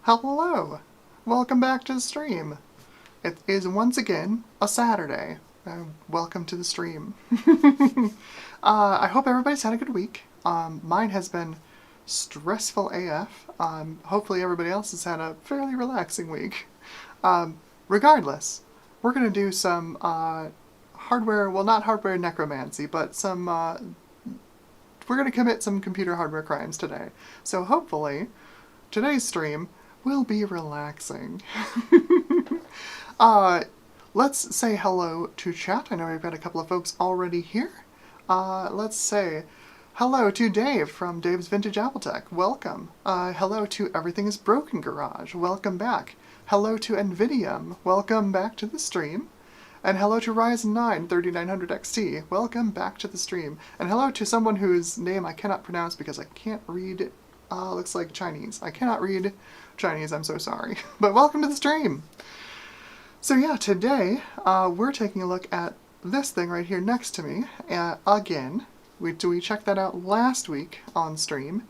Hello! Welcome back to the stream. It is once again a Saturday. Welcome to the stream. I hope everybody's had a good week. Mine has been stressful AF. Hopefully everybody else has had a fairly relaxing week. Regardless, we're going to do some hardware, well, not hardware necromancy, but some, we're going to commit some computer hardware crimes today. So hopefully today's stream will be relaxing. Let's say hello to chat. I know we've got a couple of folks already here. Let's say hello to Dave from Dave's Vintage Apple Tech. Welcome. Hello to Everything is Broken Garage. Welcome back. Hello to NVIDIA. Welcome back to the stream. And hello to Ryzen 9 3900 XT. Welcome back to the stream. And hello to someone whose name I cannot pronounce because I can't read. Looks like Chinese. I cannot read Chinese, I'm so sorry. But welcome to the stream! So yeah, today we're taking a look at this thing right here next to me. Again, we checked that out last week on stream.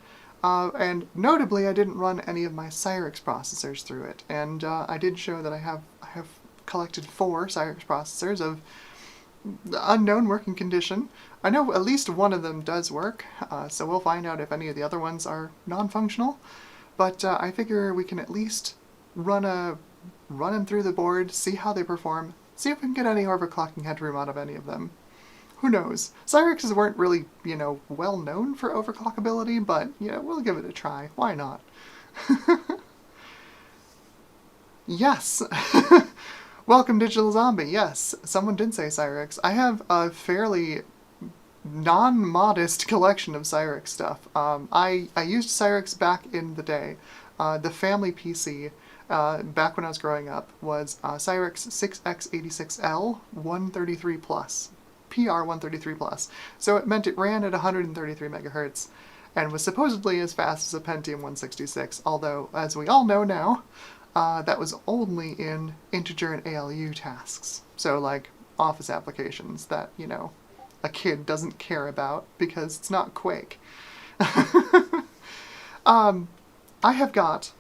And notably, I didn't run any of my Cyrix processors through it. And I did show that I have collected 4 Cyrix processors of unknown working condition. I know at least one of them does work, so we'll find out if any of the other ones are non-functional. But I figure we can at least run them through the board, see how they perform, see if we can get any overclocking headroom out of any of them. Who knows? Cyrixes weren't really, well known for overclockability, but, we'll give it a try. Why not? Yes! Welcome, Digital Zombie. Yes, someone did say Cyrix. I have a fairly non-modest collection of Cyrix stuff. I used Cyrix back in the day. The family PC, back when I was growing up, was Cyrix 6X86L 133 Plus. PR 133 Plus. So it meant it ran at 133 megahertz and was supposedly as fast as a Pentium 166, although, as we all know now, that was only in integer and ALU tasks. So, like, office applications that, a kid doesn't care about because it's not Quake. I have got,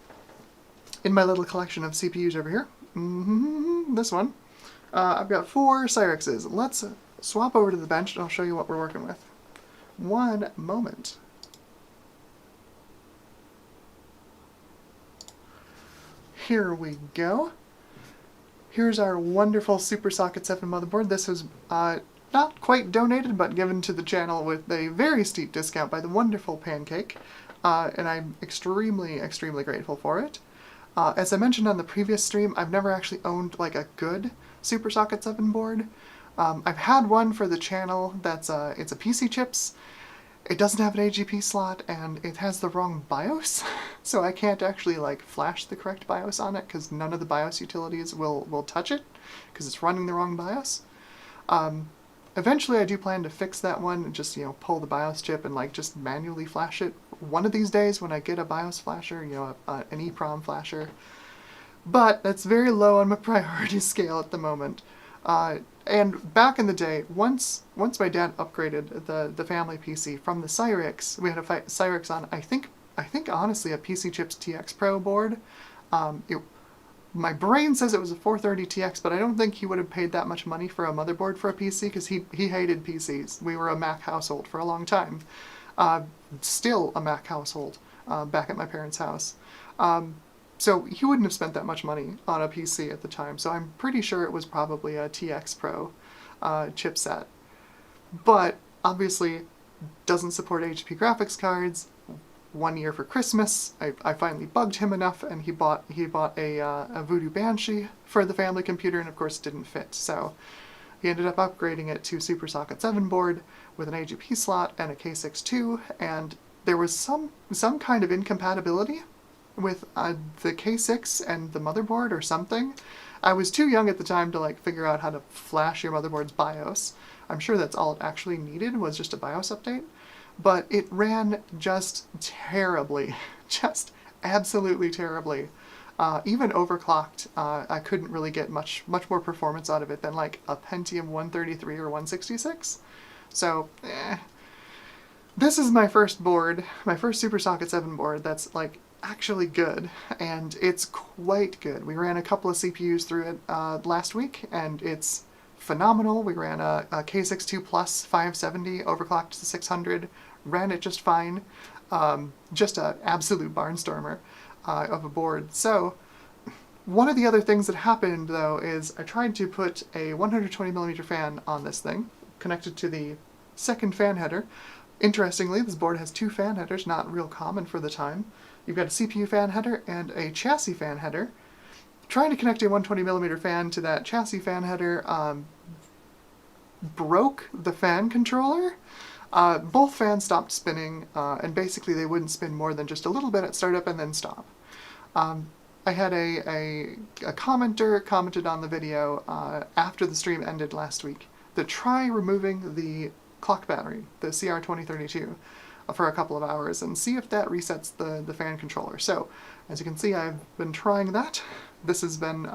in my little collection of CPUs over here, this one, I've got 4 Cyrixes. Let's swap over to the bench and I'll show you what we're working with. One moment. Here we go. Here's our wonderful Super Socket 7 motherboard. This was not quite donated, but given to the channel with a very steep discount by the wonderful Pancake, and I'm extremely, extremely grateful for it. As I mentioned on the previous stream, I've never actually owned like a good Super Socket 7 board. I've had one for the channel that's it's a PC chips. It doesn't have an AGP slot, and it has the wrong BIOS, so I can't actually flash the correct BIOS on it, because none of the BIOS utilities will touch it, because it's running the wrong BIOS. Eventually I do plan to fix that one, and just, pull the BIOS chip and just manually flash it one of these days when I get a BIOS flasher, an EEPROM flasher. But that's very low on my priority scale at the moment. And back in the day, once my dad upgraded the family PC from the Cyrix, we had a Cyrix on, I think honestly a PC Chips TX Pro board. My brain says it was a 430 TX, but I don't think he would have paid that much money for a motherboard for a PC, because he hated PCs. We were a Mac household for a long time. Still a Mac household back at my parents' house. So he wouldn't have spent that much money on a PC at the time, so I'm pretty sure it was probably a TX Pro chipset. But obviously doesn't support HP graphics cards. One year for Christmas, I finally bugged him enough, and he bought a Voodoo Banshee for the family computer, and of course it didn't fit. So he ended up upgrading it to Super Socket 7 board with an AGP slot and a K6-2, and there was some kind of incompatibility with the K6 and the motherboard or something. I was too young at the time to figure out how to flash your motherboard's BIOS. I'm sure that's all it actually needed, was just a BIOS update. But it ran just terribly, just absolutely terribly. Even overclocked, I couldn't really get much more performance out of it than a Pentium 133 or 166. So, This is my first board, my first Super Socket 7 board that's actually good, and it's quite good. We ran a couple of CPUs through it last week, and it's phenomenal. We ran a K62 Plus 570 overclocked to 600, ran it just fine. Just an absolute barnstormer of a board. So one of the other things that happened, though, is I tried to put a 120mm fan on this thing, connected to the second fan header. Interestingly, this board has two fan headers, not real common for the time. You've got a CPU fan header and a chassis fan header. Trying to connect a 120mm fan to that chassis fan header broke the fan controller. Both fans stopped spinning, and basically they wouldn't spin more than just a little bit at startup and then stop. I had a commenter commented on the video after the stream ended last week to try removing the clock battery, the CR2032, for a couple of hours and see if that resets the fan controller. So, as you can see, I've been trying that. This has been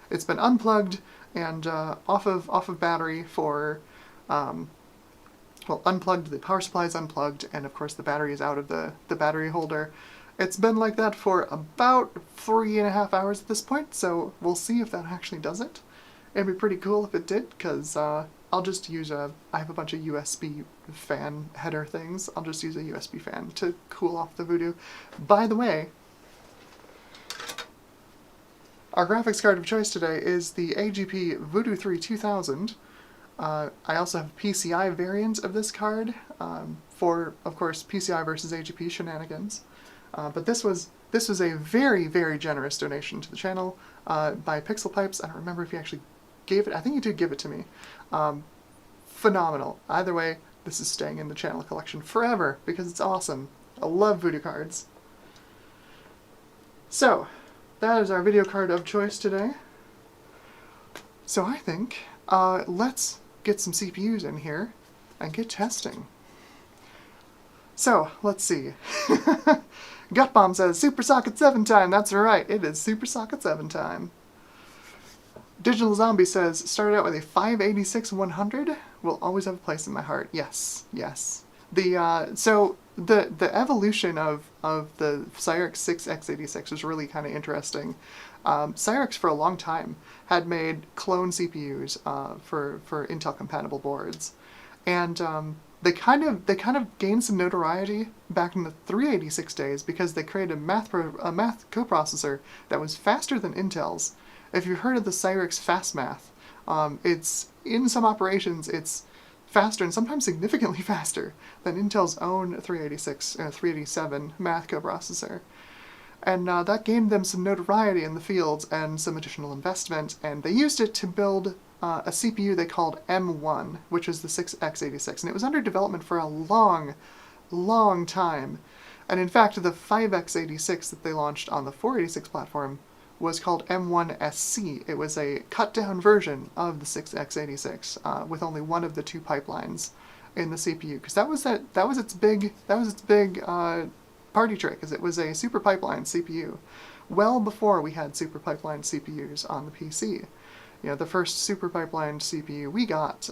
it's been unplugged and off of battery for, well, unplugged, the power supply is unplugged, and of course the battery is out of the battery holder. It's been like that for about 3.5 hours at this point, so we'll see if that actually does it. It'd be pretty cool if it did, because I'll just use I have a bunch of USB fan header things. I'll just use a USB fan to cool off the Voodoo. By the way, our graphics card of choice today is the AGP Voodoo 3 2000. I also have a PCI variant of this card for, of course, PCI versus AGP shenanigans. But this was a very, very generous donation to the channel by Pixel Pipes. I don't remember if he actually gave it. I think he did give it to me. Phenomenal. Either way, this is staying in the channel collection forever because it's awesome. I love Voodoo cards. So, that is our video card of choice today. So I think, let's get some CPUs in here and get testing. So, let's see. Gutbomb says, Super Socket 7 time! That's right, it is Super Socket 7 time. Digital Zombie says, started out with a 586-100, will always have a place in my heart. Yes, yes. So the evolution of the Cyrix 6x86 was really kind of interesting. Cyrix for a long time had made clone CPUs for Intel compatible boards, and they kind of gained some notoriety back in the 386 days because they created a math coprocessor that was faster than Intel's. If you've heard of the Cyrix Fast Math, it's in some operations it's faster and sometimes significantly faster than Intel's own 387 math coprocessor. And that gained them some notoriety in the field and some additional investment, and they used it to build a CPU they called M1, which is the 6x86, and it was under development for a long, long time. And in fact, the 5x86 that they launched on the 486 platform was called M1SC. It was a cut-down version of the 6x86 with only one of the two pipelines in the CPU, because that was its big party trick, is it was a super pipeline CPU, well before we had super pipeline CPUs on the PC. You know, the first super pipeline CPU we got,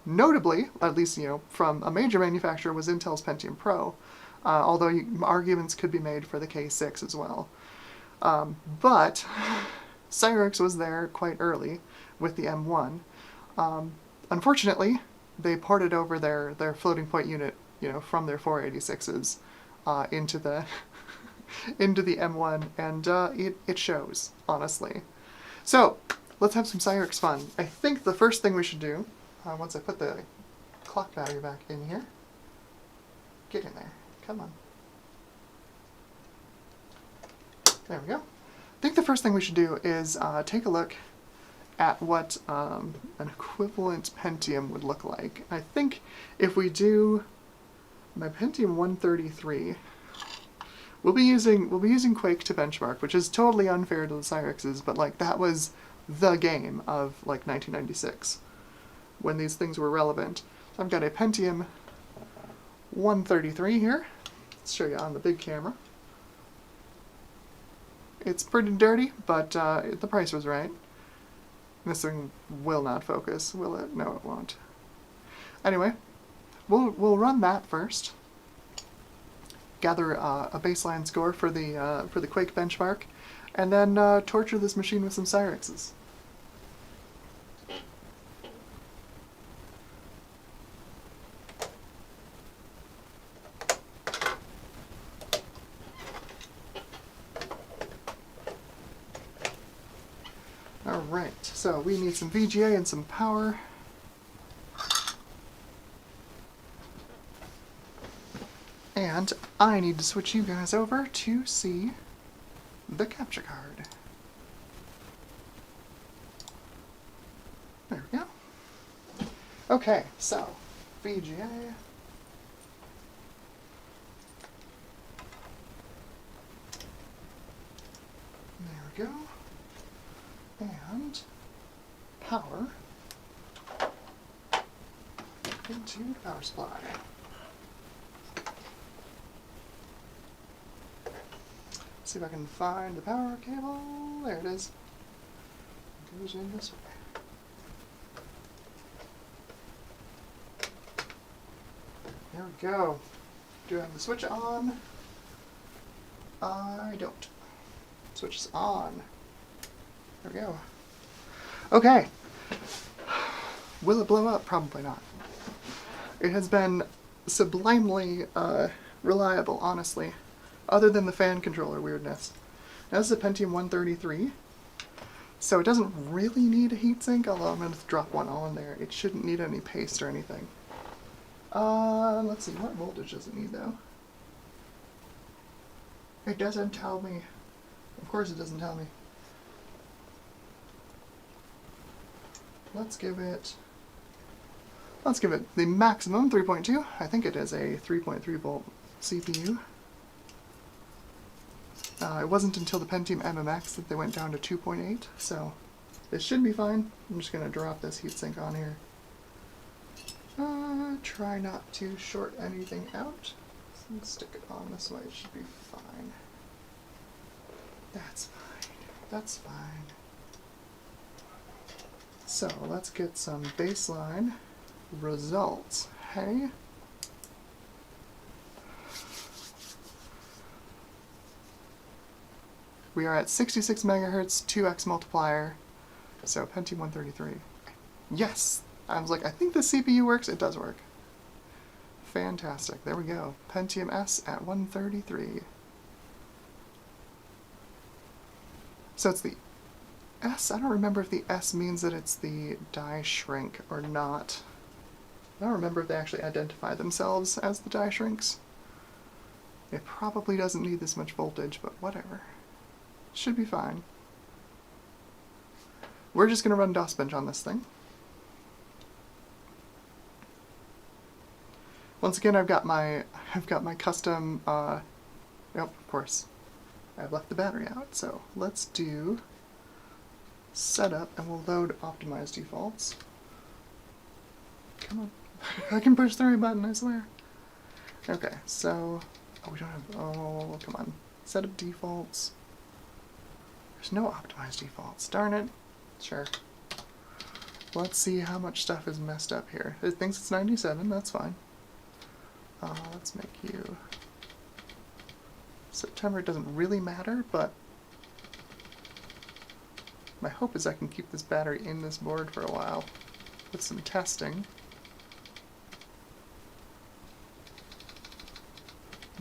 notably, at least from a major manufacturer, was Intel's Pentium Pro, although arguments could be made for the K6 as well. But Cyrix was there quite early with the M1. Unfortunately, they ported over their floating point unit, from their 486s into the into the M1, and it shows, honestly. So let's have some Cyrix fun. I think the first thing we should do, once I put the clock battery back in here, get in there, come on. There we go. I think the first thing we should do is take a look at what an equivalent Pentium would look like. I think if we do my Pentium 133, we'll be using Quake to benchmark, which is totally unfair to the Cyrixes, but like that was the game of like 1996 when these things were relevant. So I've got a Pentium 133 here. Let's show you on the big camera. It's pretty dirty, but the price was right. This thing will not focus, will it? No, it won't. Anyway, we'll run that first. gather a baseline score for the Quake benchmark, and then torture this machine with some Cyrixes. Alright, so we need some VGA and some power. And I need to switch you guys over to see the capture card. There we go. Okay, so VGA. There we go. And power into the power supply. See if I can find the power cable. There it is. It goes in this way. There we go. Do I have the switch on? I don't. Switch is on. There we go. Okay. Will it blow up? Probably not. It has been sublimely reliable, honestly. Other than the fan controller weirdness. Now this is a Pentium 133, so it doesn't really need a heatsink, although I'm going to drop one on there. It shouldn't need any paste or anything. Let's see, what voltage does it need though? It doesn't tell me. Of course it doesn't tell me. Let's give it the maximum 3.2. I think it is a 3.3 volt CPU. It wasn't until the Pentium MMX that they went down to 2.8, so this should be fine. I'm just going to drop this heatsink on here. Try not to short anything out. Let's stick it on this way, it should be fine. That's fine. That's fine. So let's get some baseline results. Hey? We are at 66 megahertz, 2x multiplier, so Pentium 133. Yes! I was like, I think the CPU works. It does work. Fantastic. There we go. Pentium S at 133. So it's the S. I don't remember if the S means that it's the die shrink or not. I don't remember if they actually identify themselves as the die shrinks. It probably doesn't need this much voltage, but whatever. Should be fine. We're just going to run DOSBench on this thing. Once again, I've got my custom. Yep, of course. I've left the battery out, so let's do setup, and we'll load optimized defaults. Come on, I can push the right button, I swear. Okay, so we don't have. Oh, come on. Setup defaults. There's no optimized defaults. Darn it. Sure. Let's see how much stuff is messed up here. It thinks it's 97. That's fine. Let's make you September. It doesn't really matter, but my hope is I can keep this battery in this board for a while with some testing.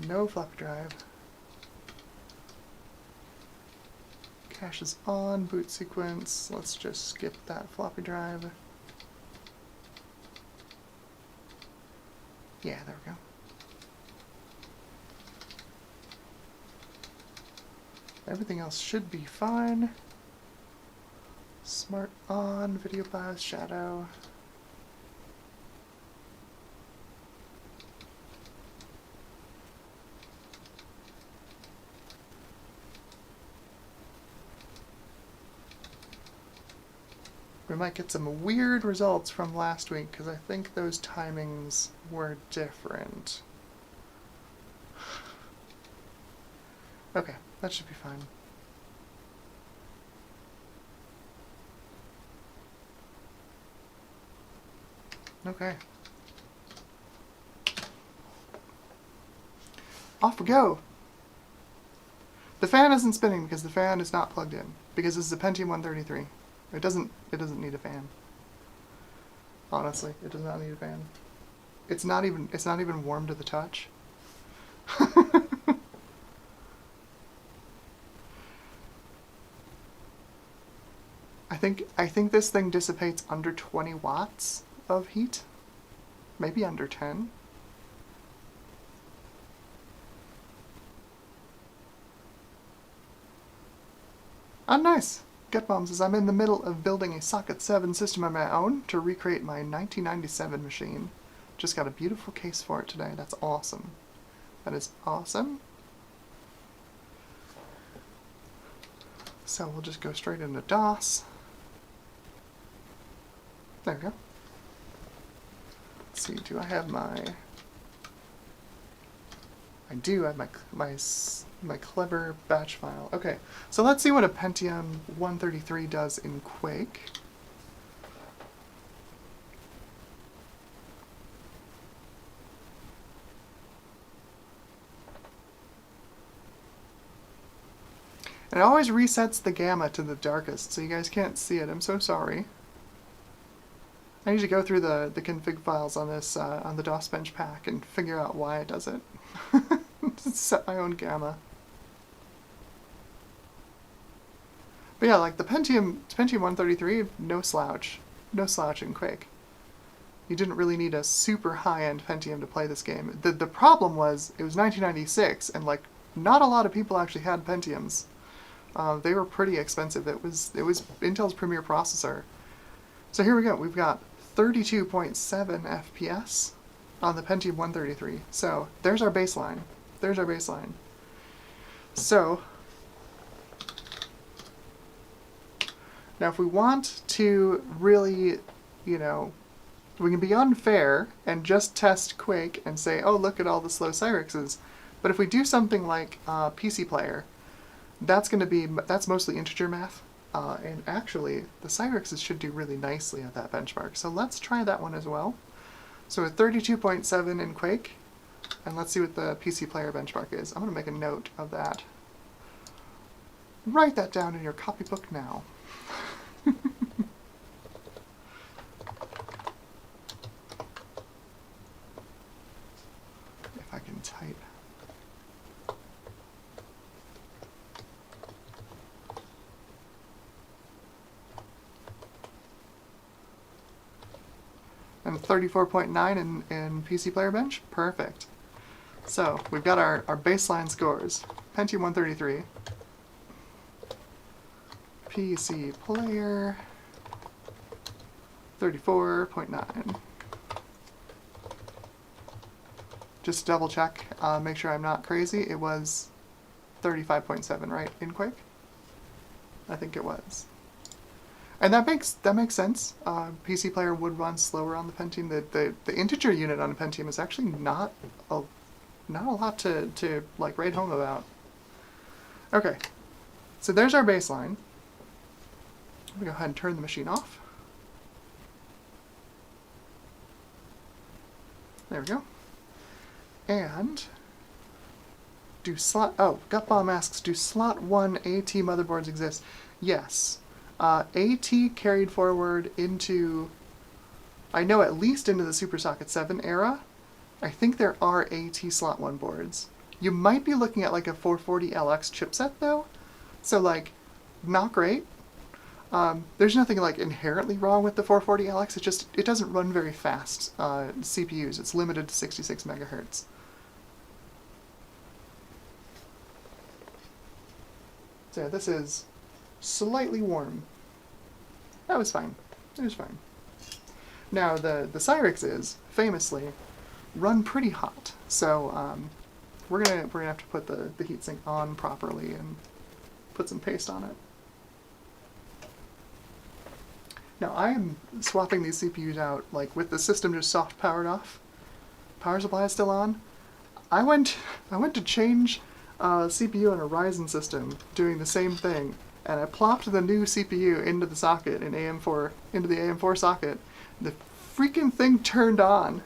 No floppy drive. Cache is on, boot sequence. Let's just skip that floppy drive. Yeah, there we go. Everything else should be fine. Smart on, video BIOS, shadow. We might get some weird results from last week, because I think those timings were different. Okay, that should be fine. Okay. Off we go! The fan isn't spinning because the fan is not plugged in, because this is a Pentium 133. It doesn't need a fan. Honestly, it does not need a fan. It's not even warm to the touch. I think this thing dissipates under 20 watts of heat. Maybe under 10. Oh, nice! Gutbomb says, I'm in the middle of building a Socket 7 system of my own to recreate my 1997 machine. Just got a beautiful case for it today. That's awesome. That is awesome. So we'll just go straight into DOS. There we go. Let's see, do I have my... I do have my clever batch file. Okay, so let's see what a Pentium 133 does in Quake. And it always resets the gamma to the darkest, so you guys can't see it. I'm so sorry. I need to go through the config files on this on the DOS bench pack and figure out why it does it. Set my own gamma. But yeah, like the Pentium 133, no slouch in Quake. You didn't really need a super high-end Pentium to play this game. The problem was it was 1996, and like not a lot of people actually had Pentiums. They were pretty expensive. It was Intel's premier processor. So here we go. We've got 32.7 FPS on the Pentium 133. So there's our baseline. There's our baseline. So now if we want to really, you know, we can be unfair and just test Quake and say, oh, look at all the slow Cyrixes. But if we do something like PC Player, that's mostly integer math. And actually, the Cyrixes should do really nicely at that benchmark. So let's try that one as well. So with 32.7 in Quake, and let's see what the PC Player benchmark is. I'm going to make a note of that. Write that down in your copybook now. If I can type. And 34.9 in PC Player Bench? Perfect. So, we've got our baseline scores. Pentium 133. PC Player 34.9. Just double check, make sure I'm not crazy. It was 35.7, right, in Quake? I think it was. And that makes sense. PC Player would run slower on the Pentium. The integer unit on a Pentium is actually not a lot to like write home about. Okay, so there's our baseline. I'm gonna go ahead and turn the machine off. There we go. And Gutbomb asks, do slot 1 AT motherboards exist? Yes. AT carried forward into, I know at least into the Super Socket 7 era. I think there are AT slot 1 boards. You might be looking at like a 440LX chipset though, so like, not great. There's nothing like inherently wrong with the 440LX, it doesn't run very fast CPUs. It's limited to 66 megahertz. So yeah, this is slightly warm. That was fine. It was fine. Now the Cyrixes famously run pretty hot, so we're gonna have to put the heatsink on properly and put some paste on it. Now I am swapping these CPUs out like with the system just soft powered off. Power supply is still on. I went to change CPU on a Ryzen system doing the same thing, and I plopped the new CPU into the socket in AM4 into the AM4 socket. The freaking thing turned on.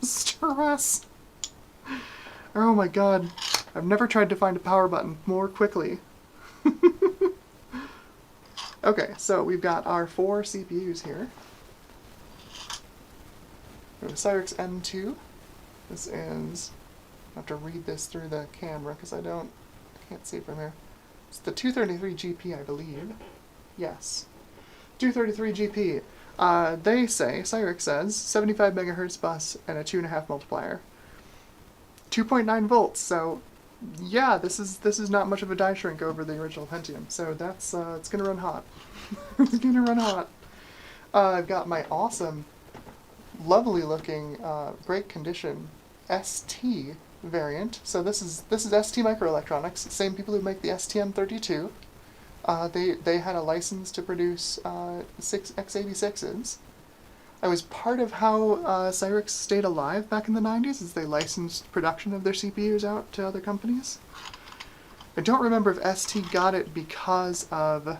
Stress. Oh my god, I've never tried to find a power button more quickly. Okay, so we've got our 4 CPUs here. We have a Cyrix M2. This is, I have to read this through the camera because I can't see from here. It's the 233 GP, I believe. Yes. 233 GP. They say, Cyrix says, 75 megahertz bus and a 2.5 multiplier. 2.9 volts, so yeah, this is not much of a die shrink over the original Pentium, so that's, it's gonna run hot. It's gonna run hot. I've got my awesome, lovely looking, great condition ST variant. So this is ST Microelectronics, same people who make the STM32. They had a license to produce 6 x86s. I was part of how Cyrix stayed alive back in the 90s, as they licensed production of their CPUs out to other companies. I don't remember if ST got it because of... I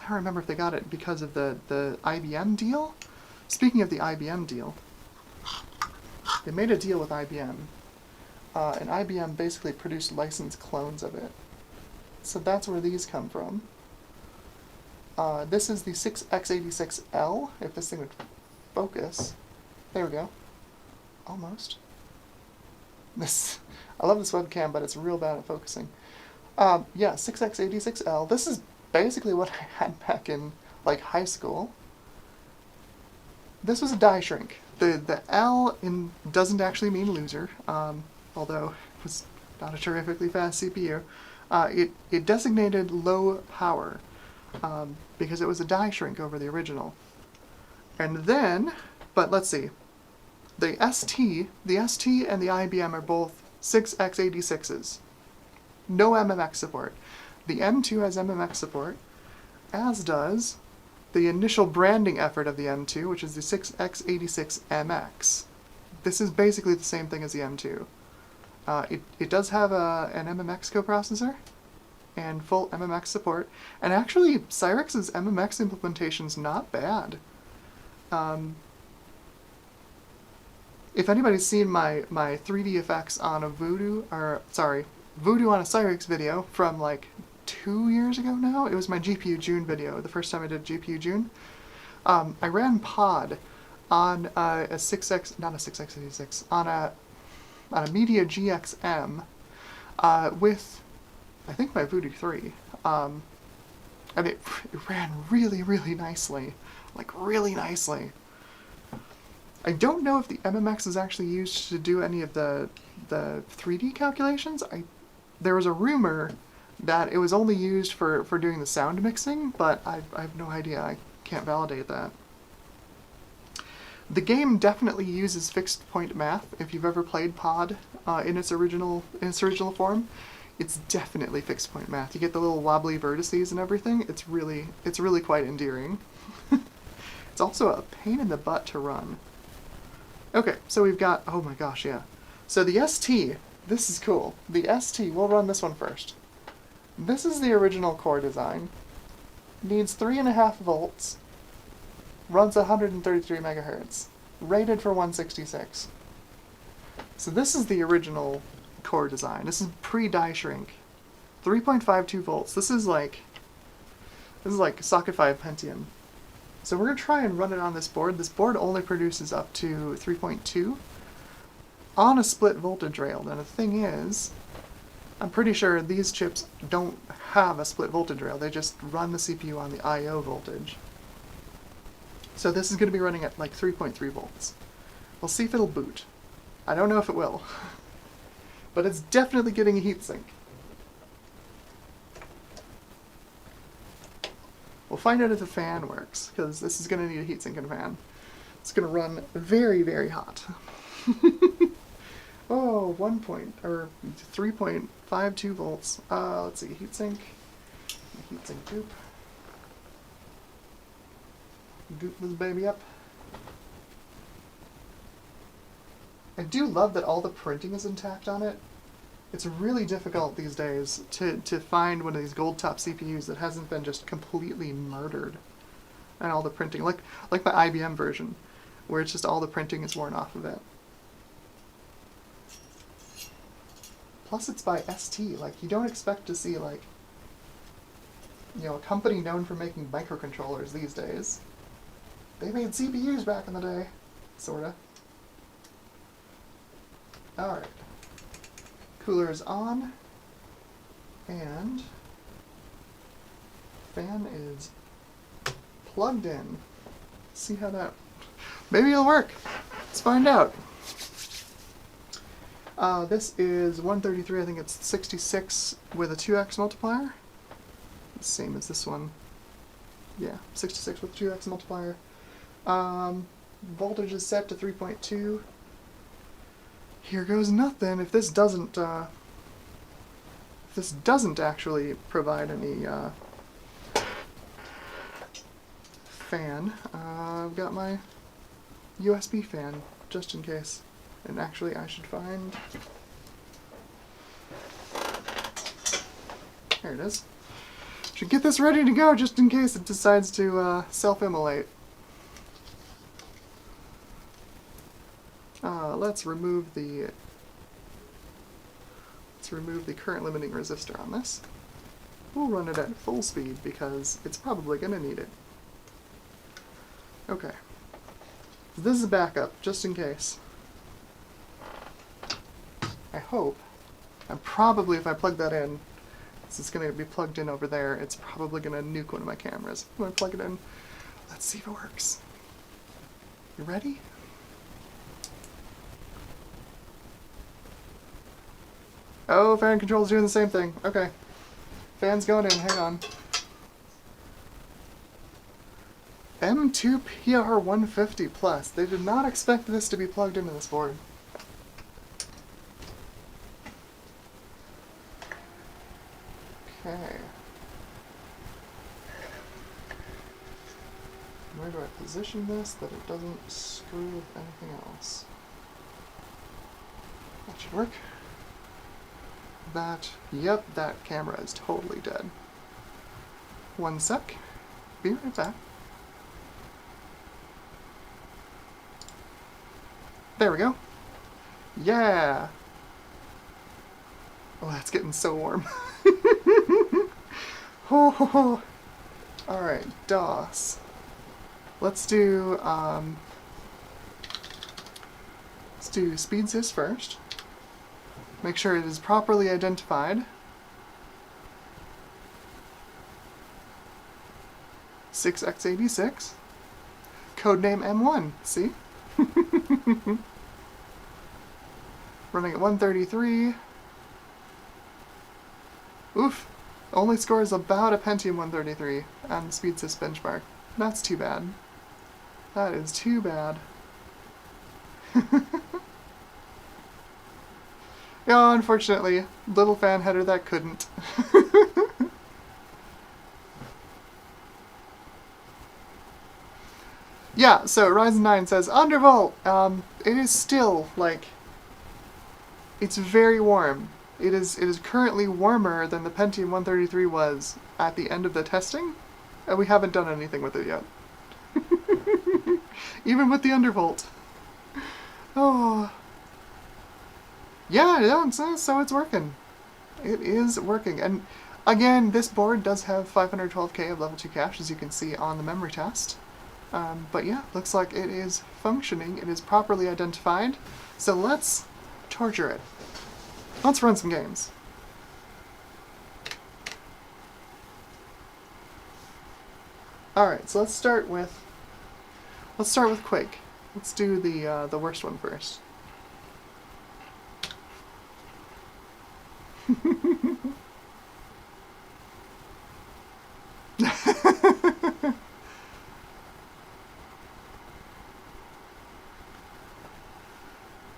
don't remember if they got it because of the IBM deal. Speaking of the IBM deal, they made a deal with IBM, and IBM basically produced licensed clones of it. So that's where these come from. This is the 6x86L, if this thing would focus. There we go. Almost. I love this webcam, but it's real bad at focusing. Yeah, 6x86L. This is basically what I had back in, like, high school. This was a die shrink. The L doesn't actually mean loser, although it was not a terrifically fast CPU. It designated low power. Because it was a die shrink over the original. And then, but let's see, the ST and the IBM are both 6x86s. No MMX support. The M2 has MMX support, as does the initial branding effort of the M2, which is the 6x86MX. This is basically the same thing as the M2. It does have an MMX coprocessor and full MMX support, and actually Cyrix's MMX implementation's not bad. If anybody's seen my 3D effects on a Voodoo on a Cyrix video from like 2 years ago now, it was my GPU June video, the first time I did GPU June. I ran pod on a 6x, not a 6x86, on a Media GXM with, I think, my Voodoo 3. And it ran really, really nicely. Like, really nicely. I don't know if the MMX is actually used to do any of the 3D calculations. There was a rumor that it was only used for doing the sound mixing, but I have no idea. I can't validate that. The game definitely uses fixed point math. If you've ever played Pod in its original form, it's definitely fixed point math. You get the little wobbly vertices and everything. It's really quite endearing. It's also a pain in the butt to run. Okay, so we've got, oh my gosh, yeah. So the ST, this is cool. The ST, we'll run this one first. This is the original core design. Needs 3.5 volts. Runs 133 megahertz. Rated for 166. So this is the original core design. This is pre-die shrink. 3.52 volts. This is like socket 5 Pentium. So we're going to try and run it on this board. This board only produces up to 3.2 on a split voltage rail. Now the thing is, I'm pretty sure these chips don't have a split voltage rail. They just run the CPU on the I/O voltage. So this is going to be running at like 3.3 volts. We'll see if it'll boot. I don't know if it will. But it's definitely getting a heatsink. We'll find out if the fan works, because this is going to need a heatsink and fan. It's going to run very, very hot. Oh, 3.52 volts. Let's see, heatsink. Heatsink goop. Goop this baby up. I do love that all the printing is intact on it. It's really difficult these days to find one of these gold top CPUs that hasn't been just completely murdered. And all the printing, like my IBM version, where it's just all the printing is worn off of it. Plus it's by ST. Like, you don't expect to see, like, you know, a company known for making microcontrollers these days. They made CPUs back in the day. Sorta. Alright. Cooler is on. And fan is plugged in. See how that... Maybe it'll work. Let's find out. This is 133, I think it's 66 with a 2x multiplier. Same as this one. Yeah, 66 with 2x multiplier. Voltage is set to 3.2. Here goes nothing. If this doesn't actually provide any fan, I've got my USB fan just in case. And actually, I should find. There it is. Should get this ready to go just in case it decides to self-immolate. Let's remove the current limiting resistor on this. We'll run it at full speed because it's probably going to need it. Okay. This is a backup, just in case. I hope. And probably if I plug that in, since it's going to be plugged in over there, it's probably going to nuke one of my cameras. I'm going to plug it in. Let's see if it works. You ready? Oh, fan control's doing the same thing. Okay. Fan's going in, hang on. M2 PR150 Plus. They did not expect this to be plugged into this board. Okay. Where do I position this that it doesn't screw with anything else? That should work. Yep, that camera is totally dead. One sec. Be right back. There we go. Yeah! Oh, that's getting so warm. Oh, alright, DOS. Let's do SpeedSys first. Make sure it is properly identified. 6x86. Codename M1, see? Running at 133. Oof. Only scores about a Pentium 133 on the SpeedSys benchmark. That's too bad. That is too bad. Yeah, unfortunately, little fan header that couldn't. Yeah, so Ryzen 9 says, undervolt, it is still, like, it's very warm. It is currently warmer than the Pentium 133 was at the end of the testing, and we haven't done anything with it yet. Even with the undervolt. Oh. Yeah, so it's working. It is working. And again, this board does have 512K of level 2 cache, as you can see on the memory test. But yeah, looks like it is functioning. It is properly identified. So let's torture it. Let's run some games. Alright, so let's start with Quake. Let's do the worst one first.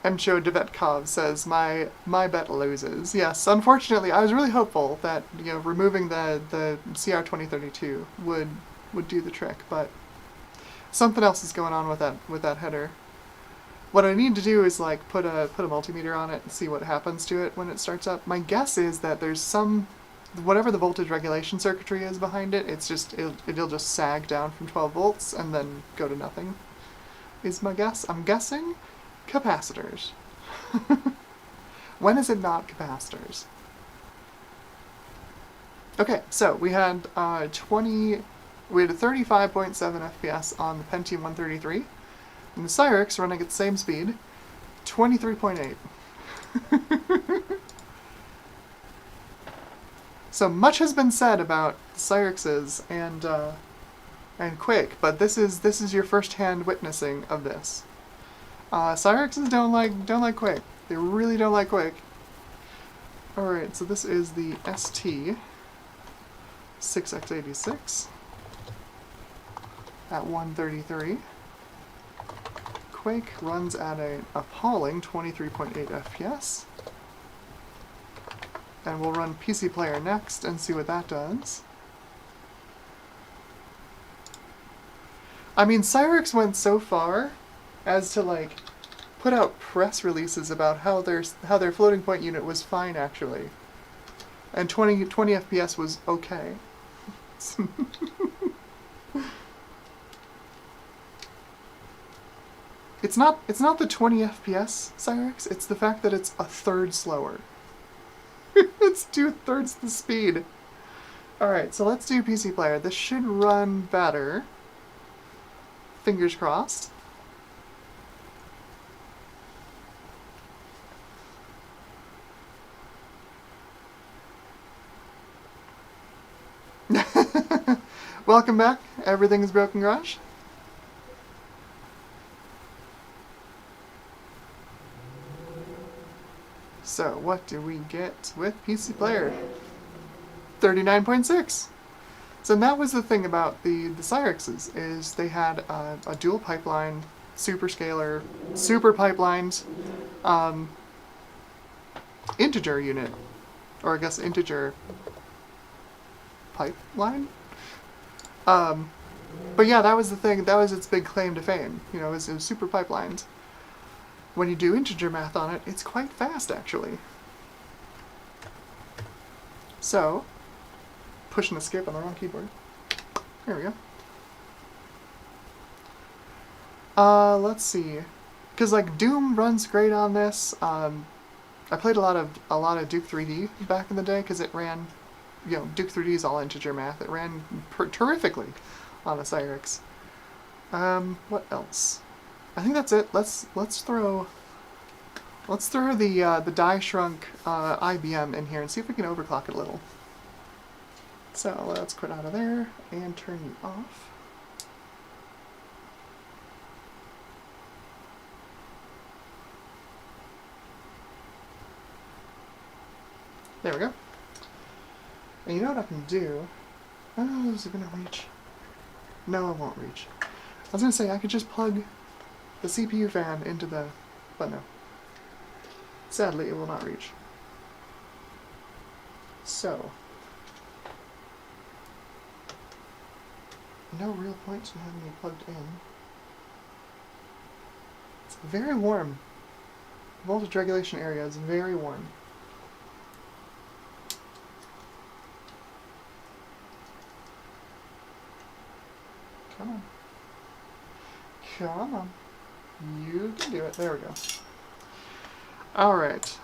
Mcho Devetkov says, my bet loses. Yes, unfortunately, I was really hopeful that, you know, removing the CR2032 would do the trick, but something else is going on with that header. What I need to do is like put a multimeter on it and see what happens to it when it starts up. My guess is that there's some, whatever the voltage regulation circuitry is behind it, it'll just sag down from 12 volts and then go to nothing. Is my guess. I'm guessing capacitors. When is it not capacitors? Okay, so we had a 35.7 FPS on the Pentium 133, and the Cyrix running at the same speed, 23.8. So much has been said about Cyrixes and Quake, but this is your first-hand witnessing of this. Cyrixes don't like Quake. They really don't like Quake. All right, so this is the ST Cyrix at 133. Quake runs at an appalling 23.8 FPS. And we'll run PC Player next and see what that does. I mean, Cyrix went so far as to, like, put out press releases about how their floating point unit was fine, actually. And 20 FPS was okay. It's not the 20 FPS Cyrix, it's the fact that it's a third slower. It's 2/3 the speed. Alright, so let's do PC Player. This should run better. Fingers crossed. Welcome back. Everything is Broken Garage. So, what do we get with PC Player? 39.6. So that was the thing about the Cyrixes, is they had a dual pipeline, super scalar, super pipelined integer unit. Or I guess integer pipeline? But yeah, that was the thing, that was its big claim to fame. You know, it was super pipelined. When you do integer math on it, it's quite fast, actually. So, push and escape on the wrong keyboard. There we go. Let's see. Because, like, Doom runs great on this. I played a lot of Duke 3D back in the day, because it ran, you know, Duke 3D is all integer math. It ran terrifically on the Cyrix. What else? I think that's it. Let's throw the die shrunk IBM in here and see if we can overclock it a little. So let's quit out of there and turn you off. There we go. And you know what I can do? Oh, is it gonna reach? No, it won't reach. I was gonna say I could just plug the CPU fan into the... but no. Sadly, it will not reach. So, no real point in having it plugged in. It's very warm. Voltage regulation area is very warm. Come on. Come on. You can do it. There we go. Alright.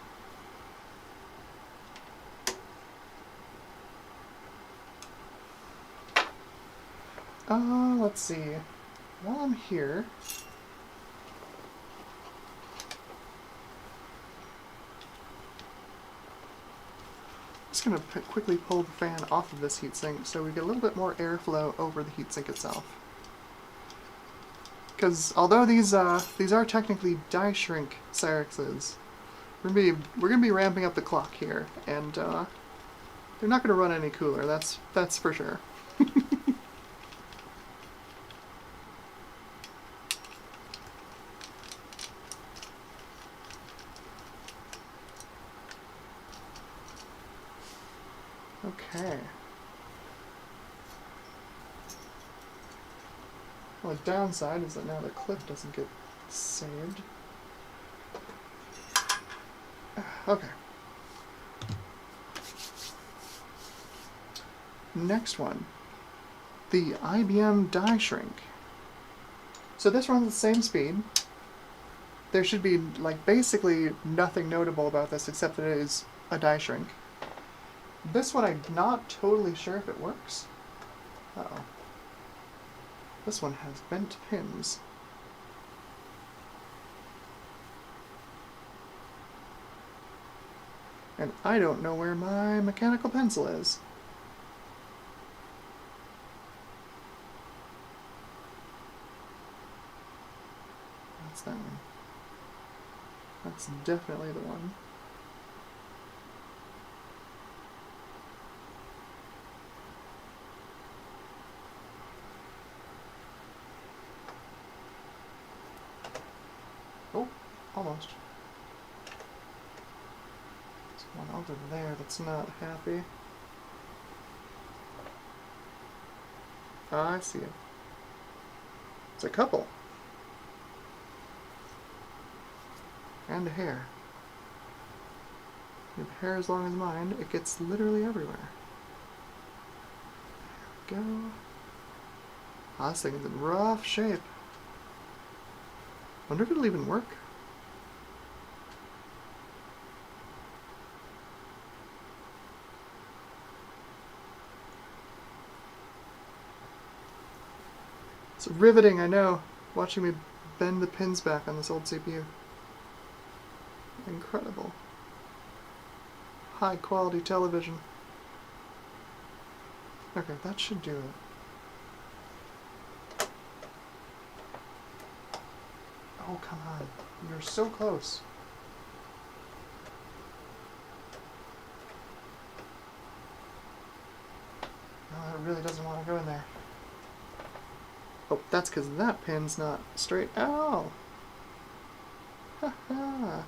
Let's see. While I'm here... I'm just going to quickly pull the fan off of this heatsink so we get a little bit more airflow over the heatsink itself. Because although these are technically die shrink Cyrixes, we're gonna be ramping up the clock here, and they're not gonna run any cooler. That's for sure. Okay. Well, the downside is that now the clip doesn't get saved. Okay. Next one. The IBM die shrink. So this runs at the same speed. there should be, like, basically nothing notable about this except that it is a die shrink. This one, I'm not totally sure if it works. Uh-oh. This one has bent pins. And I don't know where my mechanical pencil is. That's that one. That's definitely the one. Oh, almost. There's one over there that's not happy. Oh, I see it. It's a couple. And a hair. If a hair as long as mine, it gets literally everywhere. There we go. Oh, this thing is in rough shape. Wonder if it'll even work. It's riveting, I know, watching me bend the pins back on this old CPU. Incredible. High quality television. Okay, that should do it. Oh, come on. You're so close. No, it really doesn't want to go in there. Oh, that's because that pin's not straight. Ow! Ha ha!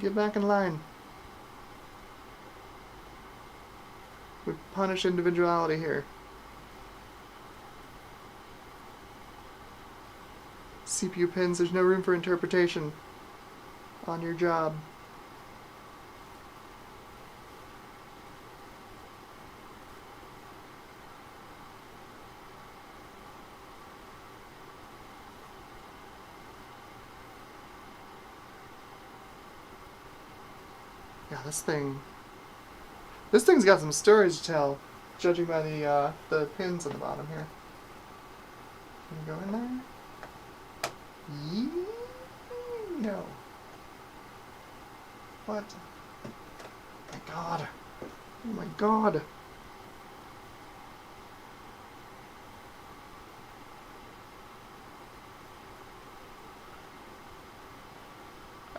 Get back in line. We punish individuality here. CPU pins, there's no room for interpretation on your job. Yeah, this thing's got some stories to tell, judging by the pins on the bottom here. Can you go in there? No. What? Oh my god. Oh my god.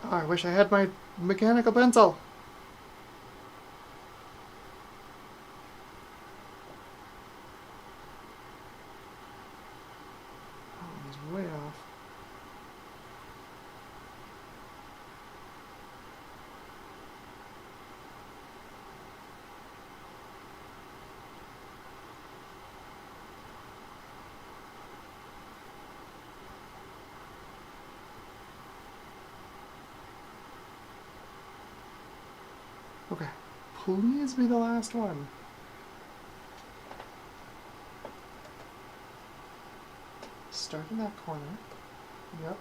Oh, I wish I had my mechanical pencil. Way off. Okay, please be the last one. Start in that corner. Yep.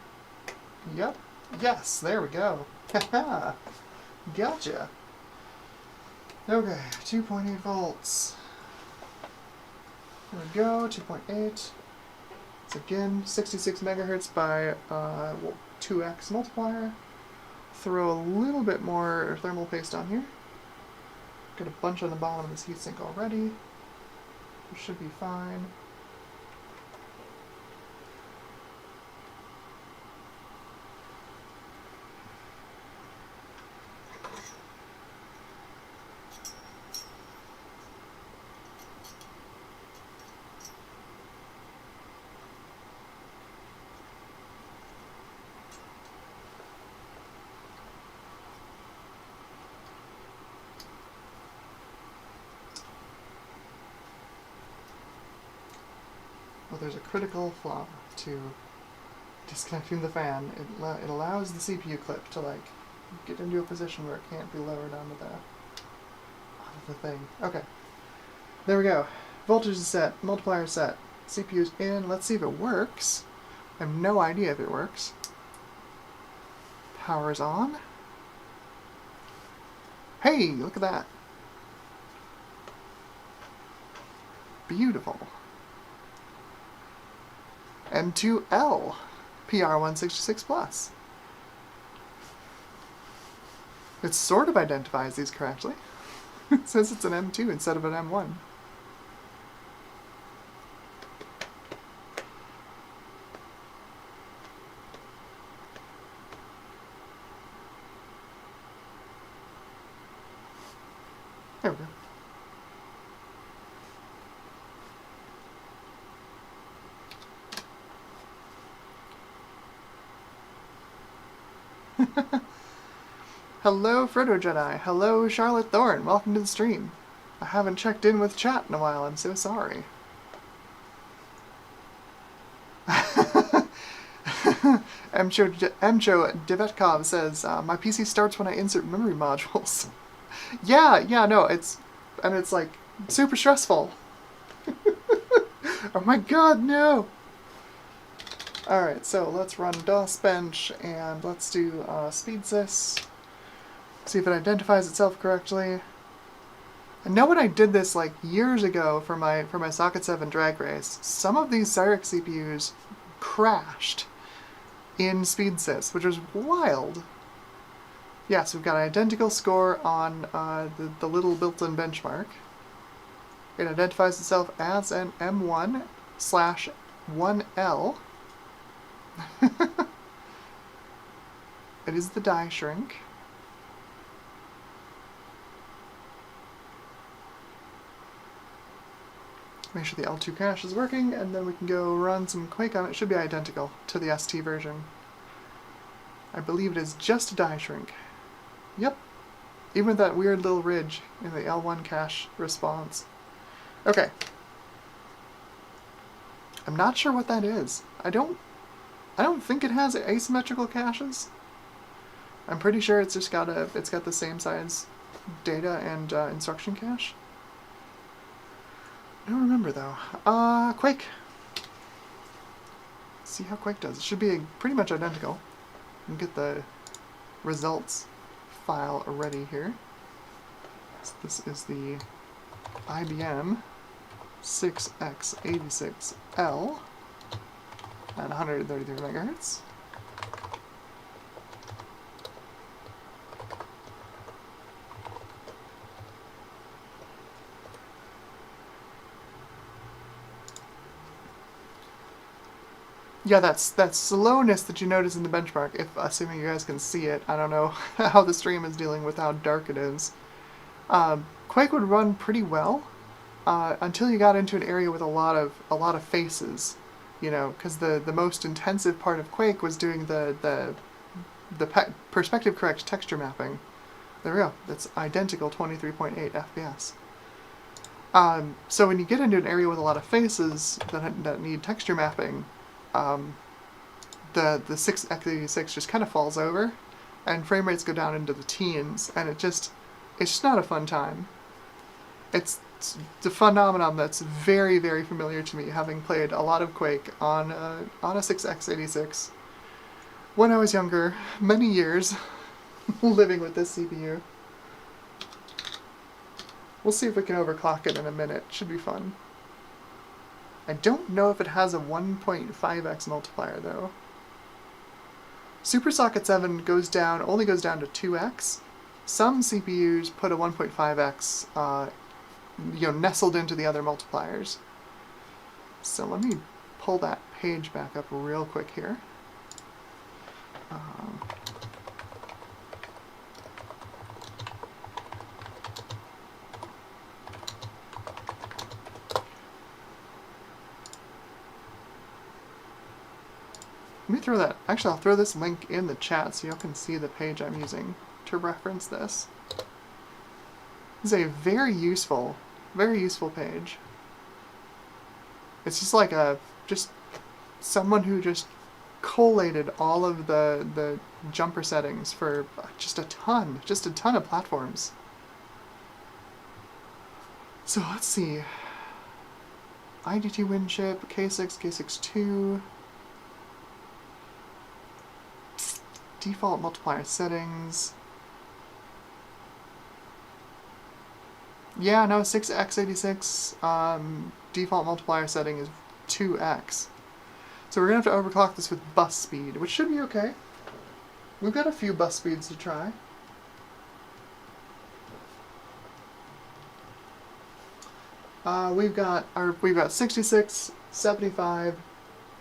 Yep. Yes, there we go. Haha. Gotcha. Okay, 2.8 volts. There we go, 2.8. It's again 66 megahertz by 2x multiplier. Throw a little bit more thermal paste on here. Got a bunch on the bottom of this heatsink already. It should be fine. Well, there's a critical flaw to disconnecting the fan. It allows the CPU clip to, like, get into a position where it can't be lowered onto the thing. Okay, there we go. Voltage is set, multiplier set, CPU's in. Let's see if it works. I have no idea if it works. Power's on. Hey, look at that. Beautiful. M2L, PR166 Plus. It sort of identifies these correctly. It says it's an M2 instead of an M1. There we go. Hello, Frodo Jedi. Hello, Charlotte Thorne. Welcome to the stream. I haven't checked in with chat in a while. I'm so sorry. Mcho Devetkov says, my PC starts when I insert memory modules. Yeah, no, it's like super stressful. Oh my god, no! Alright, so let's run DOS bench and let's do speedsys. See if it identifies itself correctly. I know when I did this like years ago for my Socket 7 drag race, some of these Cyrix CPUs crashed in speedsys, which was wild. Yeah, so we've got an identical score on the little built-in benchmark. It identifies itself as an M1/1L. It is the die shrink. Make sure the L2 cache is working, and then we can go run some Quake on it. It should be identical to the ST version. I believe it is just a die shrink. Yep. Even with that weird little ridge in the L1 cache response. Okay. I'm not sure what that is. I don't think it has asymmetrical caches. I'm pretty sure it's just got the same size data and instruction cache. I don't remember though. Quake. See how Quake does. It should be pretty much identical. You can get the results file ready here. So this is the IBM 6x86L at 133 megahertz. Yeah, that slowness that you notice in the benchmark, if assuming you guys can see it, I don't know how the stream is dealing with how dark it is. Quake would run pretty well until you got into an area with a lot of faces, you know, because the most intensive part of Quake was doing the perspective correct texture mapping. There we go. That's identical 23.8 FPS. So when you get into an area with a lot of faces that need texture mapping, the 6x86 just kind of falls over, and frame rates go down into the teens, and it's just not a fun time. It's a phenomenon that's very, very familiar to me, having played a lot of Quake on a 6x86 when I was younger, many years, living with this CPU. We'll see if we can overclock it in a minute. Should be fun. I don't know if it has a 1.5x multiplier though. Super Socket 7 only goes down to 2x. Some CPUs put a 1.5x nestled into the other multipliers. So let me pull that page back up real quick here. Let me throw that. Actually, I'll throw this link in the chat so y'all can see the page I'm using to reference this. This is a very useful page. It's just like someone who just collated all of the jumper settings for just a ton of platforms. So let's see. IDT WinChip, K6, K6-2. Default multiplier settings. Yeah, no, 6x86 default multiplier setting is 2x. So we're going to have to overclock this with bus speed, which should be okay. We've got a few bus speeds to try. We've got 66, 75,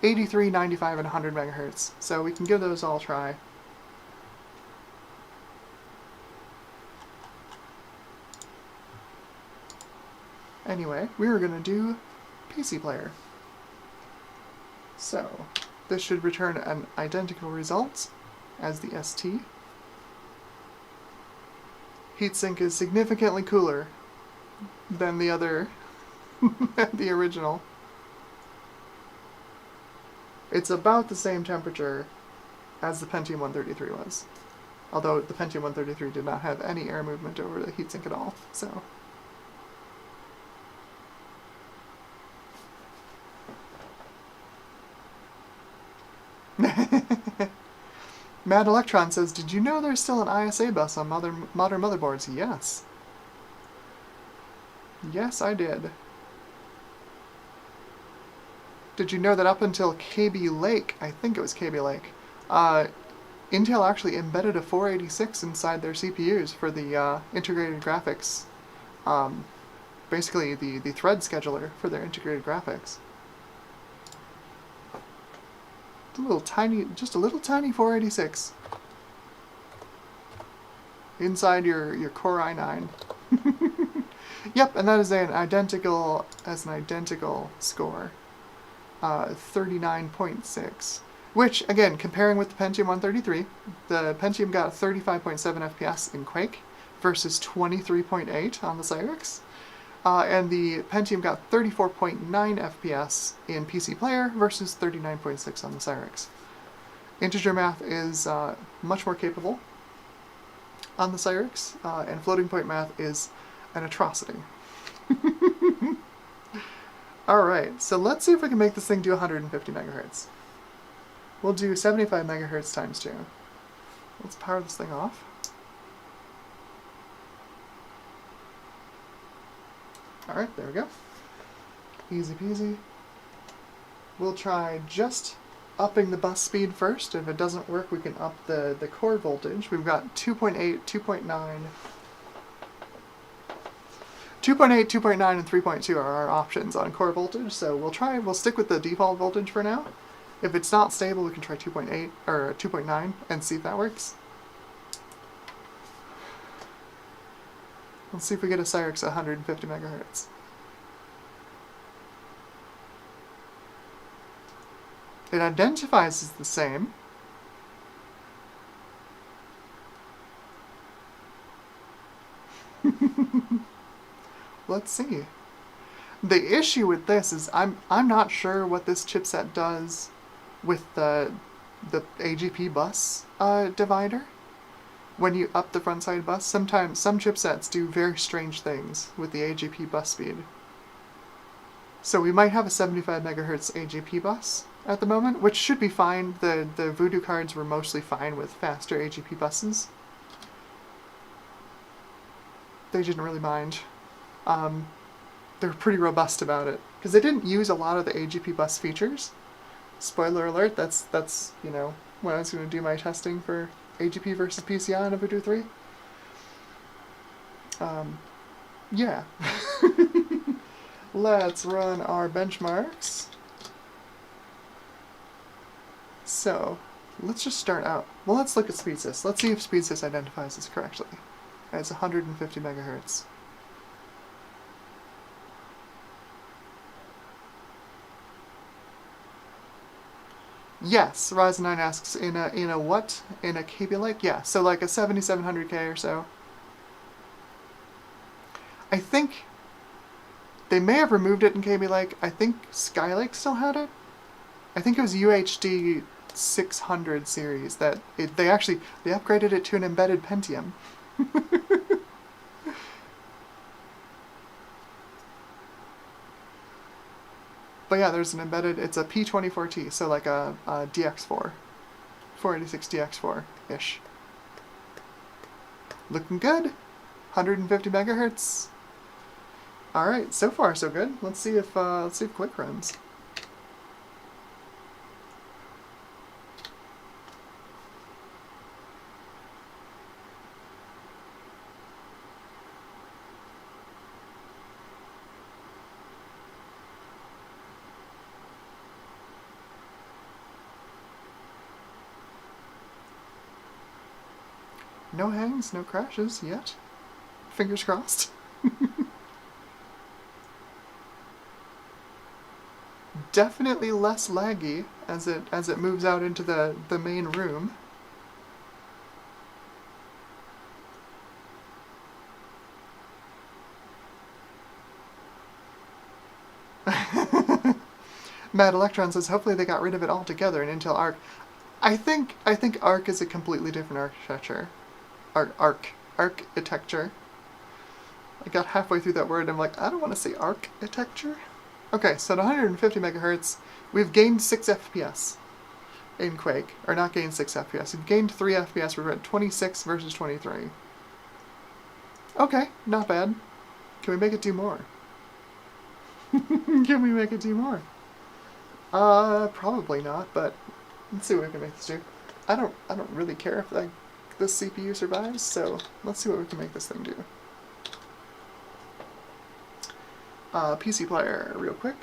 83, 95, and 100 megahertz. So we can give those all a try. Anyway, we were going to do PC Player. So, this should return an identical result as the ST. Heatsink is significantly cooler than the other, the original. It's about the same temperature as the Pentium 133 was. Although the Pentium 133 did not have any air movement over the heatsink at all, so... Mad Electron says, did you know there's still an ISA bus on modern motherboards? Yes. Yes, I did. Did you know that up until KB Lake, I think it was KB Lake, Intel actually embedded a 486 inside their CPUs for the integrated graphics. Basically the thread scheduler for their integrated graphics. Just a little tiny 486 inside your Core i9. Yep, and that is an identical score, 39.6. Which, again, comparing with the Pentium 133, the Pentium got 35.7 FPS in Quake versus 23.8 on the Cyrix. And the Pentium got 34.9 FPS in PC Player versus 39.6 on the Cyrix. Integer math is much more capable on the Cyrix, and floating point math is an atrocity. Alright, so let's see if we can make this thing do 150 megahertz. We'll do 75 megahertz times 2. Let's power this thing off. Alright, there we go. Easy peasy. We'll try just upping the bus speed first. If it doesn't work, we can up the core voltage. We've got 2.8, 2.9. 2.8, 2.9, and 3.2 are our options on core voltage, so we'll stick with the default voltage for now. If it's not stable, we can try 2.8 or 2.9 and see if that works. Let's see if we get a Cyrix at 150 megahertz. It identifies as the same. Let's see. The issue with this is I'm not sure what this chipset does with the AGP bus divider. When you up the front side bus, sometimes some chipsets do very strange things with the AGP bus speed. So we might have a 75 megahertz AGP bus at the moment, which should be fine. The Voodoo cards were mostly fine with faster AGP buses. They didn't really mind. They were pretty robust about it, because they didn't use a lot of the AGP bus features. Spoiler alert, that's you know, when I was going to do my testing for AGP versus PCI on a Voodoo 3. Yeah. Let's run our benchmarks. So, let's just start out. Well, let's look at SpeedSys. Let's see if SpeedSys identifies this correctly as 150 megahertz. Yes, Ryzen 9 asks, in a what? In a KB Lake? Yeah, so like a 7700K or so. I think they may have removed it in KB Lake. I think Skylake still had it. I think it was UHD 600 series that they upgraded it to an embedded Pentium. But yeah, there's an embedded, it's a P24T, so like a DX4. 486 DX4-ish. Looking good. 150 megahertz. Alright, so far so good. Let's see if quick runs. No hangs, no crashes yet. Fingers crossed. Definitely less laggy as it moves out into the main room. Mad Electron says hopefully they got rid of it altogether in Intel Arc. I think Arc is a completely different architecture. Architecture. I got halfway through that word and I'm like, I don't want to say architecture. Okay, so at 150 megahertz, we've gained 6 FPS in Quake. Or not gained 6 FPS, we've gained 3 FPS, we're at 26 versus 23. Okay, not bad. Can we make it do more? Can we make it do more? Probably not, but let's see what we can make this do. I don't really care if this CPU survives, so let's see what we can make this thing do. PC player, real quick.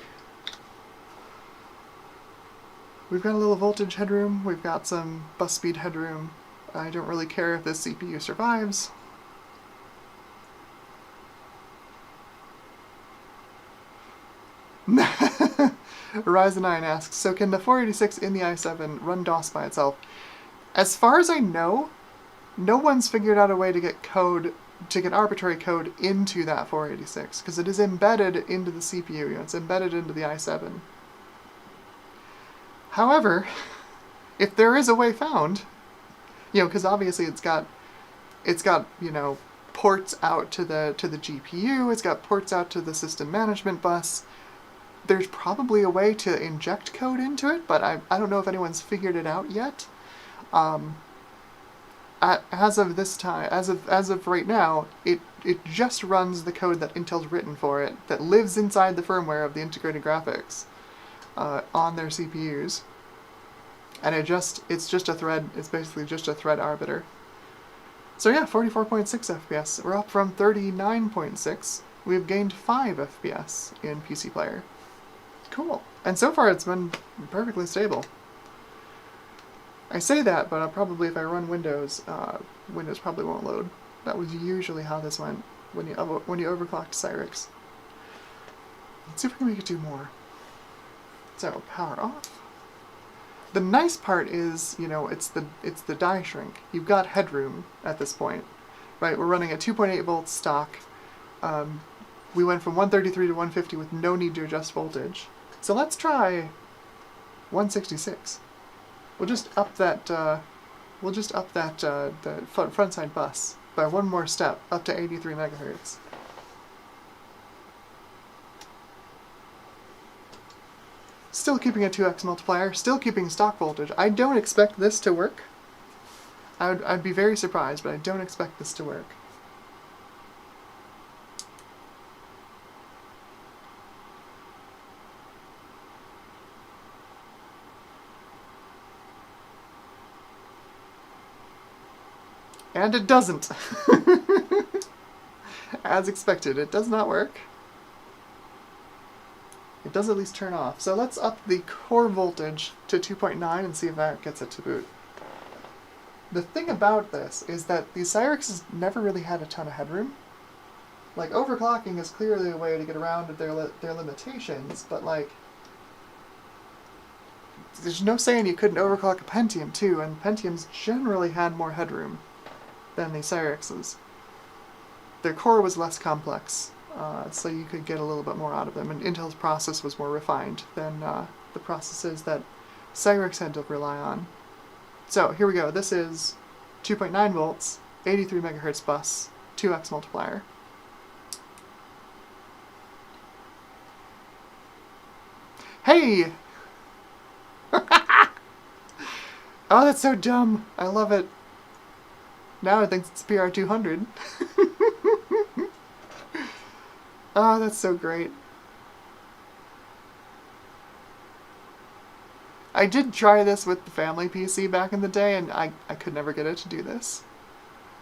We've got a little voltage headroom, we've got some bus speed headroom. I don't really care if this CPU survives. Ryzen 9 asks, so can the 486 in the i7 run DOS by itself? As far as I know, no one's figured out a way to get arbitrary code into that 486, because it is embedded into the CPU, it's embedded into the i7. However, if there is a way found, because obviously it's got, ports out to the GPU, it's got ports out to the system management bus. There's probably a way to inject code into it, but I don't know if anyone's figured it out yet. As of this time, as of right now, it just runs the code that Intel's written for it, that lives inside the firmware of the integrated graphics on their CPUs, and it's just a thread. It's basically just a thread arbiter. So yeah, 44.6 FPS. We're up from 39.6. We've gained 5 FPS in PC Player. Cool. And so far it's been perfectly stable. I say that, but probably if I run Windows, Windows probably won't load. That was usually how this went when you overclocked Cyrix. Let's see if we can make it do more. So power off. The nice part is, it's the die shrink. You've got headroom at this point, right? We're running at 2.8 volts stock. We went from 133 to 150 with no need to adjust voltage. So let's try 166. We'll just up that. The front side bus by one more step, up to 83 megahertz. Still keeping a 2x multiplier, still keeping stock voltage. I don't expect this to work. I'd be very surprised, but I don't expect this to work. And it doesn't. As expected, it does not work. It does at least turn off. So let's up the core voltage to 2.9 and see if that gets it to boot. The thing about this is that these Cyrixes never really had a ton of headroom. Like, overclocking is clearly a way to get around their limitations, but like, there's no saying you couldn't overclock a Pentium too, and Pentiums generally had more headroom than the Cyrixes. Their core was less complex, so you could get a little bit more out of them, and Intel's process was more refined than the processes that Cyrix had to rely on. So here we go, this is 2.9 volts, 83 megahertz bus, 2x multiplier. Hey! Oh, that's so dumb. I love it. Now it thinks it's PR200. Oh, that's so great. I did try this with the family PC back in the day, and I could never get it to do this.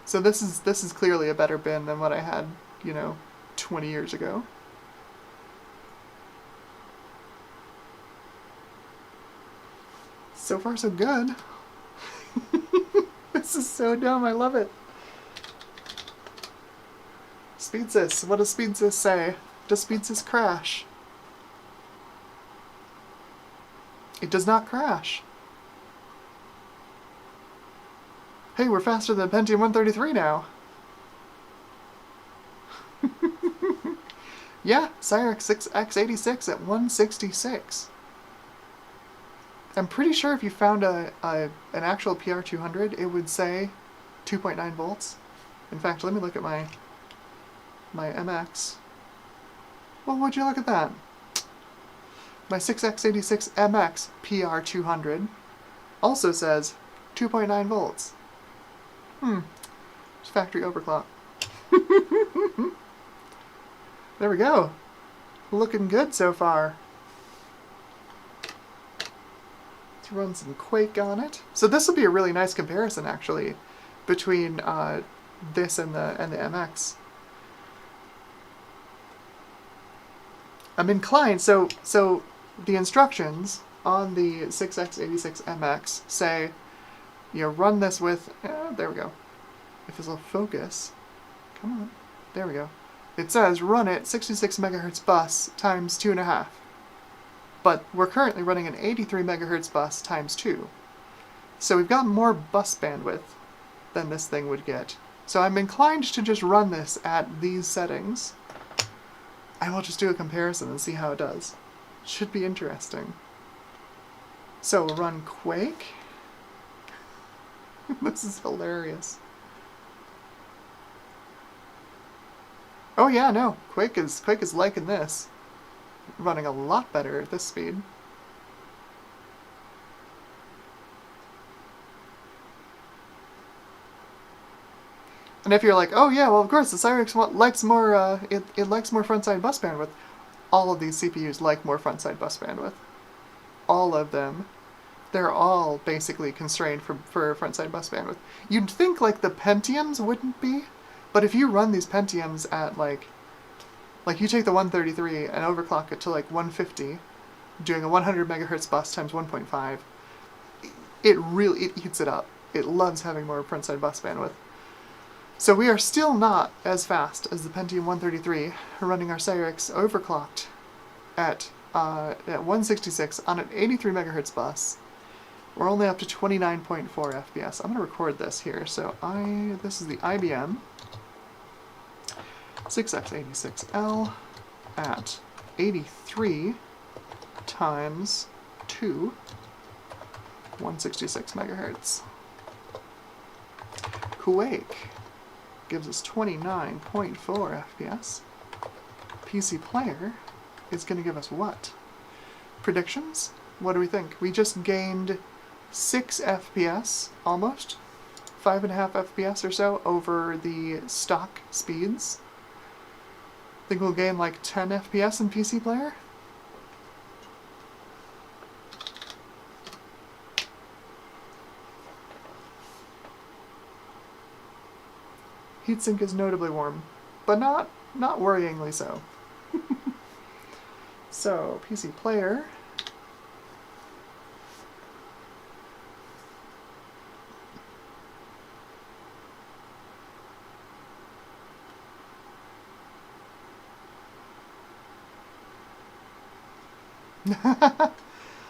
So this is clearly a better bin than what I had, 20 years ago. So far, so good. This is so dumb. I love it. Speedsys. What does Speedsys say? Does Speedsys crash? It does not crash. Hey, we're faster than Pentium 133 now. Yeah, Cyrix 6X86 at 166. I'm pretty sure if you found an actual PR200, it would say 2.9 volts. In fact, let me look at my MX. Well, would you look at that? My 6X86 MX PR200 also says 2.9 volts. It's factory overclock. There we go. Looking good so far. Let's run some Quake on it. So this will be a really nice comparison, actually, between this and the MX. I'm inclined, so the instructions on the 6X86 MX say, run this with, there we go. If this will focus, come on, there we go. It says run it 66 megahertz bus times 2.5. But we're currently running an 83 megahertz bus times 2. So we've got more bus bandwidth than this thing would get. So I'm inclined to just run this at these settings. I will just do a comparison and see how it does. Should be interesting. So we'll run Quake. This is hilarious. Oh yeah, no, Quake is liking this. Running a lot better at this speed. And if you're like, oh yeah, well of course the Cyrix likes more, it likes more frontside bus bandwidth. All of these CPUs like more frontside bus bandwidth. All of them. They're all basically constrained for frontside bus bandwidth. You'd think like the Pentiums wouldn't be, but if you run these Pentiums at like you take the 133 and overclock it to like 150, doing a 100 megahertz bus times 1.5, it eats it up. It loves having more frontside bus bandwidth. So we are still not as fast as the Pentium 133 running our Cyrix overclocked at 166 on an 83 megahertz bus. We're only up to 29.4 FPS. I'm going to record this here. So this is the IBM 6X86L at 83 times 2, 166 megahertz. Quake gives us 29.4 FPS. PC Player is going to give us what? Predictions? What do we think? We just gained 6 FPS, almost. 5.5 FPS or so over the stock speeds. Think we'll gain like 10 FPS in PC Player? Heatsink is notably warm, but not worryingly so. So, PC Player.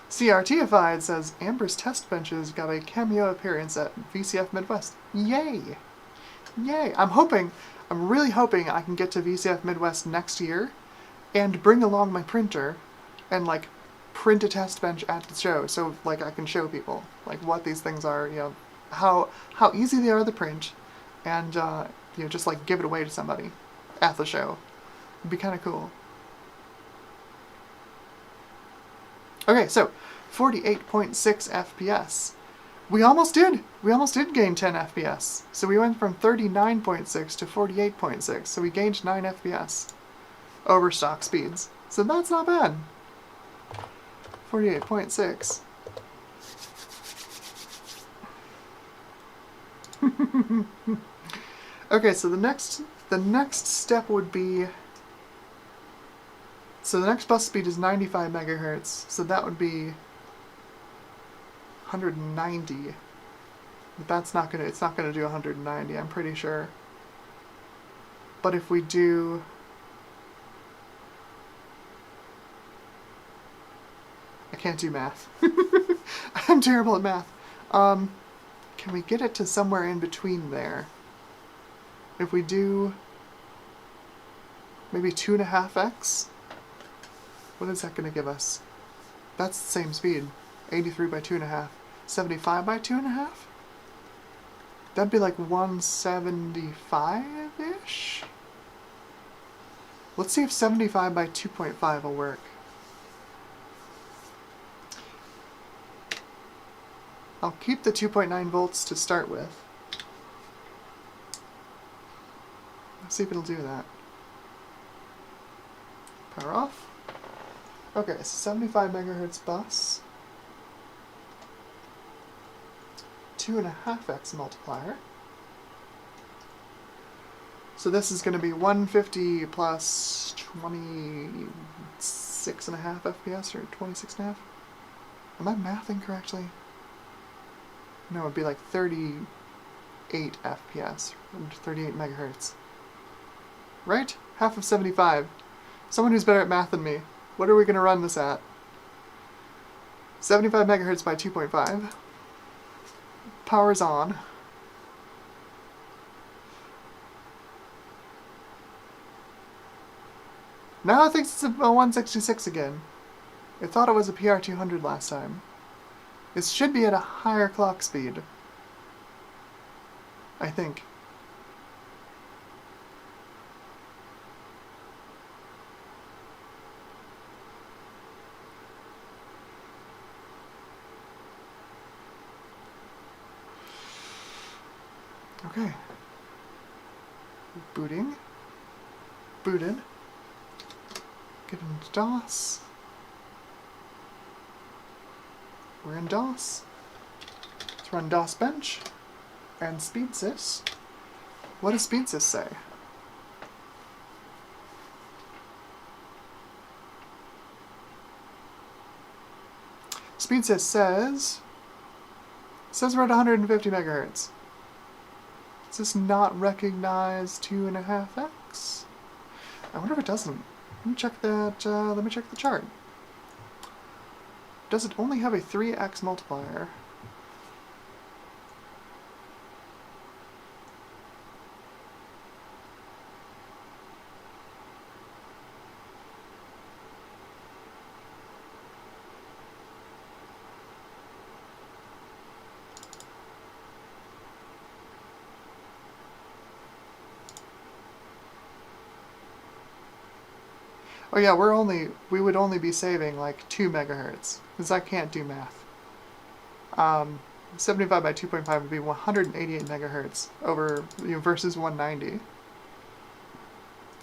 CRTified says Amber's test benches got a cameo appearance at VCF Midwest. Yay! Yay! I'm really hoping I can get to VCF Midwest next year and bring along my printer and like print a test bench at the show so like I can show people like what these things are, how easy they are to print, and just like give it away to somebody at the show. It'd be kind of cool. Okay, so 48.6 FPS. We almost did! We almost did gain 10 FPS. So we went from 39.6 to 48.6, so we gained 9 FPS over stock speeds. So that's not bad. 48.6. Okay, so the next step would be, so the next bus speed is 95 megahertz, so that would be 190. But that's not gonna, it's not gonna do 190, I'm pretty sure. But if we do, I can't do math. I'm terrible at math. Can we get it to somewhere in between there? If we do maybe 2.5x, what is that going to give us? That's the same speed. 83 by 2.5. 75 by 2.5? That'd be like 175-ish? Let's see if 75 by 2.5 will work. I'll keep the 2.9 volts to start with. Let's see if it'll do that. Power off. Okay, so 75 megahertz bus. 2.5x multiplier. So this is going to be 150 plus 26.5 FPS or 26.5. Am I mathing correctly? No, it'd be like 38 FPS, 38 megahertz. Right? Half of 75. Someone who's better at math than me. What are we going to run this at? 75 megahertz by 2.5. Power's on. Now it thinks it's a 166 again. It thought it was a PR200 last time. It should be at a higher clock speed. I think. Okay. Booting. Booted. Get into DOS. We're in DOS. Let's run DOS bench and Cyrixes. What does Cyrixes say? Cyrixes says we're at 150 megahertz. Does this not recognize 2.5x? I wonder if it doesn't. Let me check that. Let me check the chart. Does it only have a 3x multiplier? Oh yeah, we would only be saving like 2 megahertz, because I can't do math. 75 by 2.5 would be 188 megahertz over, versus 190.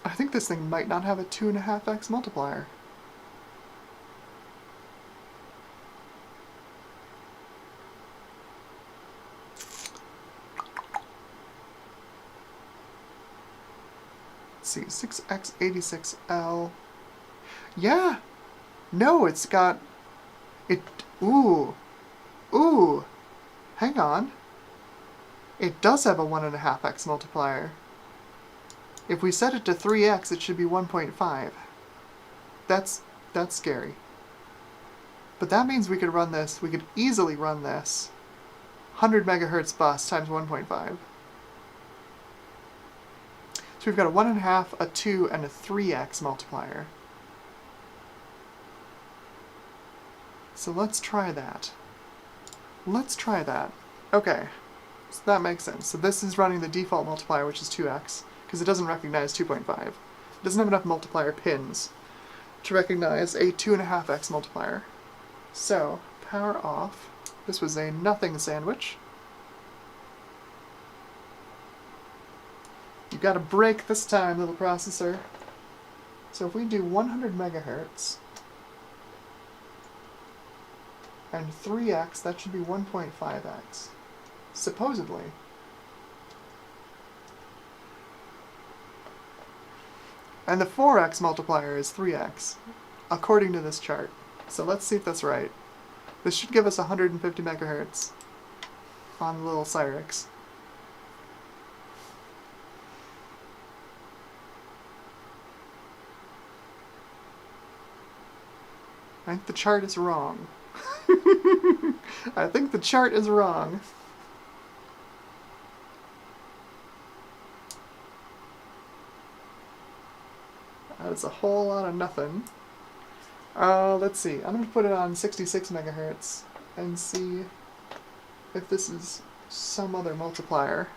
I think this thing might not have a 2.5x multiplier. Let's see, 6x86L. Yeah! No, it's got... Ooh! Hang on. It does have a 1.5x multiplier. If we set it to 3x, it should be 1.5. That's scary. But that means we could run this, we could easily run this 100 megahertz bus times 1.5. So we've got a 1.5, a 2, and a 3x multiplier. So let's try that. Let's try that. Okay, so that makes sense. So this is running the default multiplier, which is 2x, because it doesn't recognize 2.5. It doesn't have enough multiplier pins to recognize a 2.5x multiplier. So, power off. This was a nothing sandwich. You gotta break this time, little processor. So if we do 100 megahertz and 3x, that should be 1.5x. Supposedly. And the 4x multiplier is 3x, according to this chart. So let's see if that's right. This should give us 150 megahertz on the little Cyrix. I think the chart is wrong. I think the chart is wrong. That's a whole lot of nothing. Let's see. I'm going to put it on 66 megahertz and see if this is some other multiplier.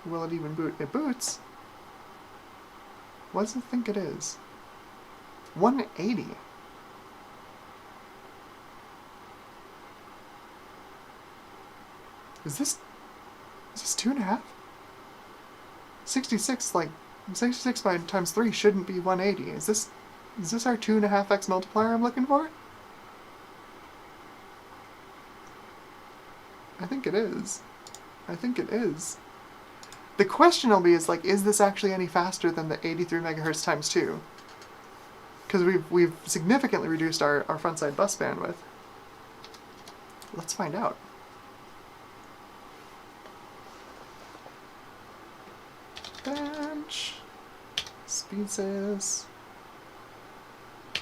Will it even boot? It boots. What does it think it is? 180. Is this 2.5? 66, like 66 by times 3 shouldn't be 180. Is this our 2.5x multiplier I'm looking for? I think it is. I think it is. The question will be is like, is this actually any faster than the 83 megahertz times 2? Because we've significantly reduced our frontside bus bandwidth. Let's find out. Bench. Speedsys. I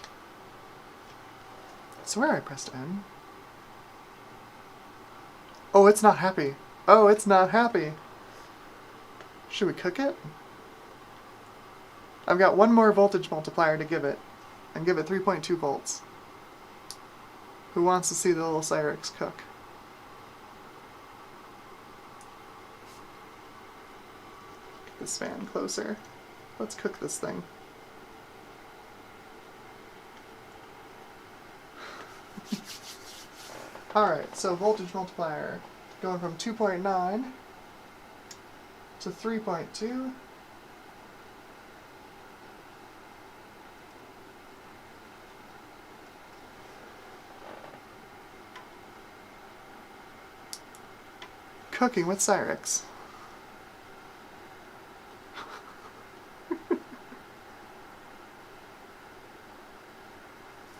swear I pressed N. Oh, it's not happy. Oh, it's not happy. Should we cook it? I've got one more voltage multiplier to give it, and give it 3.2 volts. Who wants to see the little Cyrix cook? Get this fan closer. Let's cook this thing. Alright, so voltage multiplier going from 2.9 to 3.2. Cooking with Cyrix.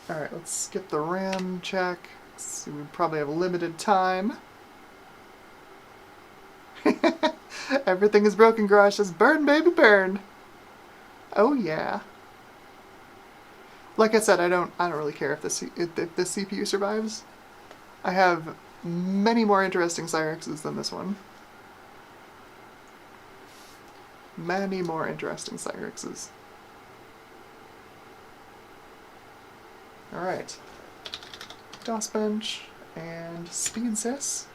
Alright, let's skip the RAM check. So we probably have limited time. Everything is broken, garage says, burn baby burn. Oh yeah. Like I said, I don't really care if the CPU survives. I have many more interesting Cyrixes than this one. Many more interesting Cyrixes. Alright. DOS bench and Speedsys.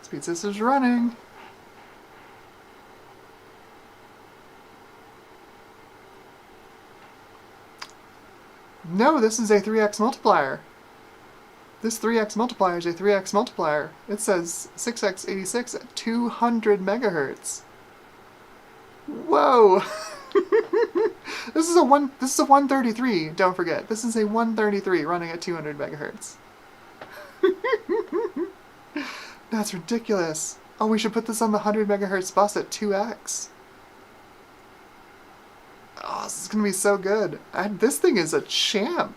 Speedsys is running. No, this is a 3x multiplier. This 3x multiplier is a 3x multiplier. It says 6x86 at 200 megahertz. Whoa! This is a 133, don't forget. This is a 133 running at 200 megahertz. That's ridiculous. Oh, we should put this on the 100 megahertz bus at 2x. Oh, this is going to be so good. This thing is a champ.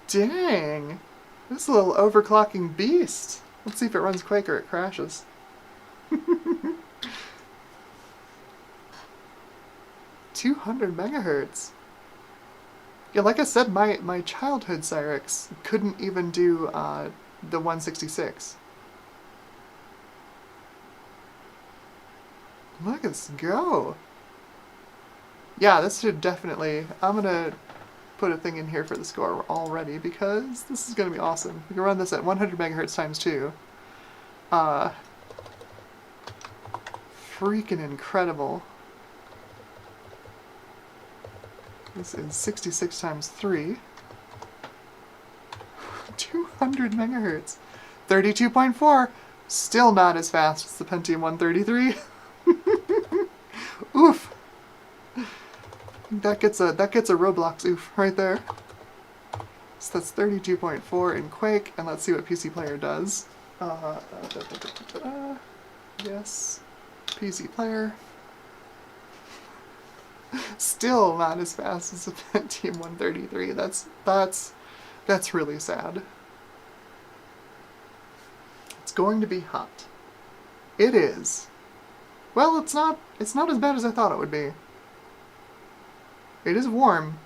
Dang. This is a little overclocking beast. Let's see if it runs Quake or it crashes. 200 megahertz. Yeah, like I said, my childhood Cyrix couldn't even do the 166. Look at this go. Yeah, this should definitely... I'm gonna put a thing in here for the score already because this is gonna be awesome. We can run this at 100 megahertz times 2. Freaking incredible. This is 66 times 3. 200 megahertz. 32.4. Still not as fast as the Pentium 133. Oof. That gets a Roblox oof right there. So that's 32.4 in Quake, and let's see what PC Player does. Yes, PC Player. Still not as fast as the Pentium 133. That's really sad. It's going to be hot. It is. Well, it's not as bad as I thought it would be. It is warm.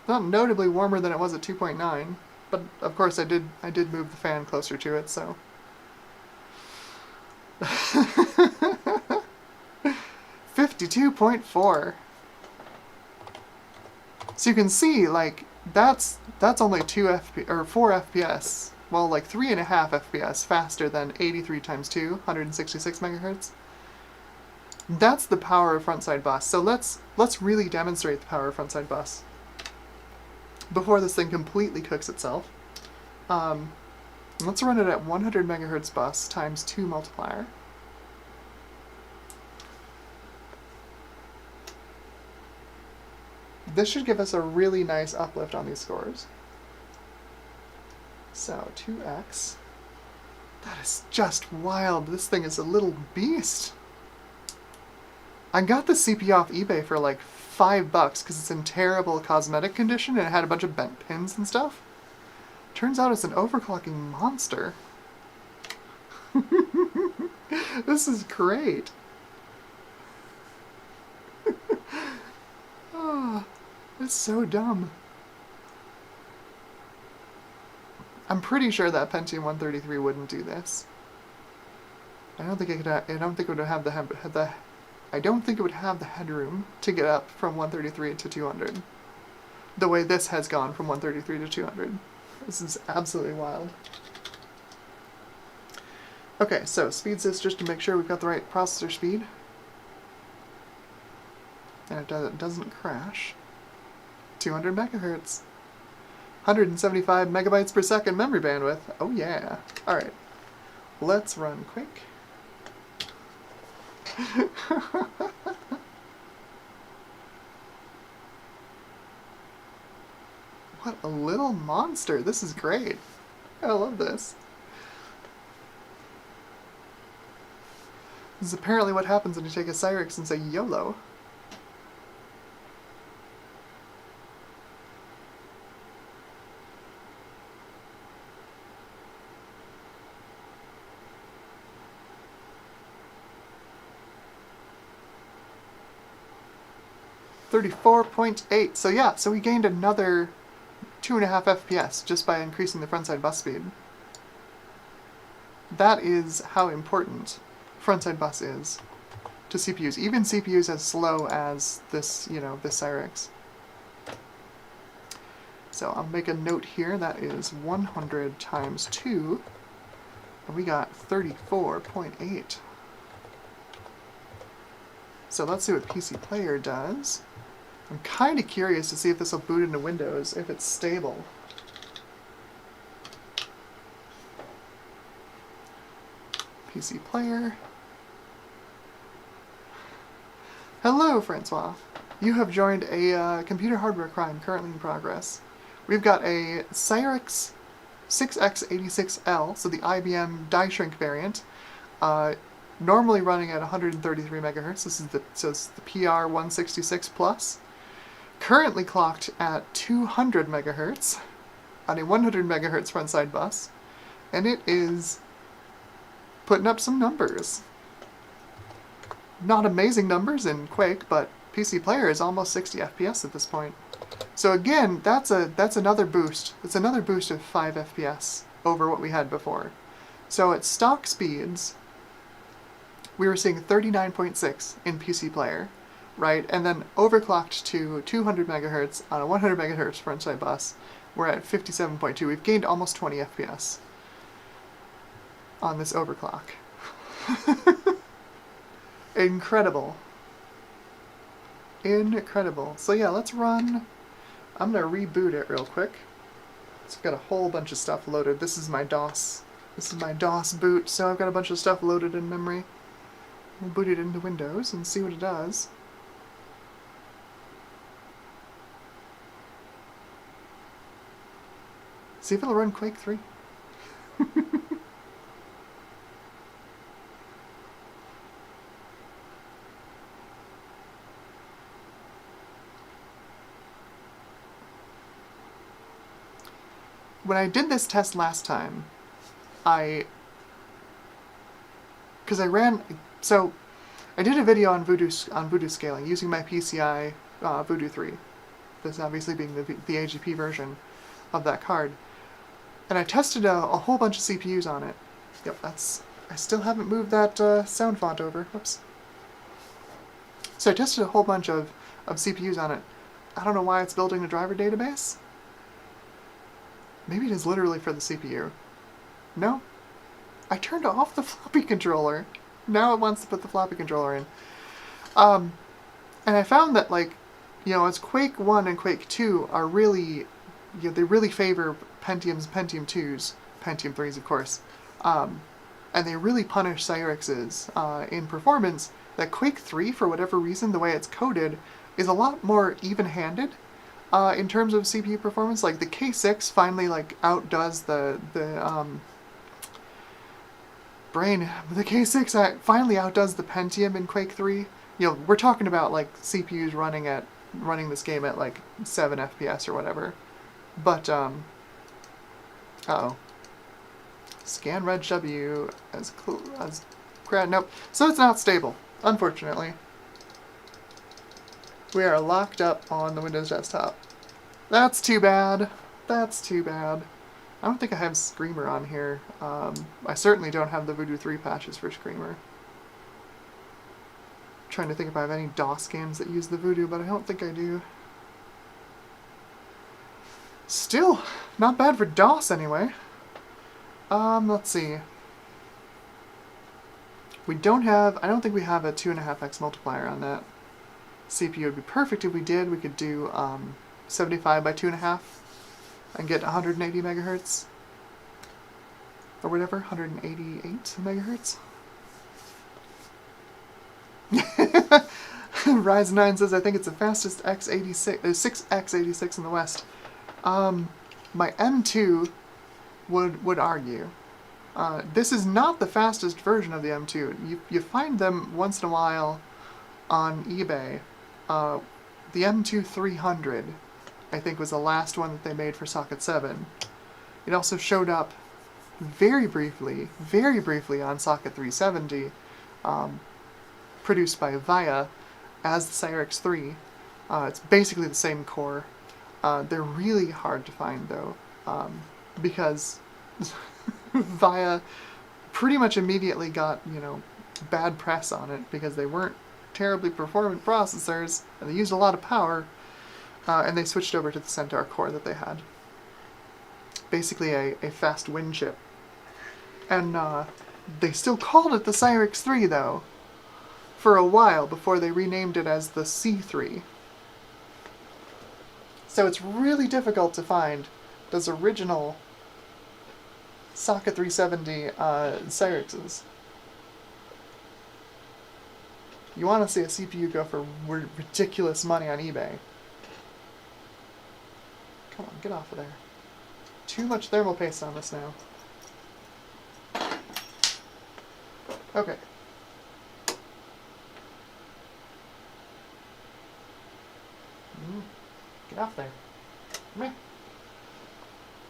Not notably warmer than it was at 2.9, but of course I did move the fan closer to it, so 52.4. So you can see, like, that's only 4 FPS. Well, like 3.5 FPS faster than 83 times 2, 166 megahertz. That's the power of frontside bus. So let's really demonstrate the power of frontside bus before this thing completely cooks itself. Let's run it at 100 megahertz bus times 2 multiplier. This should give us a really nice uplift on these scores. So 2x. That is just wild. This thing is a little beast. I got the CPU off eBay for like $5 because it's in terrible cosmetic condition and it had a bunch of bent pins and stuff. Turns out it's an overclocking monster. This is great. Oh, it's so dumb. I'm pretty sure that Pentium 133 wouldn't do this. I don't think it could. I don't think it would have I don't think it would have the headroom to get up from 133 to 200. The way this has gone from 133 to 200. This is absolutely wild. Okay, so speed sys just to make sure we've got the right processor speed. And it doesn't crash. 200 megahertz. 175 megabytes per second memory bandwidth. Oh yeah. Alright. Let's run quick. What a little monster. This is great. I love this. This is apparently what happens when you take a Cyrix and say YOLO. .8. So yeah, so we gained another 2.5 FPS just by increasing the frontside bus speed. That is how important frontside bus is to CPUs. Even CPUs as slow as this, this Cyrix. So I'll make a note here. That is 100 times 2. And we got 34.8. So let's see what PC Player does. I'm kind of curious to see if this will boot into Windows, if it's stable. PC Player. Hello, Francois. You have joined a computer hardware crime currently in progress. We've got a Cyrix 6X86L, so the IBM die shrink variant, normally running at 133 megahertz. This is the PR166 Plus. Currently clocked at 200 megahertz on a 100 megahertz frontside bus, and it is putting up some numbers. Not amazing numbers in Quake, but PC Player is almost 60 FPS at this point. So again, that's another boost. It's another boost of 5 FPS over what we had before. So at stock speeds, we were seeing 39.6 in PC Player, right? And then overclocked to 200 megahertz on a 100 megahertz frontside bus, we're at 57.2. We've gained almost 20 FPS on this overclock. Incredible. Incredible. So yeah, let's run I'm going to reboot it real quick. So I've got a whole bunch of stuff loaded. This is my DOS. This is my DOS boot, so I've got a bunch of stuff loaded in memory. We'll boot it into Windows and see what it does. See if it'll run Quake 3. When I did this test last time, I did a video on Voodoo scaling using my PCI Voodoo 3. This obviously being the AGP version of that card. And I tested a whole bunch of CPUs on it. Yep, I still haven't moved that sound font over. Whoops. So I tested a whole bunch of CPUs on it. I don't know why it's building a driver database. Maybe it is literally for the CPU. No? I turned off the floppy controller. Now it wants to put the floppy controller in. And I found that, like, as Quake 1 and Quake 2 are really, they really favor Pentiums, Pentium 2s, Pentium 3s, of course, and they really punish Cyrixes in performance, that Quake 3, for whatever reason, the way it's coded, is a lot more even-handed in terms of CPU performance. Like, the K6 finally, like, outdoes the K6 finally outdoes the Pentium in Quake 3. We're talking about, like, CPUs running this game at, like, 7 FPS or whatever. But, uh-oh. Scan Reg W as nope. So it's not stable, unfortunately. We are locked up on the Windows desktop. That's too bad. That's too bad. I don't think I have Screamer on here. I certainly don't have the Voodoo 3 patches for Screamer. I'm trying to think if I have any DOS games that use the Voodoo, but I don't think I do. Still, not bad for DOS anyway. Let's see. I don't think we have a 2.5x multiplier on that. CPU would be perfect if we did. We could do 75 by 2.5 and get 180 megahertz. Or whatever, 188 megahertz. Ryzen 9 says, I think it's the fastest x86, 6x86 in the West. My M2 would argue. This is not the fastest version of the M2. You find them once in a while on eBay. The M2 300, I think, was the last one that they made for Socket 7. It also showed up very briefly on Socket 370, produced by VIA as the Cyrix 3. It's basically the same core. They're really hard to find, though, because VIA pretty much immediately got, bad press on it because they weren't terribly performant processors, and they used a lot of power, and they switched over to the Centaur core that they had. Basically a fast WinChip. And they still called it the Cyrix 3, though, for a while before they renamed it as the C3. So it's really difficult to find those original Socket 370 Cyrixes. You want to see a CPU go for ridiculous money on eBay. Come on, get off of there. Too much thermal paste on this now. Okay. Get off there. Come here.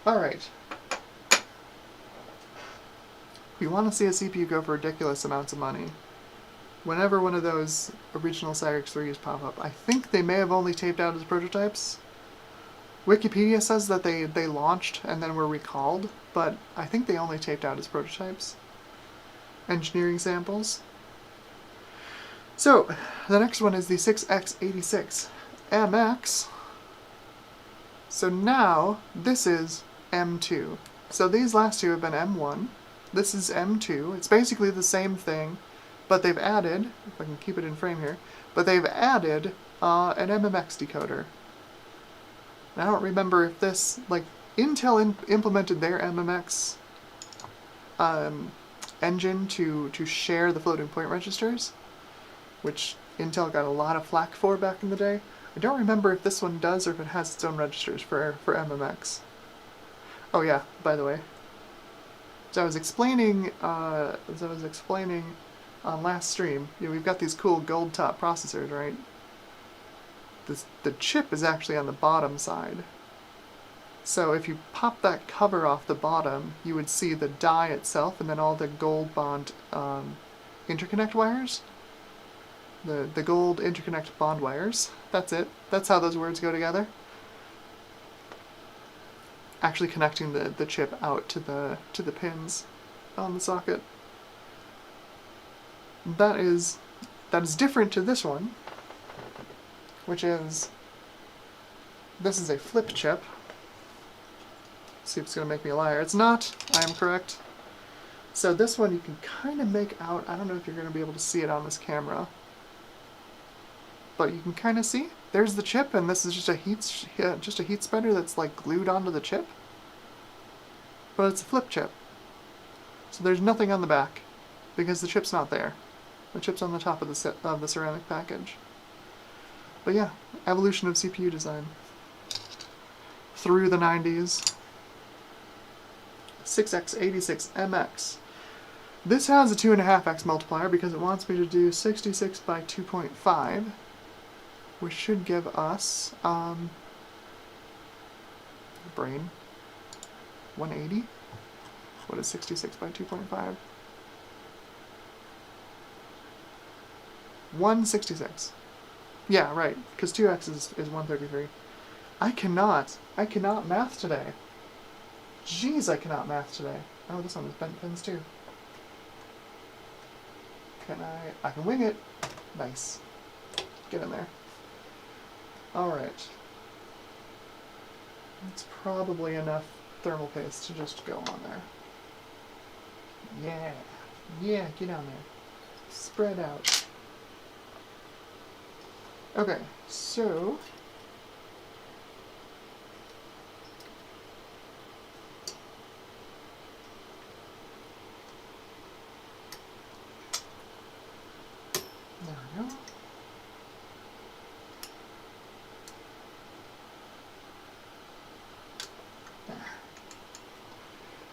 Alright. We want to see a CPU go for ridiculous amounts of money. Whenever one of those original Cyrix 3s pop up, I think they may have only taped out as prototypes. Wikipedia says that they launched and then were recalled, but I think they only taped out as prototypes. Engineering samples. So, the next one is the 6x86 MX. So now, this is M2. So these last two have been M1. This is M2. It's basically the same thing, but they've added, if I can keep it in frame here, but they've added an MMX decoder. And I don't remember if this, like, Intel implemented their MMX engine to share the floating point registers, which Intel got a lot of flack for back in the day. I don't remember if this one does or if it has its own registers for MMX. Oh yeah, by the way. So I was explaining on last stream, you know, we've got these cool gold top processors, right? The chip is actually on the bottom side. So if you pop that cover off the bottom, you would see the die itself and then all the gold bond interconnect wires. The gold interconnect bond wires. That's it. That's how those words go together. Actually connecting the chip out to the pins on the socket. That is different to this one, which is, this is a flip chip. Let's see if it's going to make me a liar. It's not. I am correct. So this one you can kind of make out. I don't know if you're going to be able to see it on this camera, but you can kind of see. There's the chip, and this is just a heat spreader that's like glued onto the chip. But it's a flip chip. So there's nothing on the back because the chip's not there. The chip's on the top of the ceramic package. But yeah, evolution of CPU design through the 90s. 6x86 MX. This has a 2.5x multiplier because it wants me to do 66 by 2.5, which should give us brain 180. What is 66 by 2.5? 166. Yeah, right, because 2x is 133. I cannot math today. Jeez, I cannot math today. Oh, this one is bent pins too. Can I can wing it. Nice. Get in there. Alright. That's probably enough thermal paste to just go on there. Yeah. Yeah, get on there. Spread out. Okay, so there we go. There.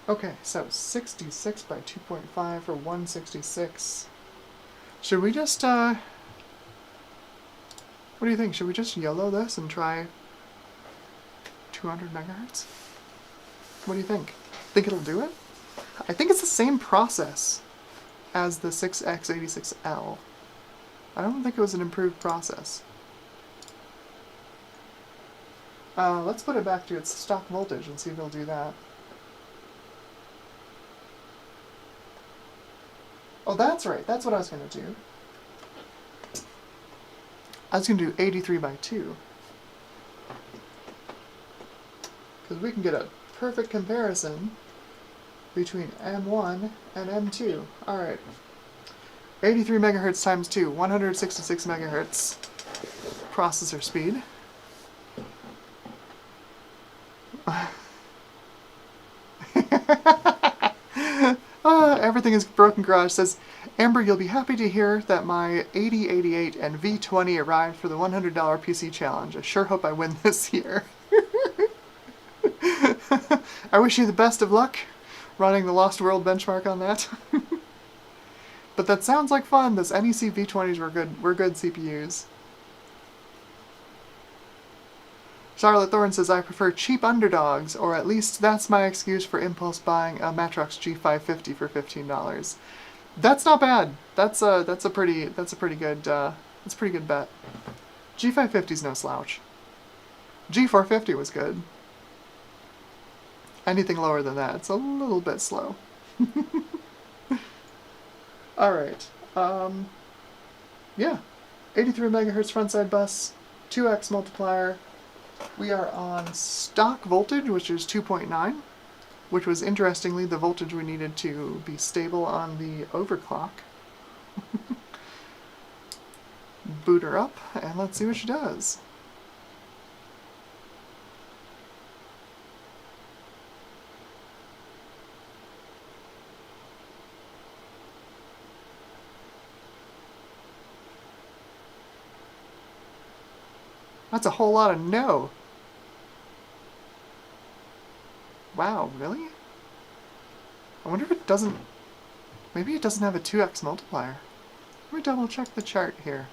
Okay, so 66 by 2.5 for 166. Should we just, what do you think? Should we just YOLO this and try 200 megahertz? What do you think? Think it'll do it? I think it's the same process as the 6x86L. I don't think it was an improved process. Let's put it back to its stock voltage and see if it'll do that. Oh, that's right. That's what I was going to do. I was going to do 83 by 2. Because we can get a perfect comparison between M1 and M2. Alright. 83 megahertz times 2, 166 megahertz processor speed. Everything is broken garage says, Amber, you'll be happy to hear that my 8088 and V20 arrived for the $100 PC challenge. I sure hope I win this year. I wish you the best of luck running the Lost World benchmark on that. But that sounds like fun. Those NEC V20s were good CPUs. Charlotte Thorne says, I prefer cheap underdogs, or at least that's my excuse for impulse buying a Matrox G550 for $15. That's not bad. That's a pretty good bet. G550's no slouch. G450 was good. Anything lower than that, it's a little bit slow. Alright. Yeah. 83 megahertz frontside bus, 2x multiplier. We are on stock voltage, which is 2.9, which was interestingly the voltage we needed to be stable on the overclock. Boot her up, and let's see what she does. That's a whole lot of no. Wow, really? I wonder if it doesn't... Maybe it doesn't have a 2x multiplier. Let me double check the chart here.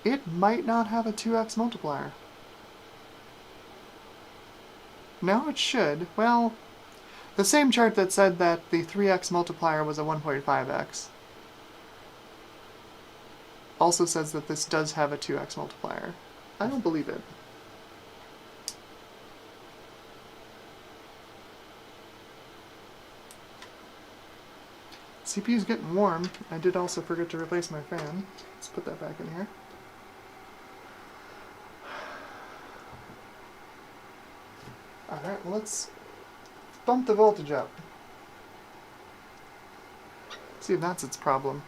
It might not have a 2x multiplier. No, it should. Well, the same chart that said that the 3x multiplier was a 1.5x also says that this does have a 2x multiplier. I don't believe it. CPU's getting warm. I did also forget to replace my fan. Let's put that back in here. Alright, well, let's bump the voltage up. See if that's its problem.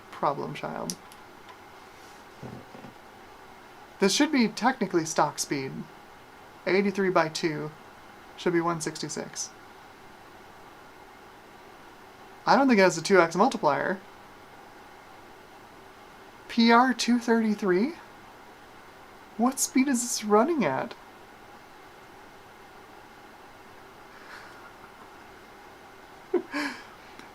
Problem child. This should be technically stock speed. 83 by 2 should be 166. I don't think it has a 2x multiplier. PR 233? What speed is this running at?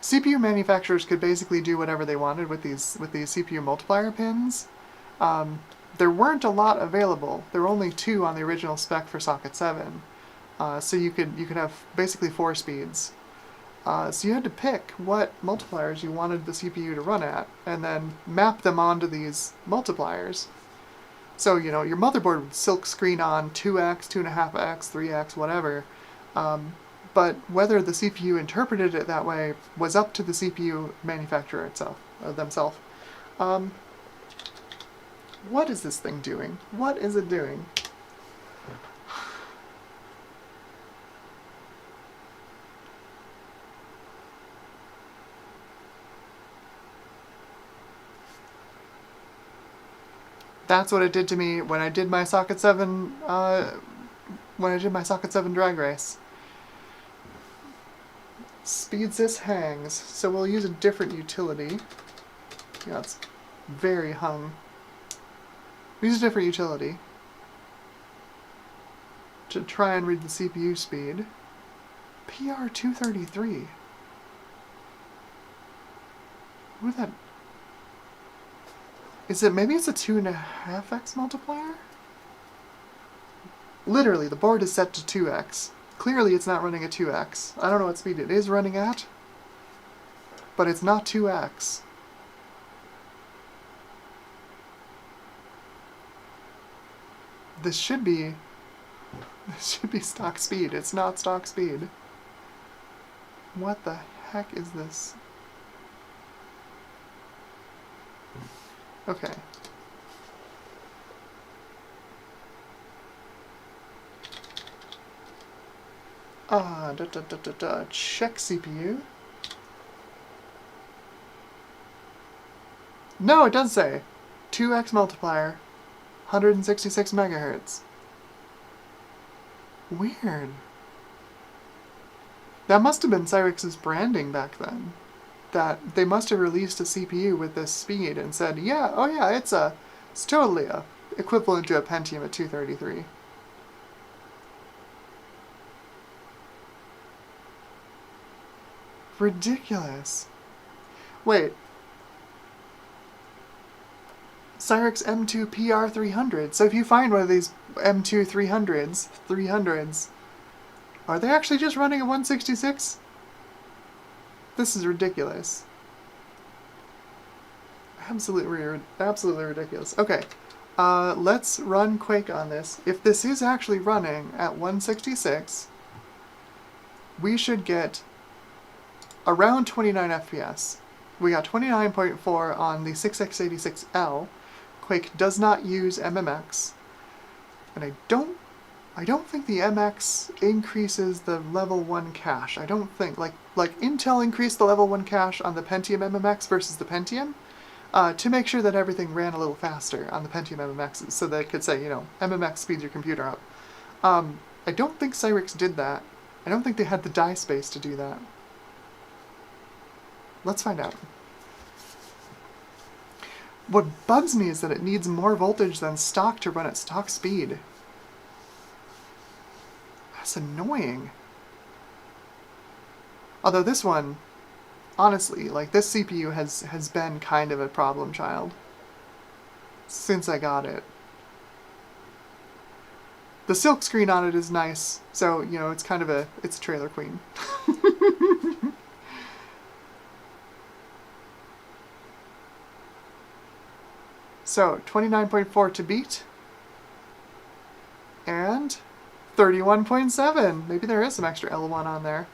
CPU manufacturers could basically do whatever they wanted with these CPU multiplier pins. There weren't a lot available. There were only 2 on the original spec for socket 7. So you could have basically 4 speeds. So you had to pick what multipliers you wanted the CPU to run at, and then map them onto these multipliers. So, you know, your motherboard would silk screen on 2x, 2.5x, 3x, whatever. But whether the CPU interpreted it that way was up to the CPU manufacturer itself, themselves. What is this thing doing? What is it doing? That's what it did to me when I did my socket 7 drag race. SpeedSys hangs, so we'll use a different utility. Yeah, it's very hung. We'll use a different utility to try and read the CPU speed. PR 233. What is that? Is it, maybe it's a 2.5x multiplier? Literally, the board is set to 2x. Clearly it's not running at 2x. I don't know what speed it is running at, but it's not 2x. This should be stock speed. It's not stock speed. What the heck is this? Okay. Check CPU. No, it does say 2x multiplier, 166 megahertz. Weird. That must have been Cyrix's branding back then. That they must have released a CPU with this speed and said, yeah, oh yeah, it's totally equivalent to a Pentium at 233. Ridiculous. Wait. Cyrix M2 PR300. So if you find one of these M2 300s, are they actually just running a 166? This is ridiculous. Absolutely ridiculous. Okay, let's run Quake on this. If this is actually running at 166, we should get around 29 FPS. We got 29.4 on the 6x86L. Quake does not use MMX, and I don't think the MX increases the level 1 cache. I don't think. Like Intel increased the level 1 cache on the Pentium MMX versus the Pentium to make sure that everything ran a little faster on the Pentium MMXs, so they could say, you know, MMX speeds your computer up. I don't think Cyrix did that. I don't think they had the die space to do that. Let's find out. What bugs me is that it needs more voltage than stock to run at stock speed. That's annoying. Although this one, honestly, like this CPU has been kind of a problem child since I got it. The silk screen on it is nice, so, you know, it's kind of it's a trailer queen. So, 29.4 to beat, and 31.7. Maybe there is some extra L1 on there.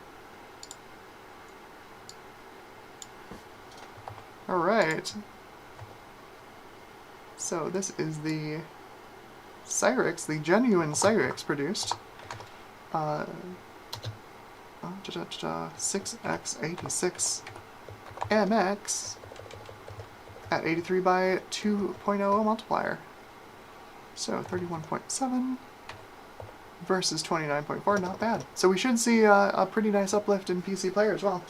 Alright. So, this is the Cyrix, the genuine Cyrix produced. 6x86 MX at 83 by 2.0 multiplier. So 31.7 versus 29.4, not bad. So we should see a pretty nice uplift in PC player as well.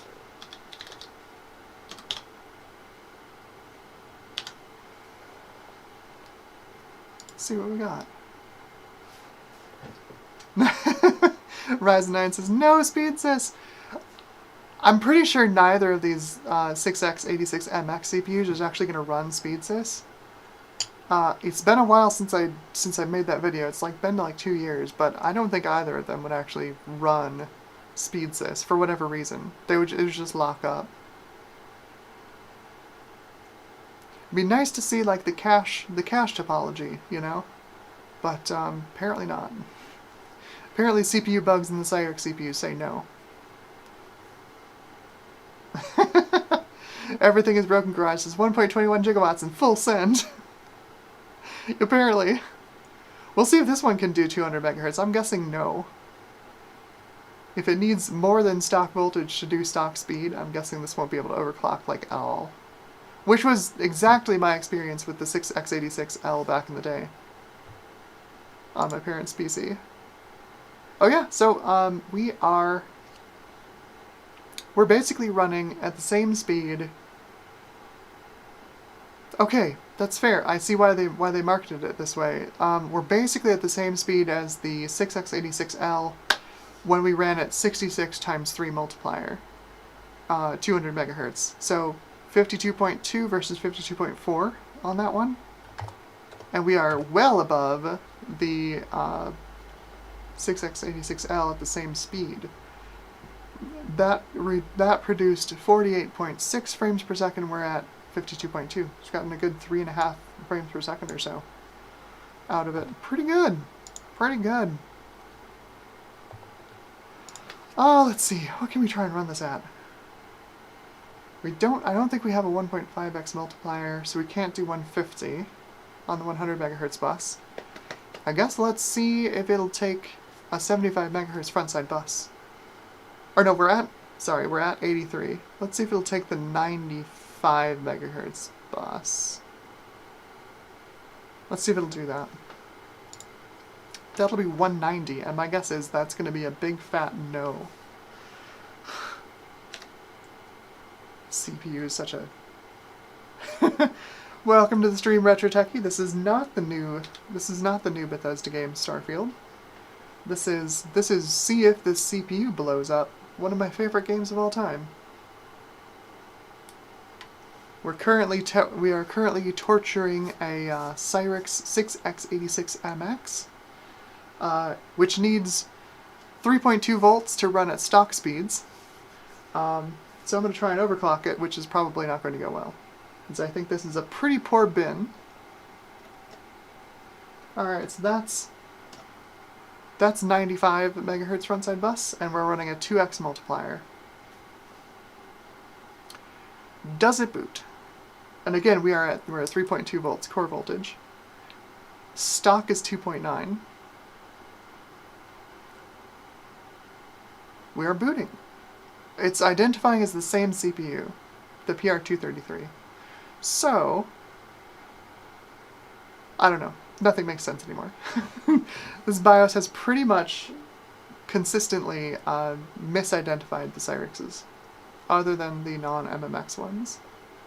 Let's see what we got. Ryzen 9 says, no speed sys! I'm pretty sure neither of these 6x86 MX CPUs is actually going to run SpeedSys. It's been a while since I made that video. It's been like 2 years, but I don't think either of them would actually run SpeedSys for whatever reason. It would just lock up. It'd be nice to see like the cache topology, you know, but apparently not. Apparently CPU bugs in the Cyrix CPU say no. Everything is broken garage says 1.21 gigawatts in full send. Apparently. We'll see if this one can do 200 megahertz. I'm guessing no. If it needs more than stock voltage to do stock speed, I'm guessing this won't be able to overclock like at all. Which was exactly my experience with the 6x86L back in the day. On my parents' PC. Oh yeah, so we're basically running at the same speed. Okay, that's fair. I see why they marketed it this way. We're basically at the same speed as the 6x86L when we ran at 66 times 3 multiplier, 200 megahertz. So 52.2 versus 52.4 on that one, and we are well above the 6x86L at the same speed. That produced 48.6 frames per second. We're at 52.2. It's gotten a good 3.5 frames per second or so out of it. Pretty good. Pretty good. Oh, let's see. What can we try and run this at? I don't think we have a 1.5x multiplier, so we can't do 150 on the 100 megahertz bus. I guess let's see if it'll take a 75 megahertz frontside bus. Or no, we're at 83. Let's see if it'll take the 95 megahertz bus. Let's see if it'll do that. That'll be 190, and my guess is that's going to be a big fat no. CPU is such a... Welcome to the stream, Retro Techie. This is not the new Bethesda game, Starfield. This is see if this CPU blows up. One of my favorite games of all time. We are currently torturing a Cyrix 6x86 MX, which needs 3.2 volts to run at stock speeds. So I'm going to try and overclock it, which is probably not going to go well, because I think this is a pretty poor bin. Alright, so that's 95 megahertz frontside bus, and we're running a 2x multiplier. Does it boot? And again, we're at 3.2 volts core voltage. Stock is 2.9. We are booting. It's identifying as the same CPU, the PR233. So, I don't know. Nothing makes sense anymore. This BIOS has pretty much consistently misidentified the Cyrixes, other than the non-MMX ones.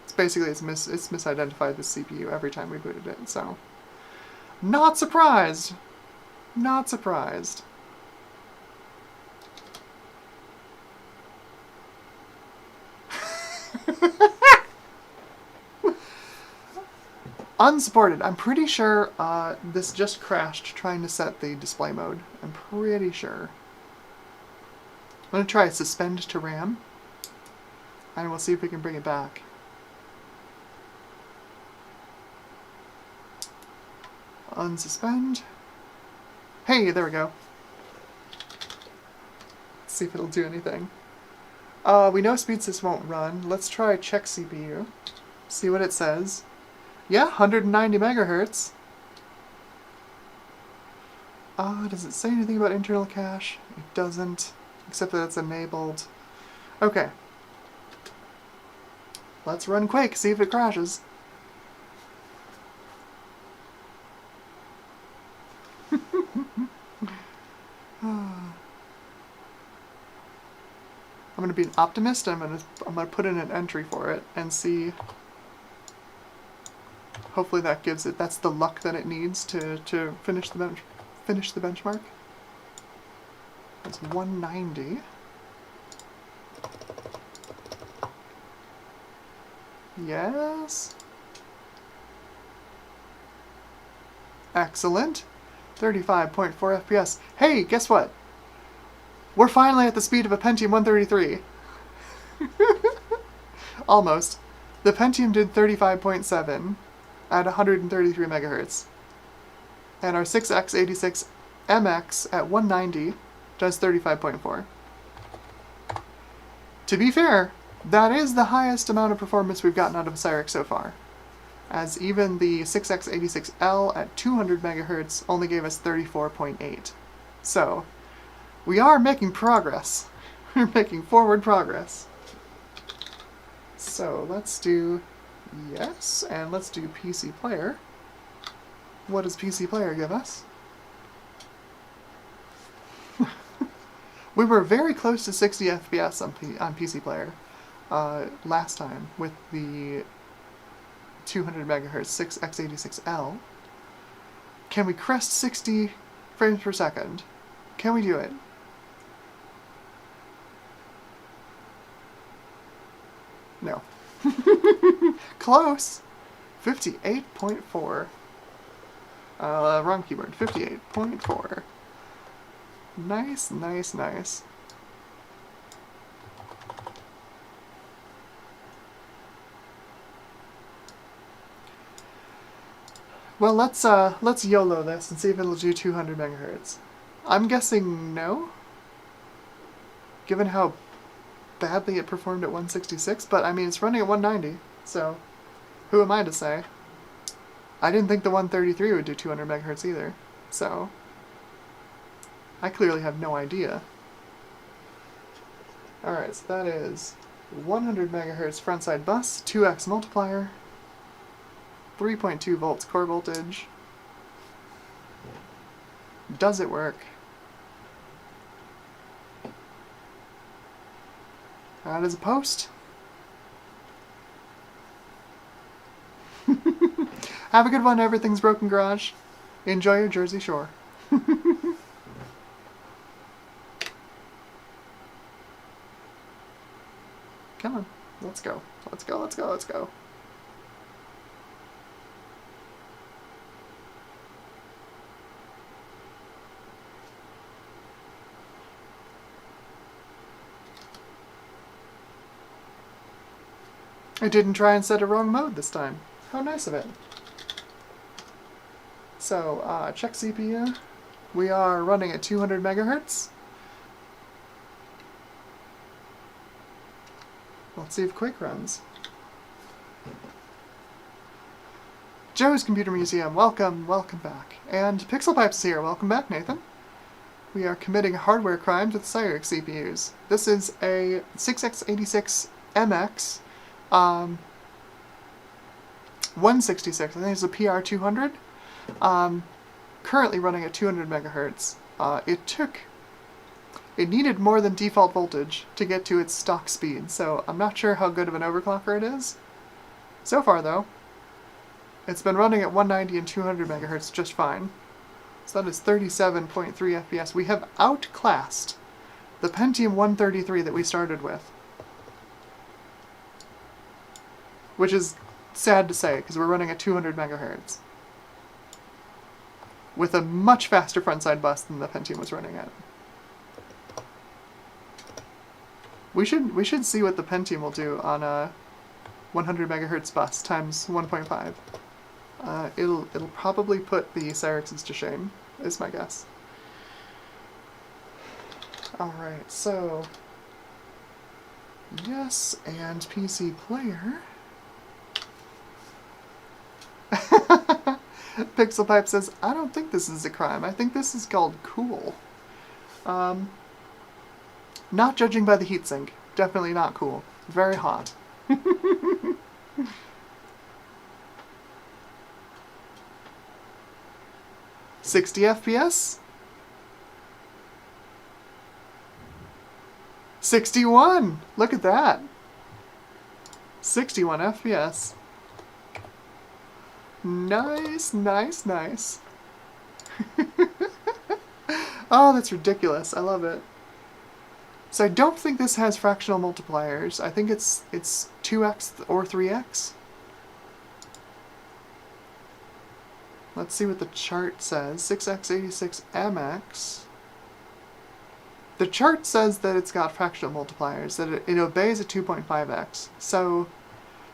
It's basically, it's misidentified the CPU every time we booted it, so... Not surprised! Not surprised. Unsupported. I'm pretty sure this just crashed trying to set the display mode. I'm pretty sure. I'm going to try suspend to RAM, and we'll see if we can bring it back. Unsuspend. Hey, there we go. Let's see if it'll do anything. We know SpeedSys won't run. Let's try check CPU. See what it says. Yeah, 190 megahertz. Does it say anything about internal cache? It doesn't, except that it's enabled. Okay. Let's run Quake, see if it crashes. I'm gonna be an optimist. I'm gonna put in an entry for it and see. Hopefully that gives it. That's the luck that it needs to finish the benchmark. That's 190. Yes. Excellent. 35.4 FPS. Hey, guess what? We're finally at the speed of a Pentium 133. Almost. The Pentium did 35.7 at 133 megahertz. And our 6x86 MX at 190 does 35.4. To be fair, that is the highest amount of performance we've gotten out of a Cyrix so far, as even the 6x86L at 200 megahertz only gave us 34.8. So, we are making progress. We're making forward progress. So, let's do yes, and let's do PC Player. What does PC Player give us? We were very close to 60 FPS on PC Player last time with the 200 megahertz 6x86L. Can we crest 60 frames per second? Can we do it? No. Close! 58.4. Wrong keyboard. 58.4. Nice, nice, nice. Well, let's YOLO this and see if it'll do 200 megahertz. I'm guessing no, given how badly it performed at 166, but I mean, it's running at 190, so who am I to say? I didn't think the 133 would do 200 megahertz either, so I clearly have no idea. Alright, so that is 100 megahertz frontside bus, 2x multiplier, 3.2 volts core voltage. Does it work? That is a post. Have a good one, Everything's Broken Garage. Enjoy your Jersey Shore. Come on, let's go. Let's go, let's go, let's go. I didn't try and set a wrong mode this time. How nice of it. So, check CPU. We are running at 200 megahertz. Let's see if Quake runs. Joe's Computer Museum, welcome, welcome back. And Pixel Pipes is here, welcome back, Nathan. We are committing hardware crimes with Cyrix CPUs. This is a 6x86 MX 166, I think it's a PR200. Currently running at 200 megahertz. It took It needed more than default voltage to get to its stock speed, so I'm not sure how good of an overclocker it is. So far, though, it's been running at 190 and 200 megahertz just fine. So that is 37.3 FPS. We have outclassed the Pentium 133 that we started with. Which is sad to say, because we're running at 200 megahertz. With a much faster frontside bus than the Pentium was running at. We should see what the Pentium will do on a 100 megahertz bus times 1.5. It'll probably put the Cyrixes to shame, is my guess. Alright, so yes, and PC player. Pixel Pipe says, I don't think this is a crime. I think this is called cool. Not judging by the heatsink. Definitely not cool. Very hot. 60 FPS? 61! Look at that! 61 FPS. Nice, nice, nice. Oh, that's ridiculous. I love it. So I don't think this has fractional multipliers. I think it's 2x or 3x. Let's see what the chart says. 6x86MX. The chart says that it's got fractional multipliers, that it obeys a 2.5x. So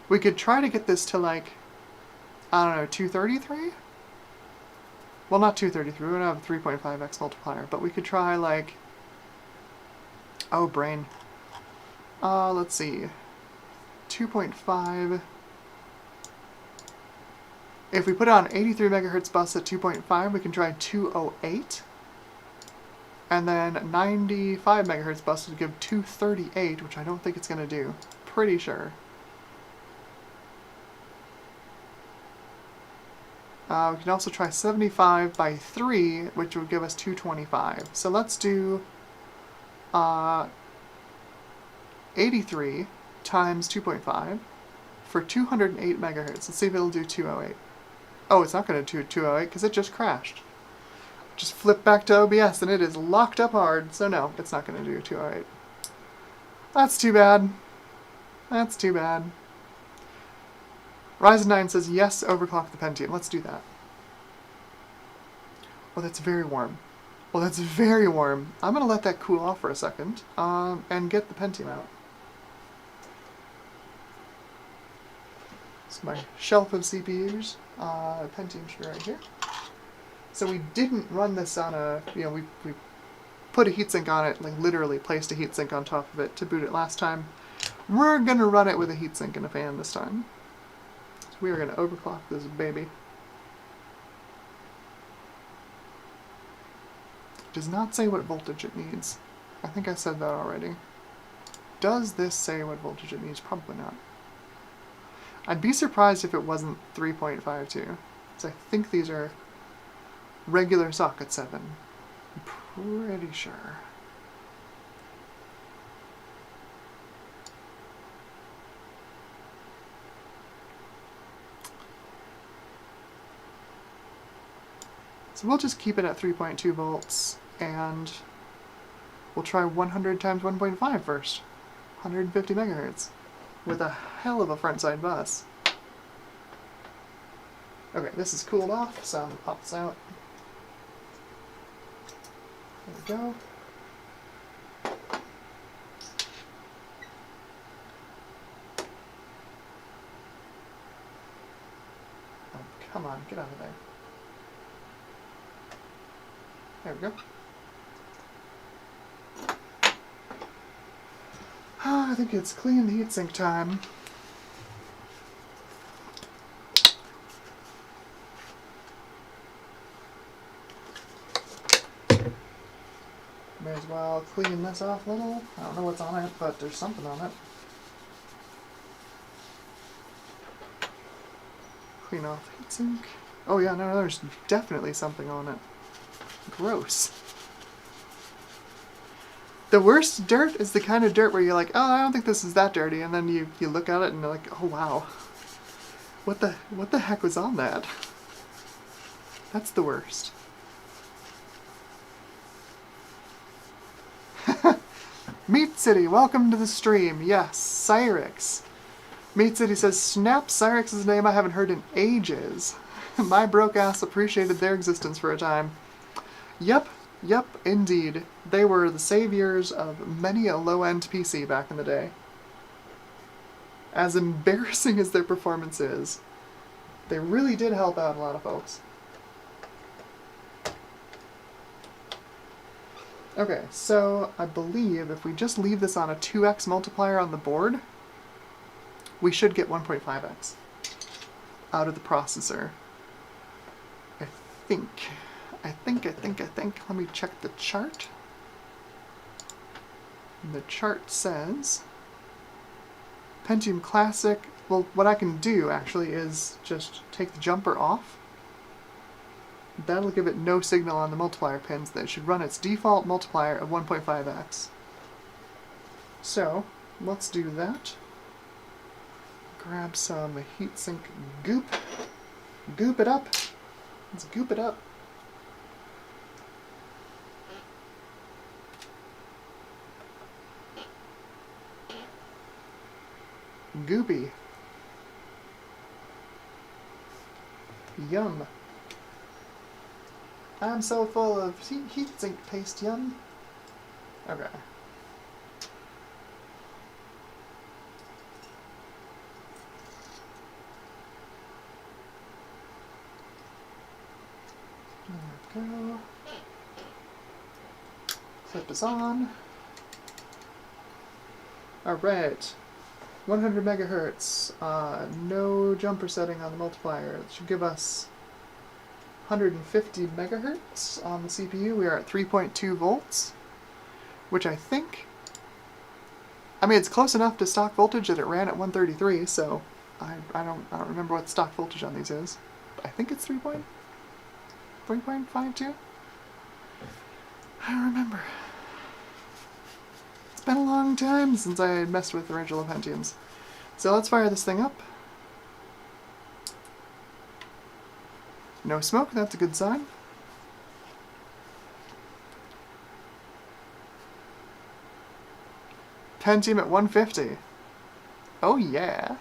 we could try to get this to, like, I don't know, 233? Well, not 233, we don't have a 3.5x multiplier, but we could try, like, oh, brain. Let's see. 2.5. If we put on 83 megahertz bus at 2.5, we can try 208. And then 95 megahertz bus would give 238, which I don't think it's going to do. Pretty sure. We can also try 75 by 3, which would give us 225. So let's do 83 times 2.5 for 208 megahertz. Let's see if it'll do 208. Oh, it's not going to do 208 because it just crashed. Just flip back to OBS and it is locked up hard, so no, it's not going to do 208. That's too bad. That's too bad. Ryzen 9 says, yes, overclock the Pentium. Let's do that. Oh, that's very warm. Well, that's very warm. I'm going to let that cool off for a second, and get the Pentium out. So my shelf of CPUs, Pentium should be right here. So we didn't run this on a, we put a heatsink on it, like literally placed a heatsink on top of it to boot it last time. We're going to run it with a heatsink and a fan this time. So we are going to overclock this baby. It does not say what voltage it needs. I think I said that already. Does this say what voltage it needs? Probably not. I'd be surprised if it wasn't 3.52, because I think these are regular socket 7. I'm pretty sure. So we'll just keep it at 3.2 volts, and we'll try 100 times 1.5 first. 150 megahertz. With a hell of a front-side bus. Okay, this is cooled off, so I'm going to pop this out. There we go. Oh, come on, get out of there. There we go. I think it's clean heatsink time. May as well clean this off a little. I don't know what's on it, but there's something on it. Clean off heatsink. Oh yeah, no, there's definitely something on it. Gross. The worst dirt is the kind of dirt where you're like, oh, I don't think this is that dirty, and then you look at it and you're like, oh wow, what the heck was on that? That's the worst. Meat City, welcome to the stream. Yes, Cyrix. Meat City says, snap, Cyrix is a name I haven't heard in ages. My broke ass appreciated their existence for a time. Yep, indeed. They were the saviors of many a low-end PC back in the day. As embarrassing as their performance is, they really did help out a lot of folks. Okay, so I believe if we just leave this on a 2x multiplier on the board, we should get 1.5x out of the processor. I think. Let me check the chart. And the chart says Pentium Classic. Well, what I can do actually is just take the jumper off. That'll give it no signal on the multiplier pins. That should run its default multiplier of 1.5x. So, let's do that. Grab some heatsink goop. Goop it up. Let's goop it up. Goopy. Yum. I'm so full of heatsink paste, yum. Okay. There we go. Clip is on. Alright. 100 megahertz. No jumper setting on the multiplier. It should give us 150 megahertz on the CPU. We are at 3.2 volts, which I think, I mean, it's close enough to stock voltage that it ran at 133, so I don't remember what the stock voltage on these is. But I think it's 3.52? I don't remember. It's been a long time since I had messed with original Pentiums. So let's fire this thing up. No smoke, that's a good sign. Pentium at 150. Oh yeah.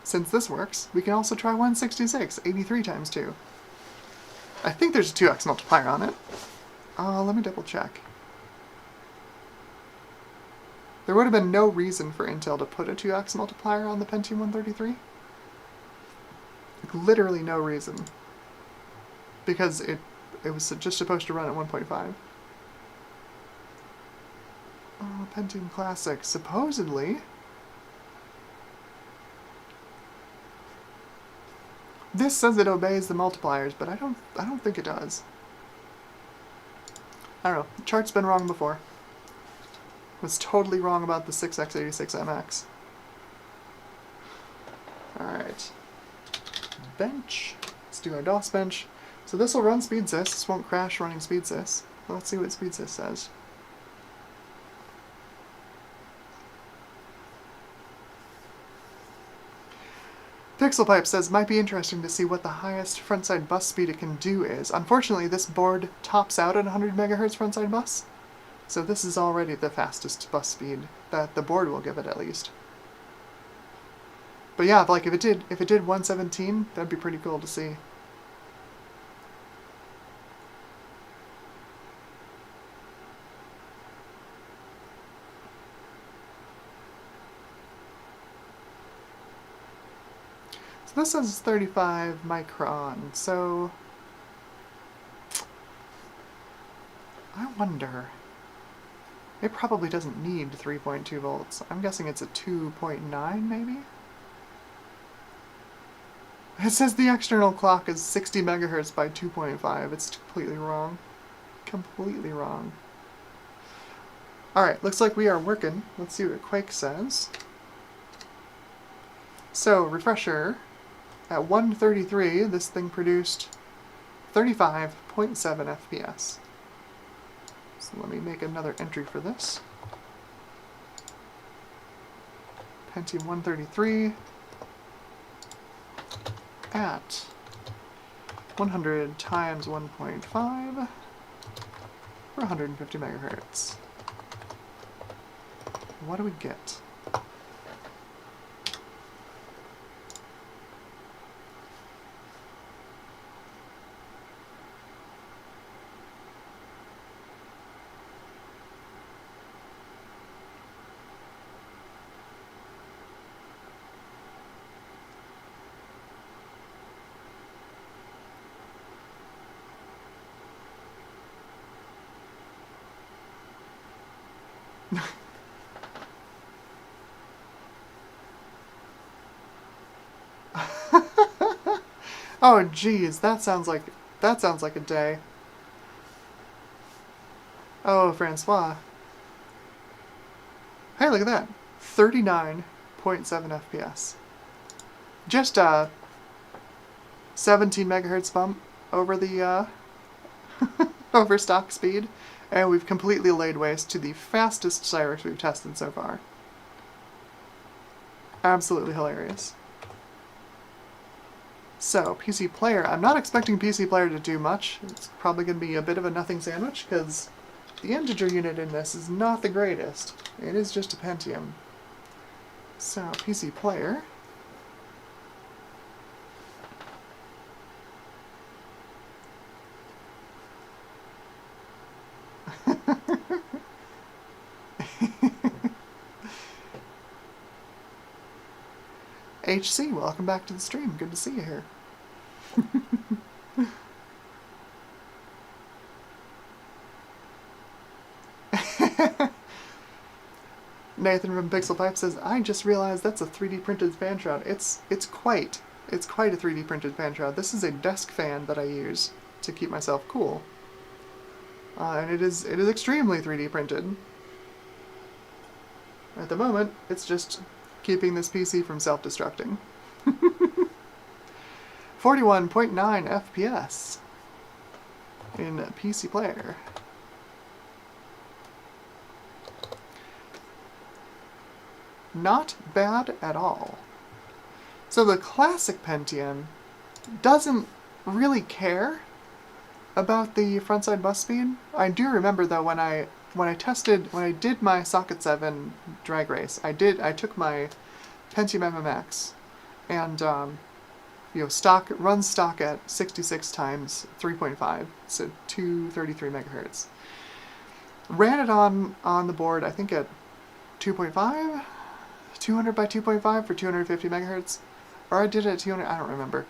Since this works, we can also try 166, 83 times 2. I think there's a 2x multiplier on it. Let me double check. There would have been no reason for Intel to put a 2x multiplier on the Pentium 133. Like, literally no reason. Because it was just supposed to run at 1.5. Oh, Pentium Classic. Supposedly, this says it obeys the multipliers, but I don't think it does. I don't know. The chart's been wrong before. Was totally wrong about the 6x86MX. Alright. Bench. Let's do our DOS bench. So this will run SpeedSys. This won't crash running SpeedSys. Let's see what SpeedSys says. PixelPipe says, might be interesting to see what the highest frontside bus speed it can do is. Unfortunately, this board tops out at 100 megahertz frontside bus. So this is already the fastest bus speed that the board will give it, at least. But yeah, like if it did 117, that'd be pretty cool to see. So this says 35 micron, so I wonder. It probably doesn't need 3.2 volts. I'm guessing it's a 2.9 maybe? It says the external clock is 60 megahertz by 2.5. It's completely wrong. Completely wrong. Alright, looks like we are working. Let's see what Quake says. So, refresher. At 133, this thing produced 35.7 FPS. So let me make another entry for this. Pentium 133 at 100 times 1.5 for 150 megahertz. What do we get? Oh geez, that sounds like a day. Oh, Francois. Hey, look at that. 39.7 FPS. Just a 17 megahertz bump over the over stock speed, and we've completely laid waste to the fastest Cyrix we've tested so far. Absolutely hilarious. So, PC Player. I'm not expecting PC Player to do much. It's probably going to be a bit of a nothing sandwich, because the integer unit in this is not the greatest. It is just a Pentium. So, PC Player. HC, welcome back to the stream. Good to see you here. Nathan from Pixel Pipe says, I just realized that's a 3D printed fan shroud. It's quite a 3D printed fan shroud. This is a desk fan that I use to keep myself cool. And it is extremely 3D printed. At the moment, it's just keeping this PC from self-destructing. 41.9 FPS in PC Player. Not bad at all. So the classic Pentium doesn't really care about the frontside bus speed. I do remember though when I did my Socket 7 drag race, I took my Pentium MMX and runs stock at 66 times 3.5, so 233 megahertz. Ran it on the board, I think at 2.5, 200 by 2.5 for 250 megahertz, or I did it at 200, I don't remember.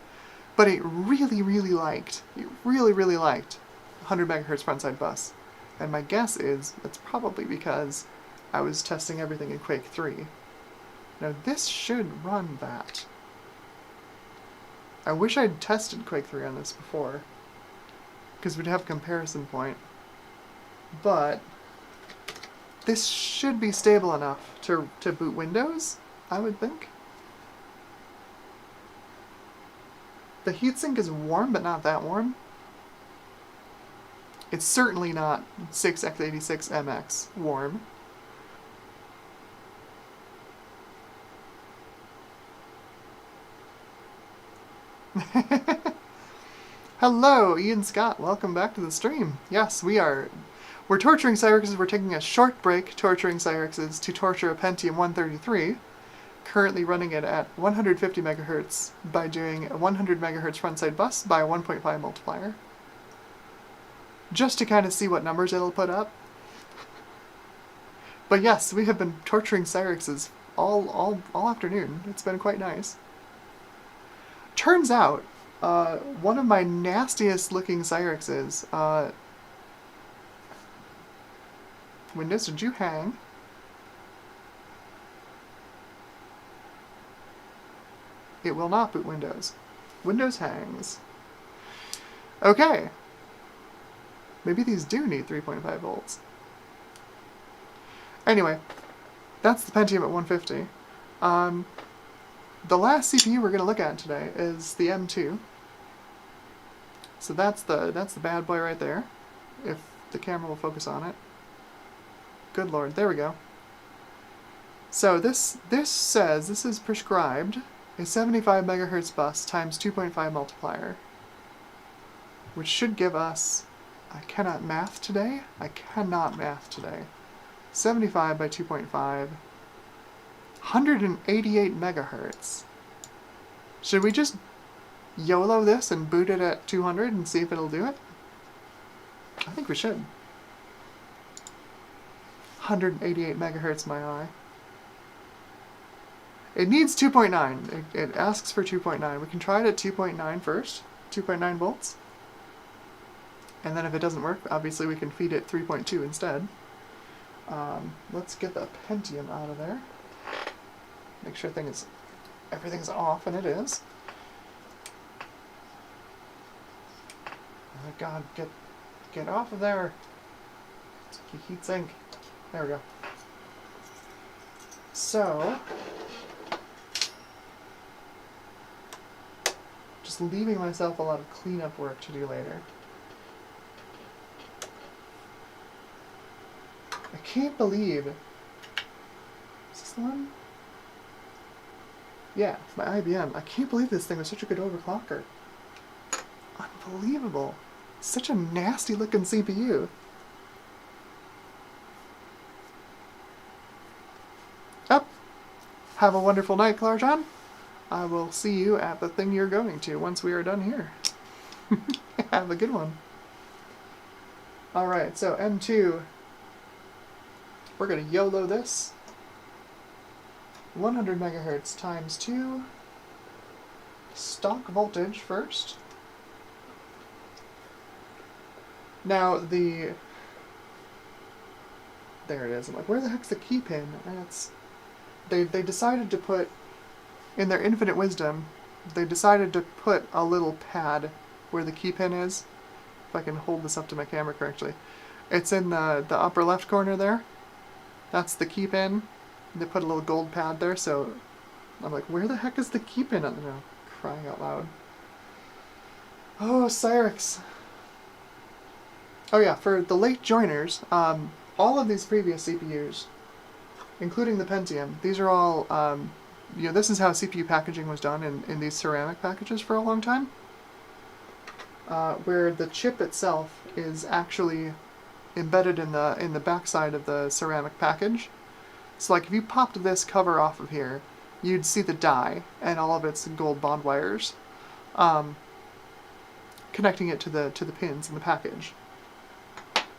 But it really liked 100 megahertz frontside bus. And my guess is that's probably because I was testing everything in Quake 3. Now this should run that. I wish I'd tested Quake 3 on this before, because we'd have a comparison point. But this should be stable enough to boot Windows, I would think. The heatsink is warm, but not that warm. It's certainly not 6x86 MX warm. Hello, Ian Scott. Welcome back to the stream. Yes, we're torturing Cyrixes. We're taking a short break torturing Cyrixes to torture a Pentium 133. Currently running it at 150 megahertz by doing a 100 megahertz frontside bus by a 1.5 multiplier. Just to kind of see what numbers it'll put up. But yes, we have been torturing Cyrixes all afternoon. It's been quite nice. Turns out, one of my nastiest looking Cyrixes, Windows, did you hang? It will not boot Windows. Windows hangs. Okay. Maybe these do need 3.5 volts. Anyway, that's the Pentium at 150. The last CPU we're going to look at today is the M2. So that's the bad boy right there, if the camera will focus on it. Good lord, there we go. So this says, this is prescribed, a 75 megahertz bus times 2.5 multiplier, which should give us, I cannot math today, 75 by 2.5, 188 megahertz. Should we just YOLO this and boot it at 200 and see if it'll do it? I think we should. 188 megahertz, my eye. It needs 2.9. It asks for 2.9. We can try it at 2.9 first, 2.9 volts. And then if it doesn't work, obviously we can feed it 3.2 instead. Let's get the Pentium out of there. Make sure everything's off, and it is. Oh god, get off of there. Heat sink. There we go. So, just leaving myself a lot of cleanup work to do later. I can't believe... Is this the one? Yeah, my IBM. I can't believe this thing was such a good overclocker. Unbelievable. Such a nasty looking CPU. Up. Have a wonderful night, Clarjon. I will see you at the thing you're going to once we are done here. Have a good one. Alright, so M2. We're going to YOLO this. 100 megahertz times 2. Stock voltage first. Now there it is. I'm like, where the heck's the key pin? And they decided to put, in their infinite wisdom, they decided to put a little pad where the key pin is. If I can hold this up to my camera correctly. It's in the upper left corner there. That's the key pin. They put a little gold pad there, so I'm like, where the heck is the key pin? Oh, crying out loud. Oh, Cyrix. Oh yeah, for the late joiners, all of these previous CPUs, including the Pentium, these are all, this is how CPU packaging was done in these ceramic packages for a long time, where the chip itself is actually embedded in the backside of the ceramic package. So like if you popped this cover off of here, you'd see the die and all of its gold bond wires connecting it to the pins in the package.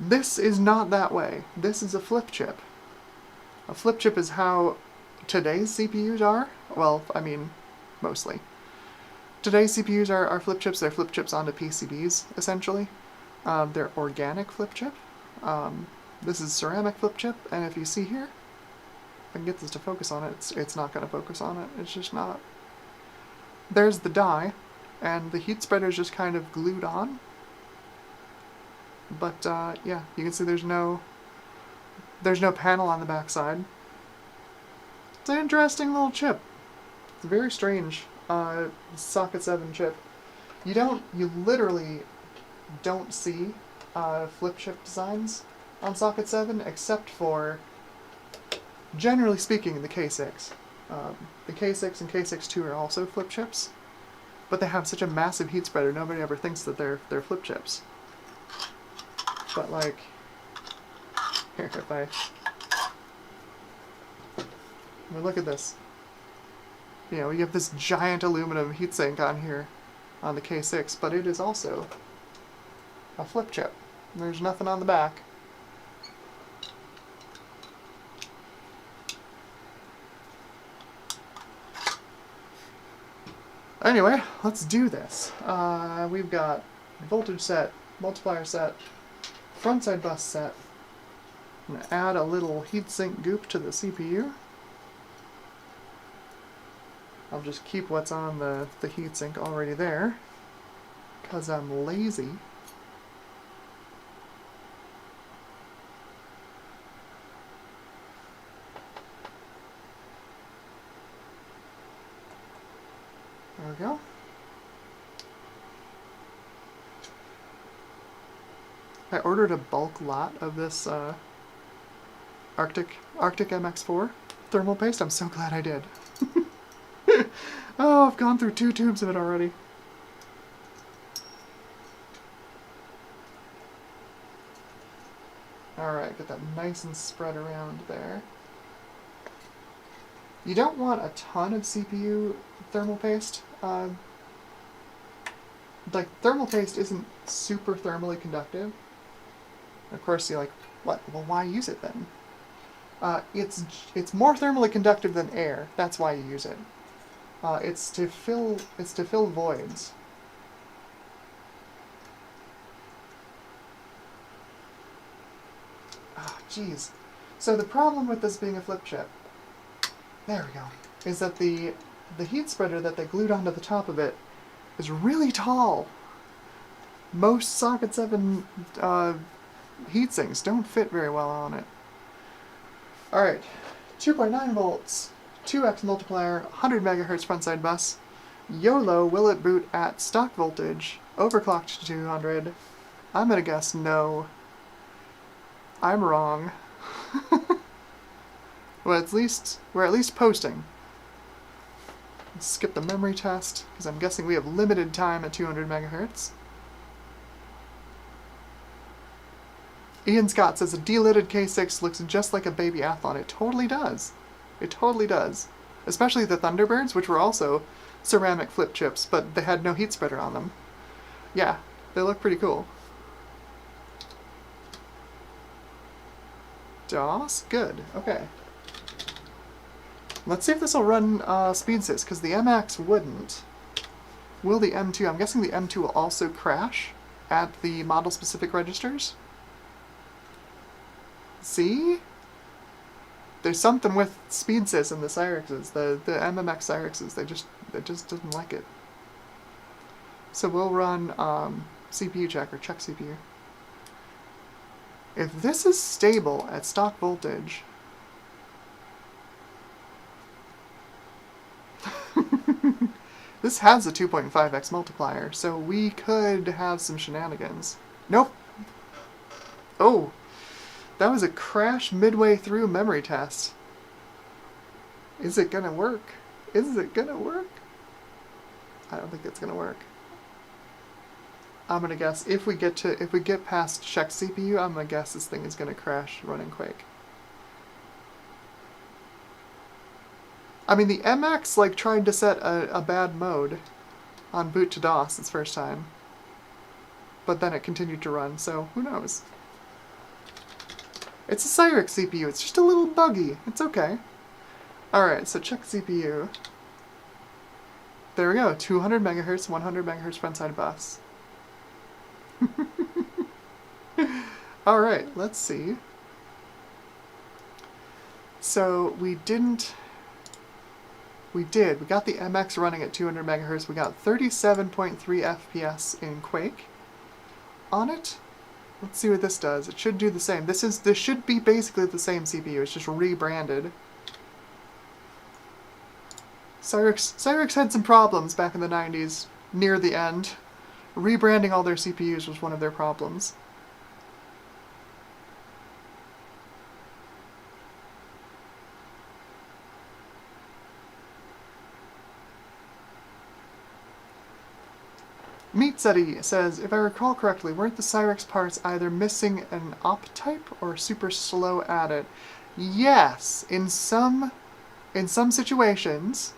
This is not that way. This is a flip chip. A flip chip is how today's CPUs are. Well, I mean, mostly. Today's CPUs are flip chips. They're flip chips onto PCBs, essentially. They're organic flip chip. This is ceramic flip chip, and if you see here, if I can get this to focus on it, it's not going to focus on it. It's just not. There's the die, and the heat spreader is just kind of glued on. But yeah, you can see there's no panel on the backside. It's an interesting little chip. It's very strange. Socket 7 chip. You literally don't see flip chip designs on Socket 7, except for, generally speaking, the K6. The K6 and K6-2 are also flip chips, but they have such a massive heat spreader, nobody ever thinks that they're flip chips. But like, here, look at this. You know, you have this giant aluminum heatsink on here, on the K6, but it is also a flip chip. There's nothing on the back. Anyway, let's do this. We've got voltage set, multiplier set, frontside bus set. I'm going to add a little heatsink goop to the CPU. I'll just keep what's on the heatsink already there, because I'm lazy. There we go. I ordered a bulk lot of this Arctic MX4 thermal paste. I'm so glad I did. Oh, I've gone through 2 tubes of it already. Alright, get that nice and spread around there. You don't want a ton of CPU thermal paste. Like, thermal paste isn't super thermally conductive. Of course, you're like, what? Well, why use it then? It's more thermally conductive than air. That's why you use it. It's to fill voids. Oh, jeez. So the problem with this being a flip chip, there we go, is that the heat spreader that they glued onto the top of it is really tall. Most Socket 7 heatsinks don't fit very well on it. Alright, 2.9 volts, 2x multiplier, 100 megahertz frontside bus. YOLO, will it boot at stock voltage? Overclocked to 200. I'm gonna guess no. I'm wrong. Well, we're at least posting. Let's skip the memory test, because I'm guessing we have limited time at 200 megahertz. Ian Scott says a delidded K6 looks just like a baby Athlon. It totally does. It totally does. Especially the Thunderbirds, which were also ceramic flip chips, but they had no heat spreader on them. Yeah, they look pretty cool. DOS? Good. Okay. Let's see if this will run Speedsys, because the MX wouldn't. Will the M2? I'm guessing the M2 will also crash at the model-specific registers. See? There's something with Speedsys and the Cyrixes, the MMX Cyrixes. They just didn't like it. So we'll run CPU check, or check CPU. If this is stable at stock voltage, this has a 2.5x multiplier, so we could have some shenanigans. Nope. Oh, that was a crash midway through memory test. Is it gonna work? Is it gonna work? I don't think it's gonna work. I'm gonna guess if we get past check CPU, I'm gonna guess this thing is gonna crash running Quake. I mean, the MX like tried to set a bad mode on boot to DOS its first time, but then it continued to run, so who knows? It's a Cyrix CPU, it's just a little buggy, it's okay. Alright, so check CPU. There we go, 200 megahertz, 100 megahertz frontside bus. Alright, let's see. So we did. We got the MX running at 200 megahertz. We got 37.3 FPS in Quake on it. Let's see what this does. It should do the same. This should be basically the same CPU. It's just rebranded. Cyrix had some problems back in the 90s, near the end. Rebranding all their CPUs was one of their problems. Meatseti says, if I recall correctly, weren't the Cyrix parts either missing an op type or super slow at it? Yes, in some situations,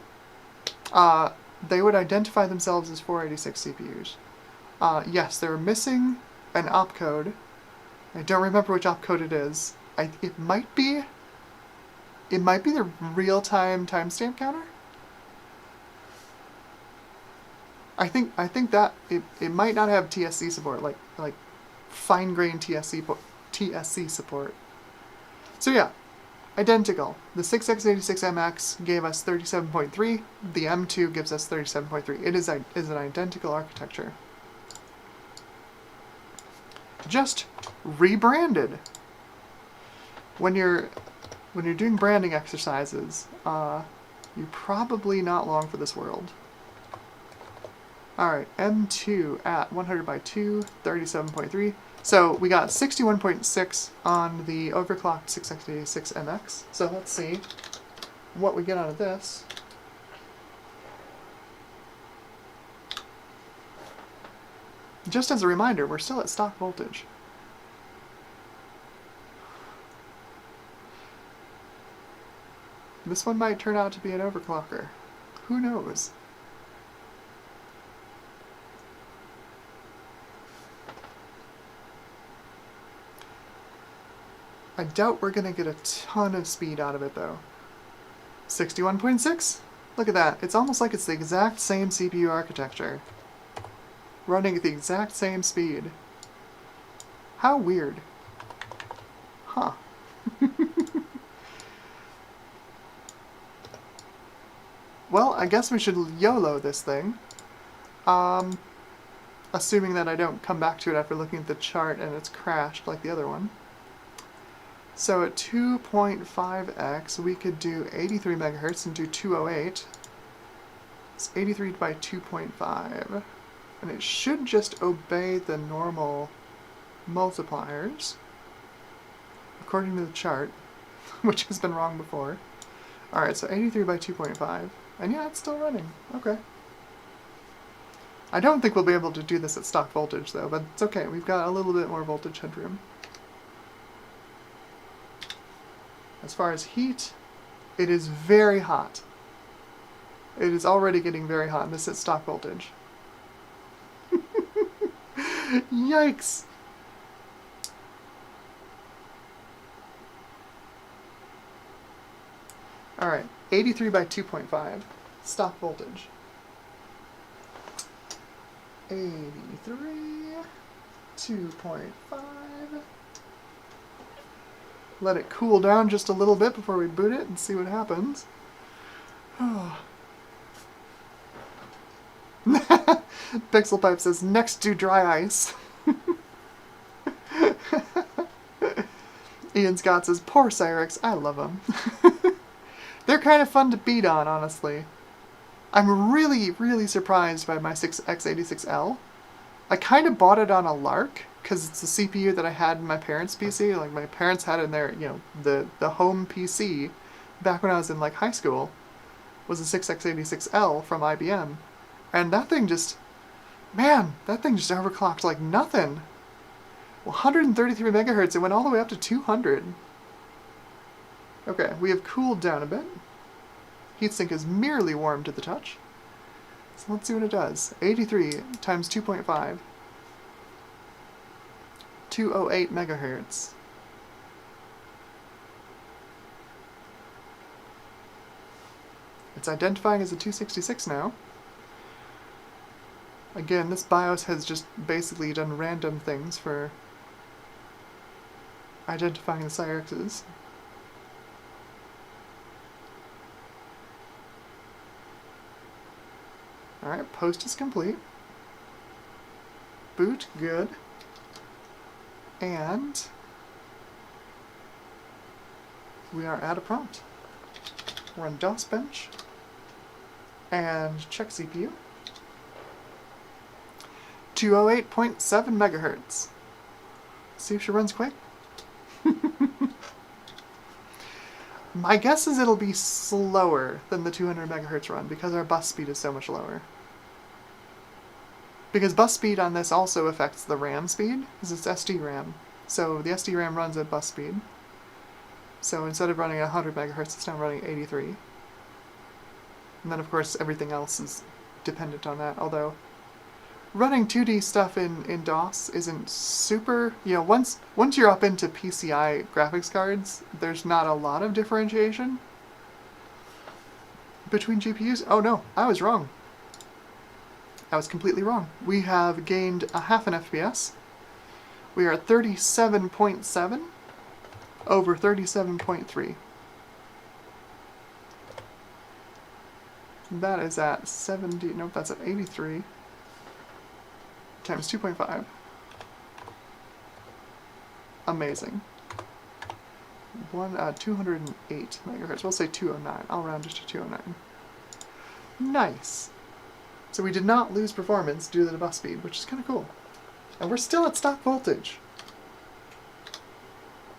they would identify themselves as 486 CPUs. Yes, they were missing an opcode. I don't remember which opcode it is. It might be the real-time timestamp counter. I think that it might not have TSC support, like fine-grained TSC support. So yeah, identical. The 6x86MX gave us 37.3. The M2 gives us 37.3. It is an identical architecture, just rebranded. When you're doing branding exercises, you're probably not long for this world. Alright, M2 at 100 by 2, 37.3. So we got 61.6 on the overclocked 6x86 MX. So let's see what we get out of this. Just as a reminder, we're still at stock voltage. This one might turn out to be an overclocker. Who knows? I doubt we're going to get a ton of speed out of it, though. 61.6? Look at that. It's almost like it's the exact same CPU architecture. Running at the exact same speed. How weird. Huh. Well, I guess we should YOLO this thing. Assuming that I don't come back to it after looking at the chart and it's crashed like the other one. So at 2.5x, we could do 83 megahertz and do 208. It's 83 by 2.5. And it should just obey the normal multipliers, according to the chart, which has been wrong before. Alright, so 83 by 2.5. And yeah, it's still running. Okay. I don't think we'll be able to do this at stock voltage, though, but it's okay. We've got a little bit more voltage headroom. As far as heat, it is very hot. It is already getting very hot, and this is stock voltage. Yikes! Alright, 83 by 2.5, stock voltage. 83, 2.5. Let it cool down just a little bit before we boot it and see what happens. Pixel Pipe says, next to dry ice. Ian Scott says, poor Cyrix, I love them. They're kind of fun to beat on, honestly. I'm really, really surprised by my 6x86L. I kind of bought it on a lark, because it's the CPU that I had in my parents' PC. Like, my parents had it in their, you know, the home PC, back when I was in, like, high school, was a 6x86L from IBM. And that thing just, man, that thing just overclocked like nothing. 133 megahertz, it went all the way up to 200. Okay, we have cooled down a bit. Heatsink is merely warm to the touch. So let's see what it does. 83 times 2.5. 208 megahertz. It's identifying as a 266 now. Again, this BIOS has just basically done random things for identifying the Cyrixes. Alright, post is complete. Boot, good. And we are at a prompt. Run DOS bench and check CPU. 208.7 megahertz. See if she runs quick. My guess is it'll be slower than the 200 megahertz run because our bus speed is so much lower. Because bus speed on this also affects the RAM speed, because it's SD RAM. So the SD RAM runs at bus speed. So instead of running at 100 megahertz, it's now running 83. And then of course everything else is dependent on that, although running 2D stuff in DOS isn't super, you know, once you're up into PCI graphics cards, there's not a lot of differentiation between GPUs. Oh no, I was wrong. I was completely wrong. We have gained a half an FPS. We are at 37.7 over 37.3. That is at 70, nope, that's at 83. Times 2.5. Amazing. 208 megahertz. We'll say 209. I'll round it to 209. Nice. So we did not lose performance due to the bus speed, which is kind of cool. And we're still at stock voltage.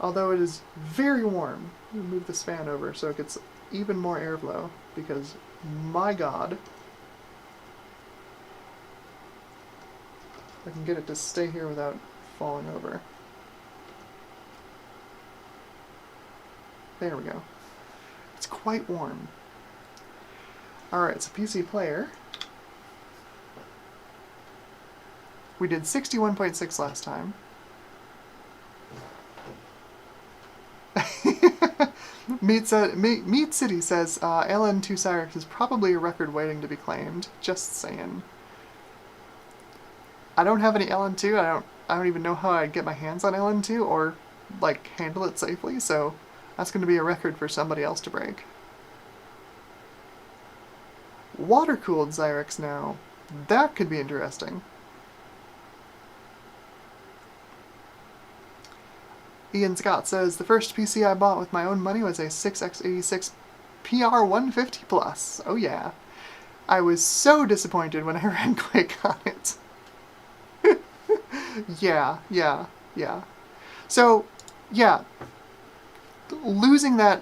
although it is very warm. I'm going to move this fan over so it gets even more airflow, because my god, I can get it to stay here without falling over. There we go. It's quite warm. Alright, so PC player. We did 61.6 last time. Meat City says LN2 Cyrix is probably a record waiting to be claimed. Just saying. I don't have any LN2. I don't even know how I'd get my hands on LN2 or like handle it safely. So that's going to be a record for somebody else to break. Water-cooled Cyrix now. That could be interesting. Ian Scott says, the first PC I bought with my own money was a 6x86 PR150 Plus. Oh yeah. I was so disappointed when I ran Quake on it. Yeah. So, yeah. Losing that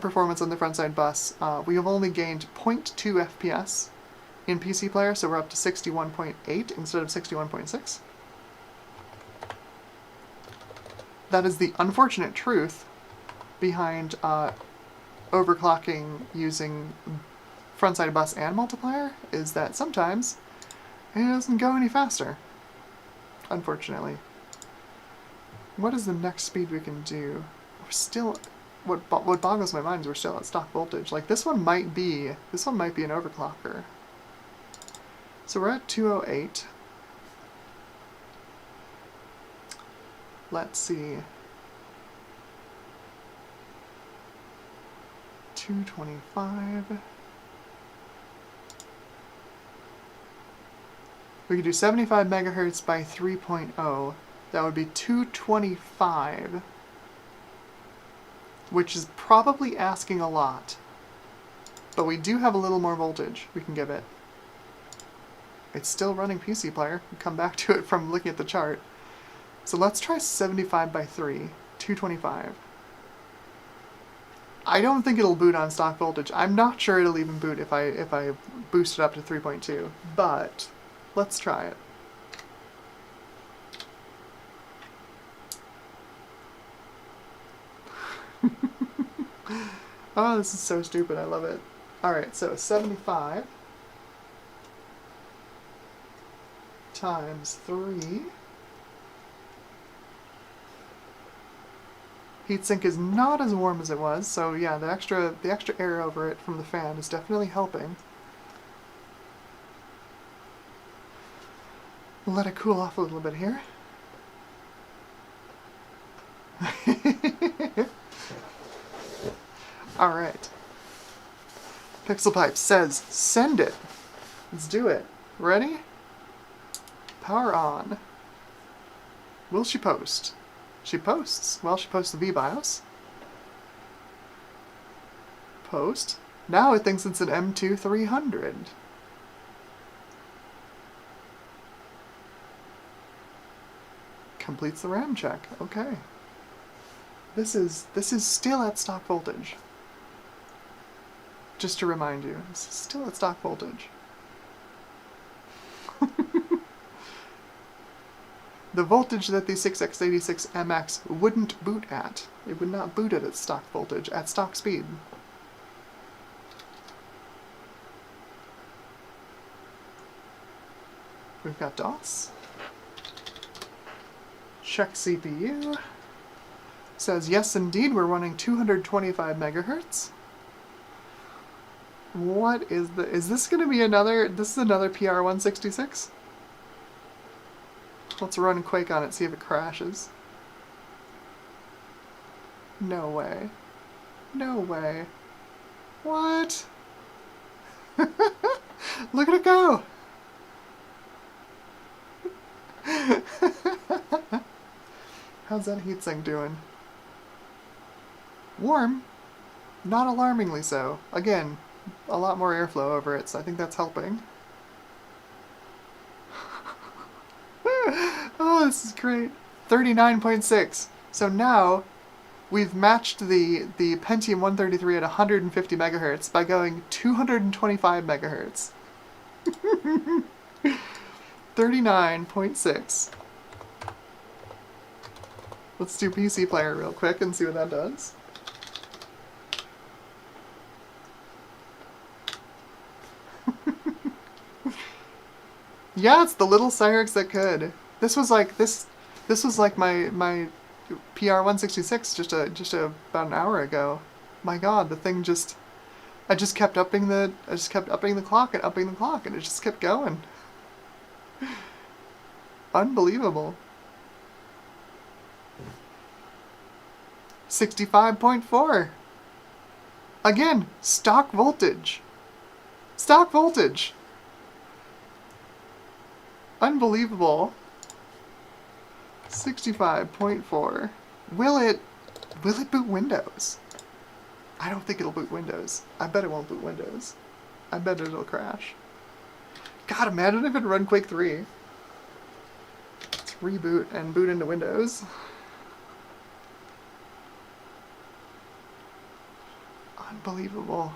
performance on the frontside bus, we have only gained 0.2 FPS in PC player, so we're up to 61.8 instead of 61.6. That is the unfortunate truth behind overclocking using frontside bus and multiplier, is that sometimes it doesn't go any faster, unfortunately. What is the next speed we can do? We're still, what boggles my mind is we're still at stock voltage. Like this one might be an overclocker. So we're at 208. Let's see. 225. We could do 75 megahertz by 3.0. That would be 225. Which is probably asking a lot. But we do have a little more voltage we can give it. It's still running PC player. We'll come back to it from looking at the chart. So let's try 75 by 3, 225. I don't think it'll boot on stock voltage. I'm not sure it'll even boot if I boost it up to 3.2, but let's try it. Oh, this is so stupid. I love it. Alright, so 75 times 3. Heatsink is not as warm as it was, so yeah, the extra air over it from the fan is definitely helping. We'll let it cool off a little bit here. Alright. Pixel Pipe says, send it. Let's do it. Ready? Power on. Will she post? She posts. Well, she posts the VBIOS. Post. Now it thinks it's an M2 300. Completes the RAM check. Okay. This is still at stock voltage. Just to remind you, this is still at stock voltage. The voltage that the 6x86 MX wouldn't boot at. It would not boot at its stock voltage, at stock speed. We've got DOS. Check CPU. Says, yes indeed, we're running 225 megahertz. What is this gonna be another, this is another PR166? Let's run Quake on it, see if it crashes. No way. No way. What? Look at it go! How's that heatsink doing? Warm. Not alarmingly so. Again, a lot more airflow over it, so I think that's helping. Oh, this is great. 39.6. So now we've matched the Pentium 133 at 150 megahertz by going 225 megahertz. 39.6. Let's do PC Player real quick and see what that does. Yeah, it's the little Cyrix that could. This was like my PR-166 just about an hour ago. My God, the thing just I just kept upping the clock and upping the clock, and it just kept going. Unbelievable. 65.4. Again, stock voltage. Stock voltage. Unbelievable. 65.4. Will it boot Windows? I don't think it'll boot Windows. I bet it won't boot Windows. I bet it'll crash. God, imagine if it run Quake 3. Let's reboot and boot into Windows. Unbelievable.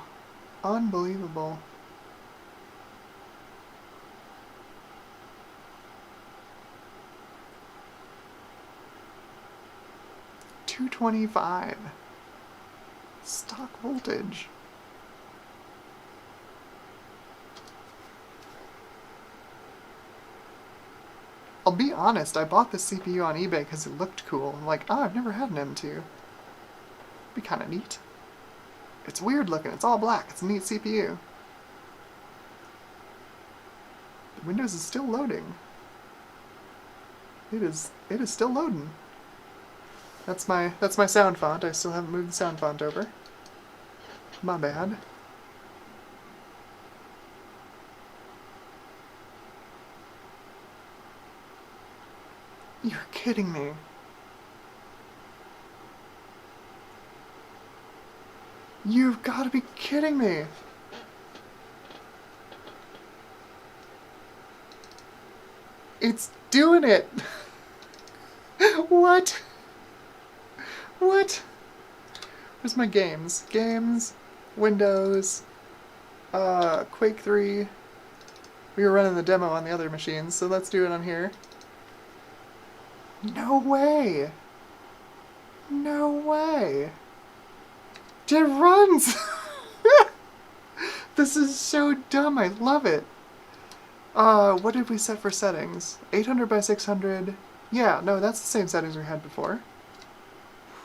Unbelievable. $225. Stock voltage. I'll be honest, I bought this CPU on eBay because it looked cool. I'm like, oh, I've never had an M2. Be kind of neat. It's weird looking, it's all black, it's a neat CPU. The Windows is still loading. It is still loading. That's my sound font. I still haven't moved the sound font over. My bad. You're kidding me. You've got to be kidding me. It's doing it. What? What? Where's my games? Games, Windows, Quake 3. We were running the demo on the other machines, so let's do it on here. No way! No way! It runs! This is so dumb, I love it. What did we set for settings? 800 by 600. Yeah, no, that's the same settings we had before.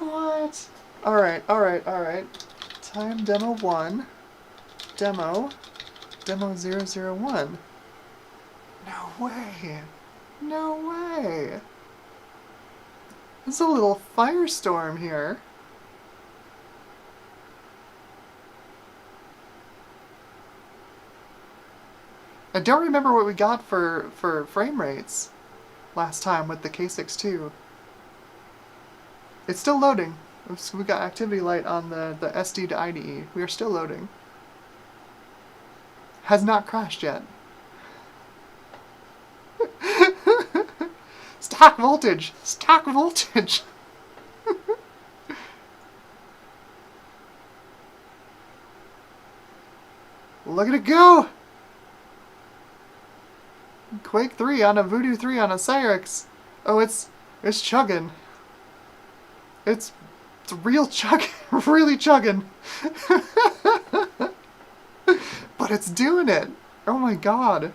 What? Alright. Time demo 1. Demo 001. No way. No way. There's a little firestorm here. I don't remember what we got for frame rates last time with the K62. It's still loading. We got activity light on the SD to IDE. We are still loading. Has not crashed yet. Stock voltage! Stock voltage! Look at it go! Quake 3 on a Voodoo 3 on a Cyrix. Oh, it's chugging. It's real chugging. Really chugging. But it's doing it. Oh my God.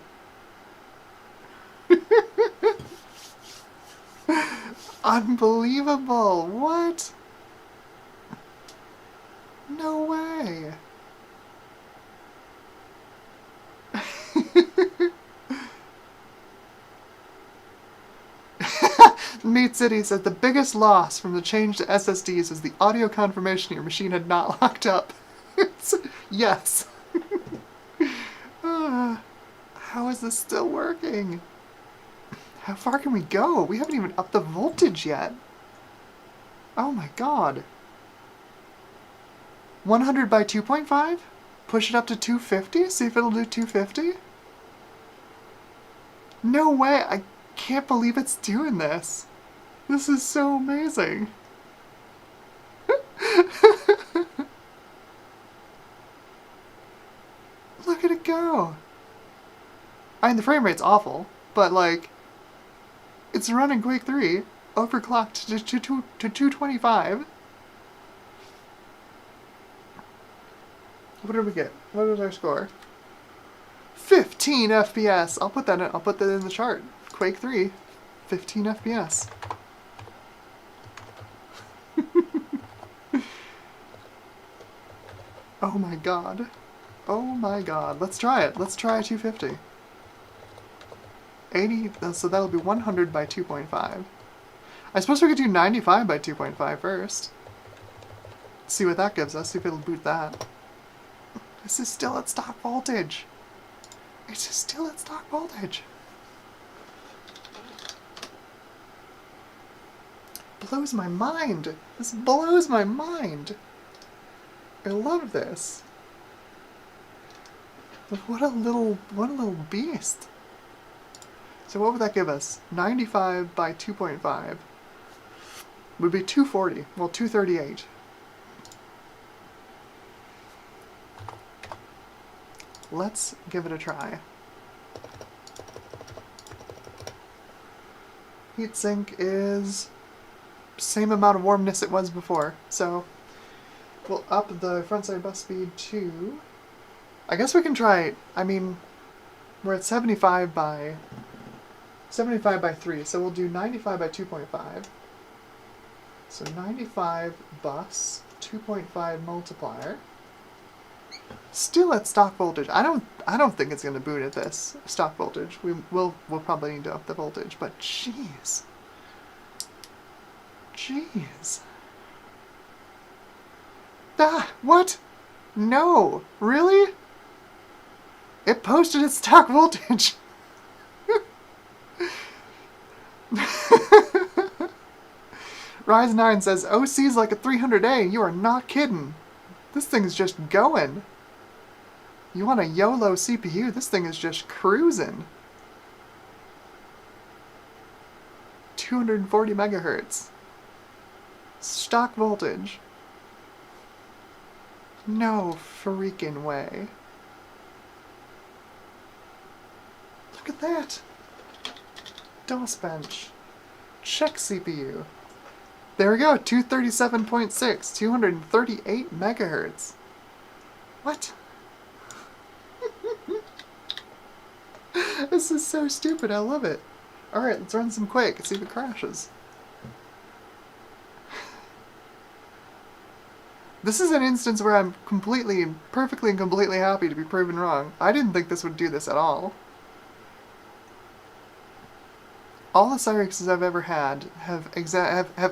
Unbelievable. What? No way. Meat City said the biggest loss from the change to SSDs was the audio confirmation your machine had not locked up. Yes. How is this still working? How far can we go? We haven't even upped the voltage yet. Oh my God. 100 by 2.5? Push it up to 250? See if it'll do 250? No way! I can't believe it's doing this. This is so amazing. mean, the frame rate's awful, but like, it's running Quake 3, overclocked to 225. What did we get? What was our score? 15 FPS. I'll put that in the chart. Quake 3, 15 FPS. Oh my god. Oh my god. Let's try it. Let's try a 250. 80, so that'll be 100 by 2.5. I suppose we could do 95 by 2.5 first. See what that gives us, see if it'll boot that. This is still at stock voltage. It's still at stock voltage. Blows my mind. This blows my mind. I love this. What a little beast. So what would that give us? 95 by 2.5 would be 240. Well, 238. Let's give it a try. Heatsink is same amount of warmness it was before, so we'll up the front side bus speed to, I guess we can try, I mean, we're at 75 by 3, so we'll do 95 by 2.5. So 95 bus, 2.5 multiplier. Still at stock voltage. I don't think it's gonna boot at this stock voltage. We'll probably need to up the voltage, but jeez. Jeez. Ah, what? No, really? It posted its stock voltage. Rise9 says, OC's like a 300A. You are not kidding. This thing's just going. You want a YOLO CPU? This thing is just cruising. 240 megahertz. Stock voltage. No freaking way. Look at that. DOS bench. Check CPU. There we go, 237.6, 238 megahertz. What? This is so stupid, I love it. Alright, let's run some Quake and see if it crashes. This is an instance where I'm perfectly and completely happy to be proven wrong. I didn't think this would do this at all. All the Cyrixes I've ever had have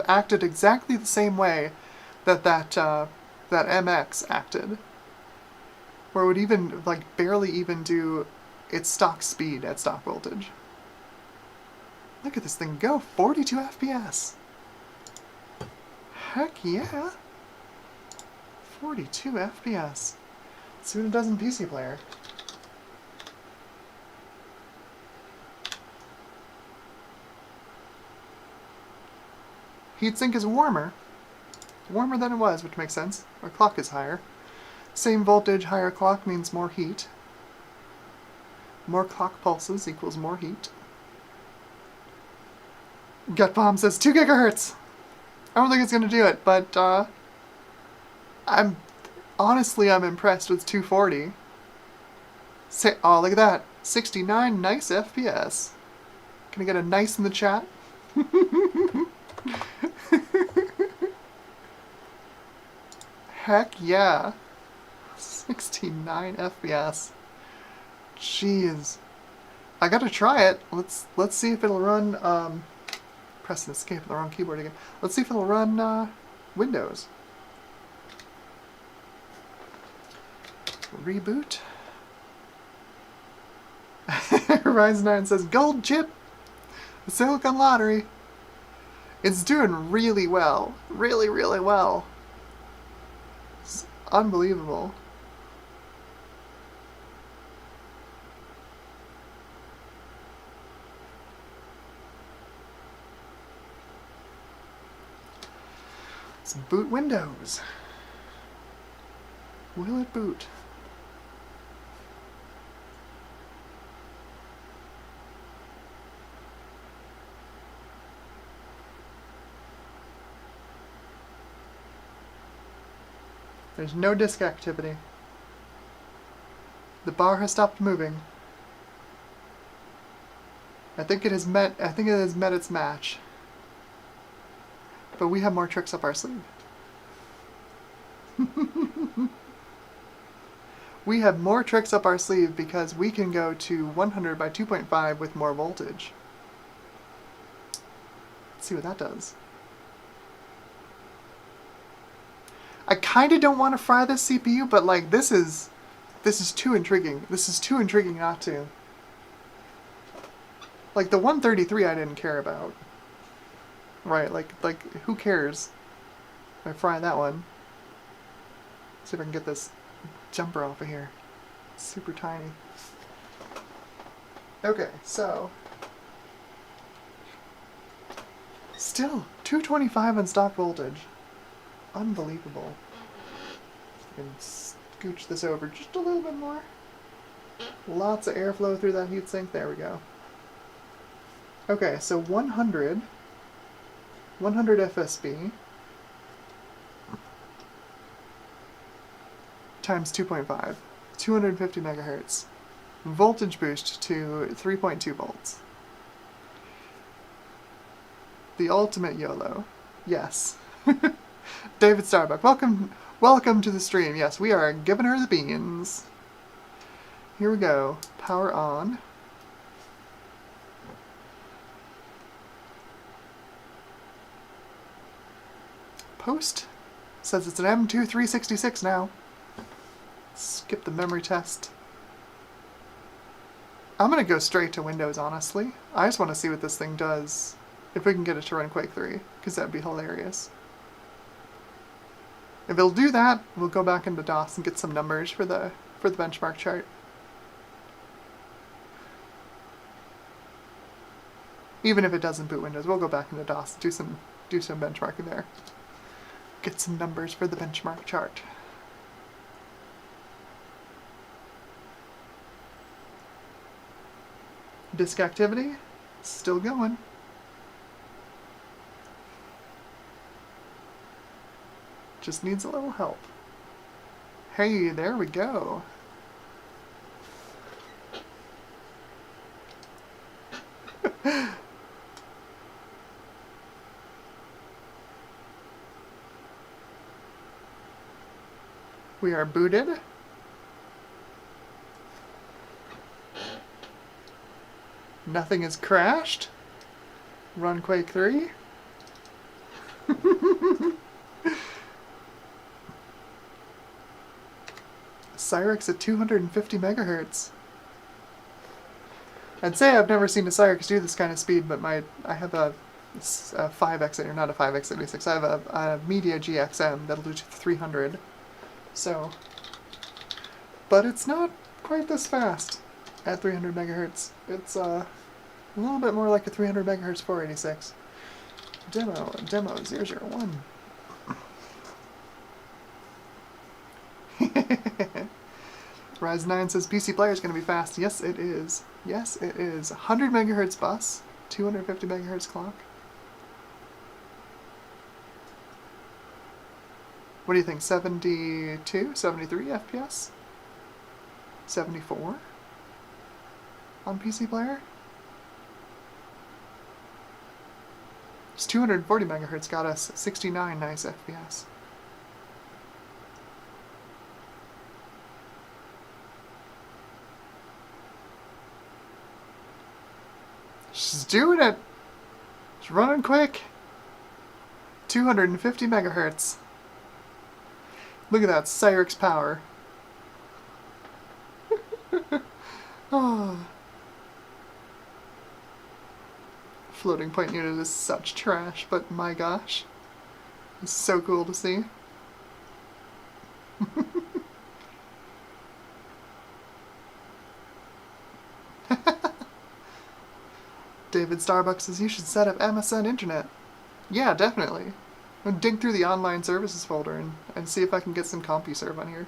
acted exactly the same way that MX acted, where it would even barely even do its stock speed at stock voltage. Look at this thing go, 42 FPS. Heck yeah, 42 FPS. Let's see what it does in PC Player. Heatsink is warmer than it was, which makes sense. Our clock is higher. Same voltage, higher clock means more heat. More clock pulses equals more heat. Gut Bomb says 2 gigahertz. I don't think it's gonna do it, but I'm impressed with 240. Oh, look at that, 69 nice FPS. Can I get a nice in the chat? Heck yeah. 69 FPS. Jeez. I gotta try it. Let's see if it'll run, pressing escape on the wrong keyboard again. Let's see if it'll run, Windows. Reboot. Rise9 says, gold chip! The Silicon Lottery. It's doing really well. Really, really well. It's unbelievable. Let's boot Windows. Will it boot? There's no disk activity. The bar has stopped moving. I think it has met its match. But we have more tricks up our sleeve. We have more tricks up our sleeve because we can go to 100 by 2.5 with more voltage. Let's see what that does. I kind of don't want to fry this CPU, but like this is too intriguing. This is too intriguing not to. Like the 133 I didn't care about. Right, like who cares if I fry that one? See if I can get this jumper off of here. It's super tiny. Okay, so still 225 on stock voltage. Unbelievable. I can scooch this over just a little bit more. Lots of airflow through that heatsink. There we go. Okay, so 100 FSB times 2.5, 250 megahertz. Voltage boost to 3.2 volts. The ultimate YOLO. Yes. David Starbuck, welcome to the stream. Yes, we are giving her the beans. Here we go. Power on. Post says it's an M2366 now. Skip the memory test. I'm gonna go straight to Windows, honestly. I just want to see what this thing does. If we can get it to run Quake 3, because that'd be hilarious. If it'll do that, we'll go back into DOS and get some numbers for the benchmark chart. Even if it doesn't boot Windows, we'll go back into DOS, do some benchmarking there. Get some numbers for the benchmark chart. Disk activity, still going. Just needs a little help. Hey, there we go. We are booted. Nothing has crashed. Run Quake 3. Cyrix at 250 megahertz. I'd say I've never seen a Cyrix do this kind of speed, but I have a 5x, or not a 5x86, I have a Media GXM that'll do 300. So, but it's not quite this fast at 300 megahertz. It's a little bit more like a 300 megahertz 486. Demo 001. Rise 9 says PC player is going to be fast. Yes, it is. Yes, it is. 100 megahertz bus, 250 megahertz clock. What do you think? 72, 73 FPS? 74 on PC player? It's 240 megahertz got us 69 nice FPS. She's doing it! She's running quick! 250 megahertz. Look at that Cyrix power. Oh. Floating point unit is such trash, but my gosh. It's so cool to see. David Starbucks says you should set up MSN Internet. Yeah, definitely. I'll dig through the online services folder and see if I can get some CompuServe on here.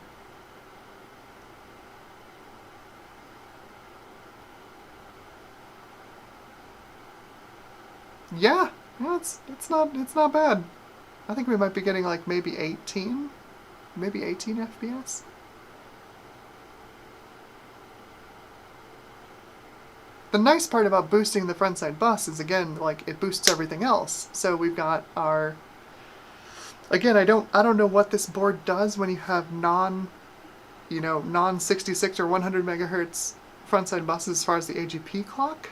Yeah, it's not bad. I think we might be getting like maybe 18 maybe 18 FPS. The nice part about boosting the front side bus is, again, like, it boosts everything else. So we've got our... Again, I don't know what this board does when you have non 66 or 100 megahertz frontside buses as far as the AGP clock.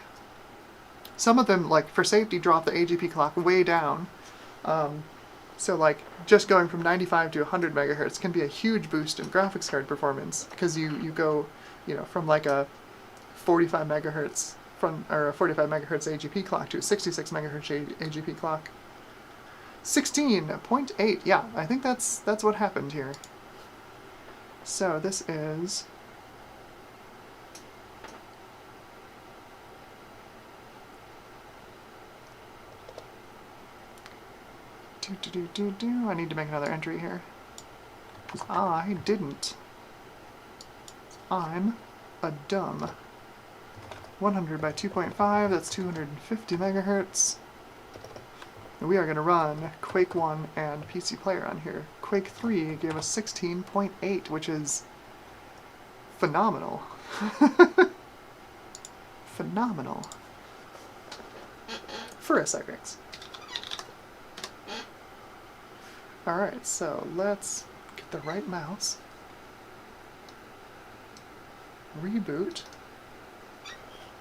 Some of them, like, for safety, drop the AGP clock way down. So, like, just going from 95 to 100 megahertz can be a huge boost in graphics card performance, because you go, from like a 45 megahertz or a 45 megahertz AGP clock to a 66 megahertz AGP clock. 16.8, yeah, I think that's what happened here. So this is... I need to make another entry here. Because I didn't. I'm a dumb. 100 by 2.5, that's 250 megahertz. And we are going to run Quake 1 and PC Player on here. Quake 3 gave us 16.8, which is phenomenal. Phenomenal. For a Cyrix. Alright, so let's get the right mouse. Reboot.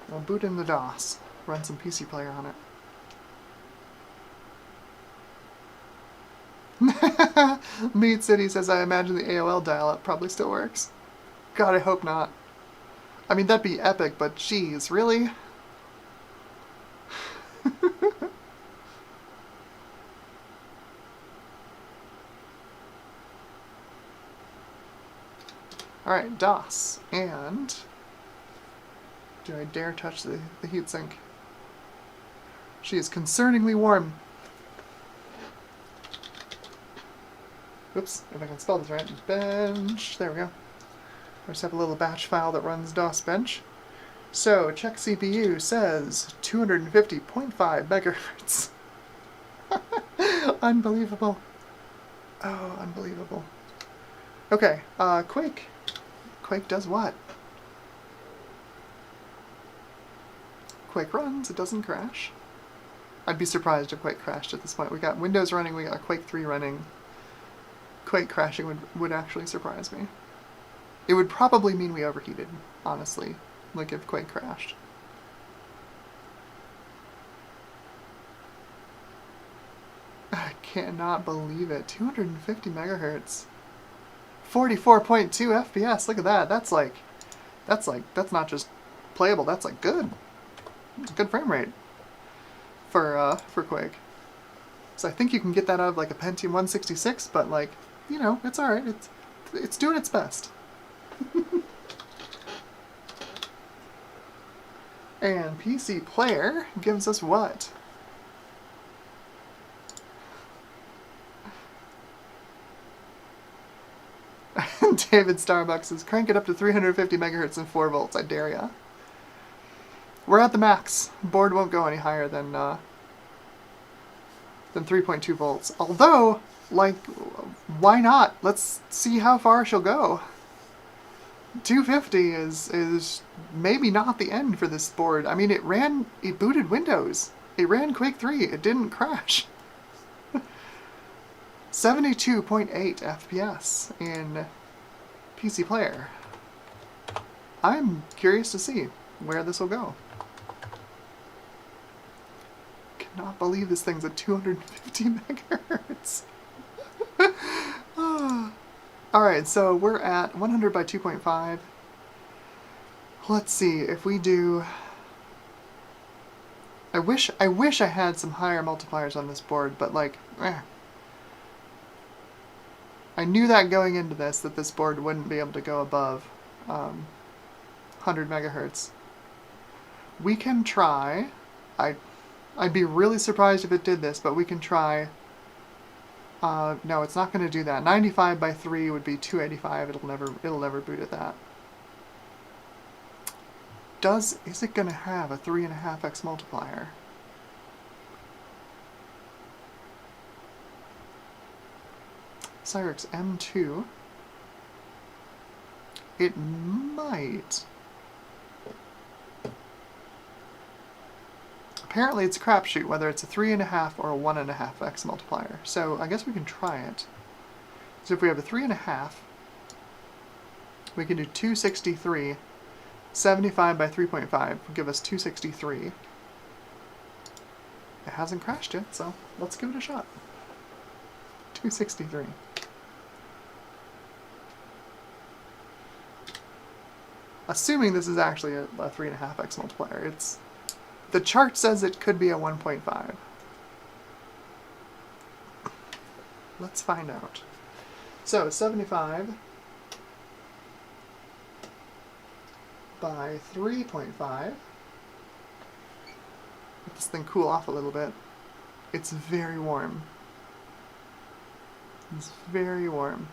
We'll boot in the DOS. Run some PC Player on it. Meat City says, I imagine the AOL dial-up probably still works. God, I hope not. I mean, that'd be epic, but geez, really? Alright, DOS, and... do I dare touch the heatsink? She is concerningly warm. Oops, if I can spell this right. Bench. There we go. I just have a little batch file that runs DOS bench. So, check CPU says 250.5 megahertz. Unbelievable. Oh, unbelievable. Okay, Quake. Quake does what? Quake runs, it doesn't crash. I'd be surprised if Quake crashed at this point. We got Windows running, we got Quake 3 running. Quake crashing would actually surprise me. It would probably mean we overheated, honestly, like if Quake crashed. I cannot believe it. 250 megahertz. 44.2 FPS. Look at that. That's not just playable. That's like good. Good frame rate for Quake. So I think you can get that out of like a Pentium 166, but like, it's all right. It's doing its best. And PC Player gives us what? David Starbucks says, crank it up to 350 megahertz and 4 volts, I dare ya. We're at the max. Board won't go any higher than 3.2 volts. Although, like, why not? Let's see how far she'll go. 250 is maybe not the end for this board. I mean, it booted Windows. It ran Quake 3. It didn't crash. 72.8 FPS in PC Player. I'm curious to see where this will go. Cannot believe this thing's at 250 megahertz. Alright, so we're at 100 by 2.5. Let's see if we do... I wish I had some higher multipliers on this board, but like, I knew that going into this, that this board wouldn't be able to go above 100 megahertz. We can try. I'd be really surprised if it did this, but we can try. No, it's not going to do that. 95 by 3 would be 285. It'll never boot at that. Is it going to have a 3.5x multiplier? Cyrix M2. It might. Apparently it's a crapshoot whether it's a 3.5 or a 1.5x multiplier. So I guess we can try it. So if we have a 3.5, we can do 263. 75 by 3.5 will give us 263. It hasn't crashed yet, so let's give it a shot. 263. Assuming this is actually a 3.5x multiplier, the chart says it could be a 1.5. Let's find out. So 75 by 3.5. Let this thing cool off a little bit. It's very warm. It's very warm.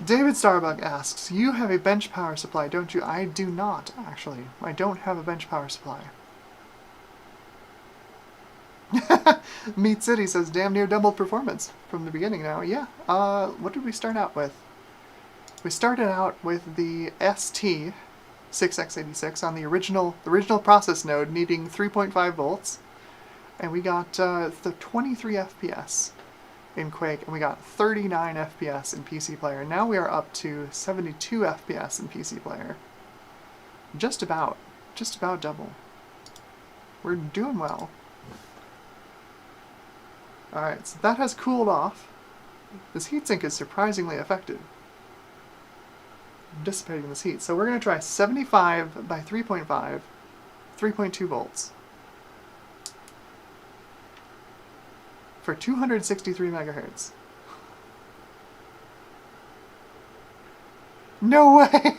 David Starbuck asks, you have a bench power supply, don't you? I do not, actually. I don't have a bench power supply. Meat City says, damn near double performance from the beginning now. Yeah, what did we start out with? We started out with the ST Cyrix on the original process node needing 3.5 volts. And we got the 23 FPS in Quake, and we got 39 FPS in PC Player. Now we are up to 72 FPS in PC Player. Just about double. We're doing well. Alright, so that has cooled off. This heatsink is surprisingly effective. Dissipating this heat. So we're going to try 75 by 3.5, 3.2 volts. For 263 megahertz. No way!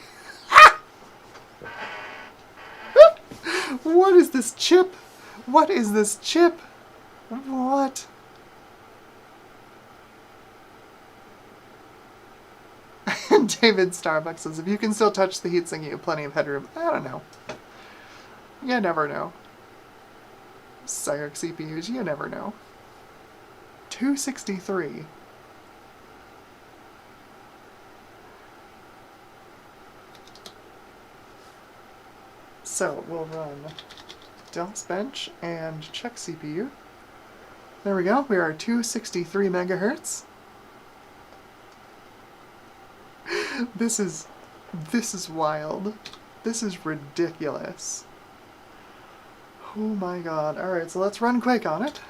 What is this chip? What is this chip? What? David Starbucks says, if you can still touch the heatsink, you have plenty of headroom. I don't know. You never know. Cyrix CPUs, you never know. 263. So we'll run DOS bench and check CPU. There we go. We are 263 megahertz. This is wild. This is ridiculous. Oh my god. Alright, so let's run Quake on it.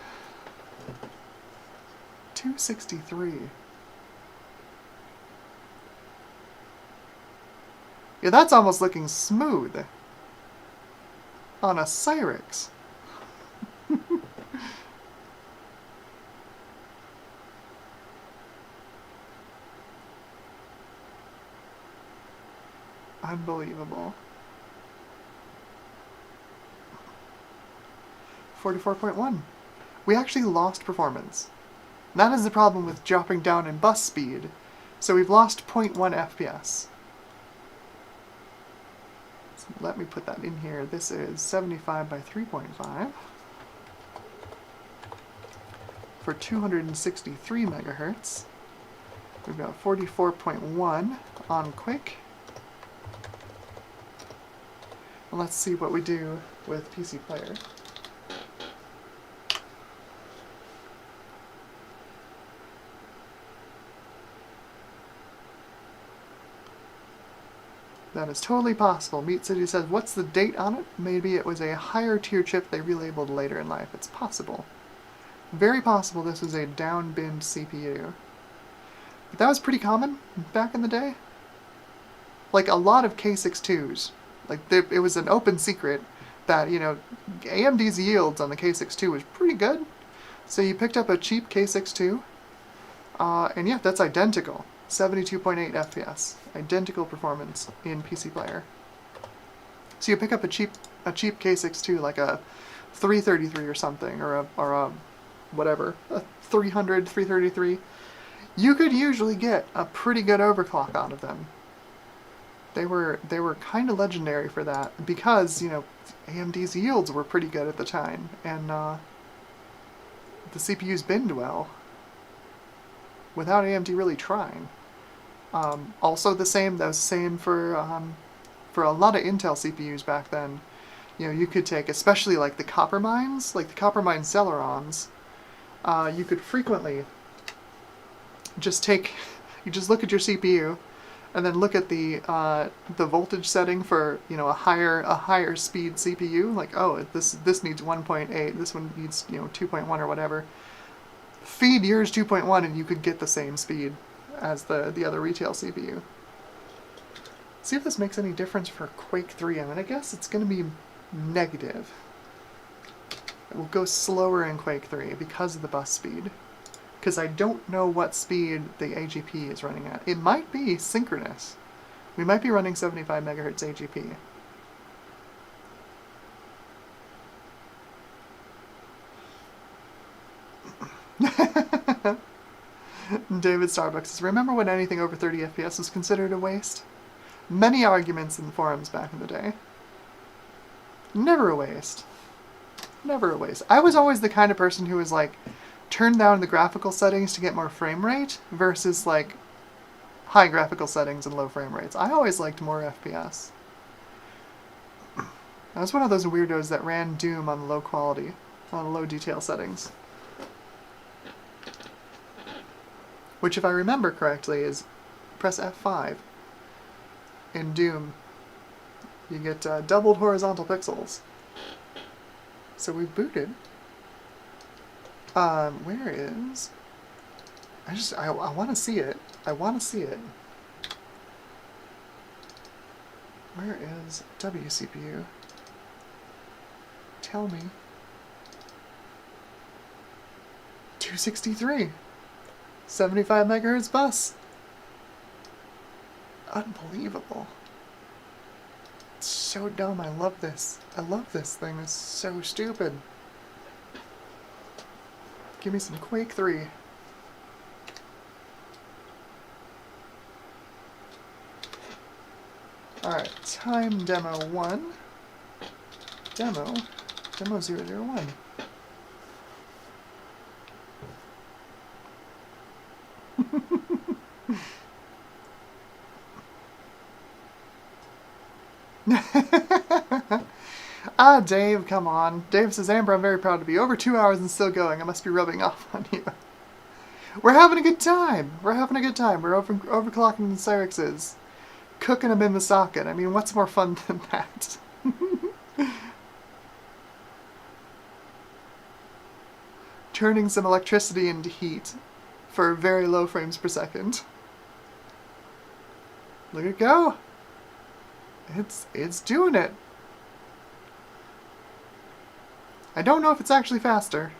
263. Yeah, that's almost looking smooth. On a Cyrix. Unbelievable. 44.1. We actually lost performance. And that is the problem with dropping down in bus speed. So we've lost 0.1 FPS. So let me put that in here. This is 75 by 3.5 for 263 megahertz. We've got 44.1 on Quake. And let's see what we do with PC Player. That is totally possible. Meat City says, what's the date on it? Maybe it was a higher tier chip they relabeled later in life. It's possible. Very possible this was a down-binned CPU. But that was pretty common back in the day. Like, a lot of K62s. Like, it was an open secret that, you know, AMD's yields on the K62 was pretty good. So you picked up a cheap K62, and yeah, that's identical. 72.8 FPS. Identical performance in PC Player. So you pick up a cheap K62, like a 333 or something, or a whatever, a 300, 333, you could usually get a pretty good overclock out of them. They were kind of legendary for that because, you know, AMD's yields were pretty good at the time, and the CPUs binned well. without AMD really trying. Also the same, that was the same for a lot of Intel CPUs back then. You know, you could take, especially like the copper mines, like the copper mine Celerons, you could frequently just take, you just look at your CPU, and then look at the voltage setting for, you know, a higher speed CPU. Like, oh, this needs 1.8, this one needs, you know, 2.1 or whatever. Feed yours 2.1, and you could get the same speed as the other retail CPU. See if this makes any difference for Quake 3. I mean, I guess it's going to be negative. It will go slower in Quake 3 because of the bus speed. Because I don't know what speed the AGP is running at. It might be synchronous. We might be running 75 megahertz AGP. David Starbucks says, remember when anything over 30 FPS was considered a waste? Many arguments in the forums back in the day. Never a waste. Never a waste. I was always the kind of person who was like, turn down the graphical settings to get more frame rate versus like high graphical settings and low frame rates. I always liked more FPS. I was one of those weirdos that ran Doom on low quality, on low detail settings. Which, if I remember correctly, is press F5 in Doom. You get doubled horizontal pixels. So we booted. Where is... I want to see it. I want to see it. Where is WCPU? Tell me. 263. 75 megahertz bus. Unbelievable. It's so dumb. I love this. I love this thing. It's so stupid. Give me some Quake 3. Alright, time demo 1. Demo 001. Ah, Dave, come on. Dave says, Amber, I'm very proud to be over 2 hours and still going. I must be rubbing off on you. We're having a good time. We're having a good time. We're overclocking the Cyrixes. Cooking them in the socket. I mean, what's more fun than that? Turning some electricity into heat for very low frames per second. Look at it go. It's doing it. I don't know if it's actually faster.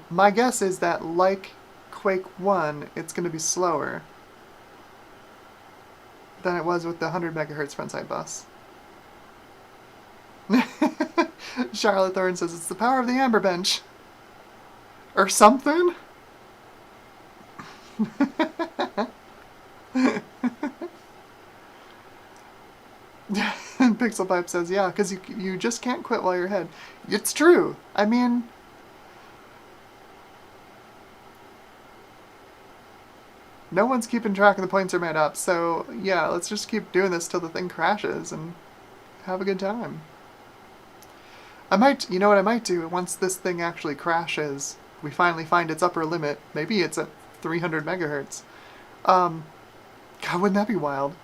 My guess is that, like Quake 1, it's going to be slower than it was with the 100 megahertz frontside bus. Charlotte Thorne says, it's the power of the Amber Bench. Or something? Pixel Pipe says, yeah, because you just can't quit while you're ahead. It's true. I mean, no one's keeping track of the points are made up, so yeah, let's just keep doing this till the thing crashes and have a good time. You know what I might do? Once this thing actually crashes, we finally find its upper limit. Maybe it's at 300 megahertz. God, wouldn't that be wild?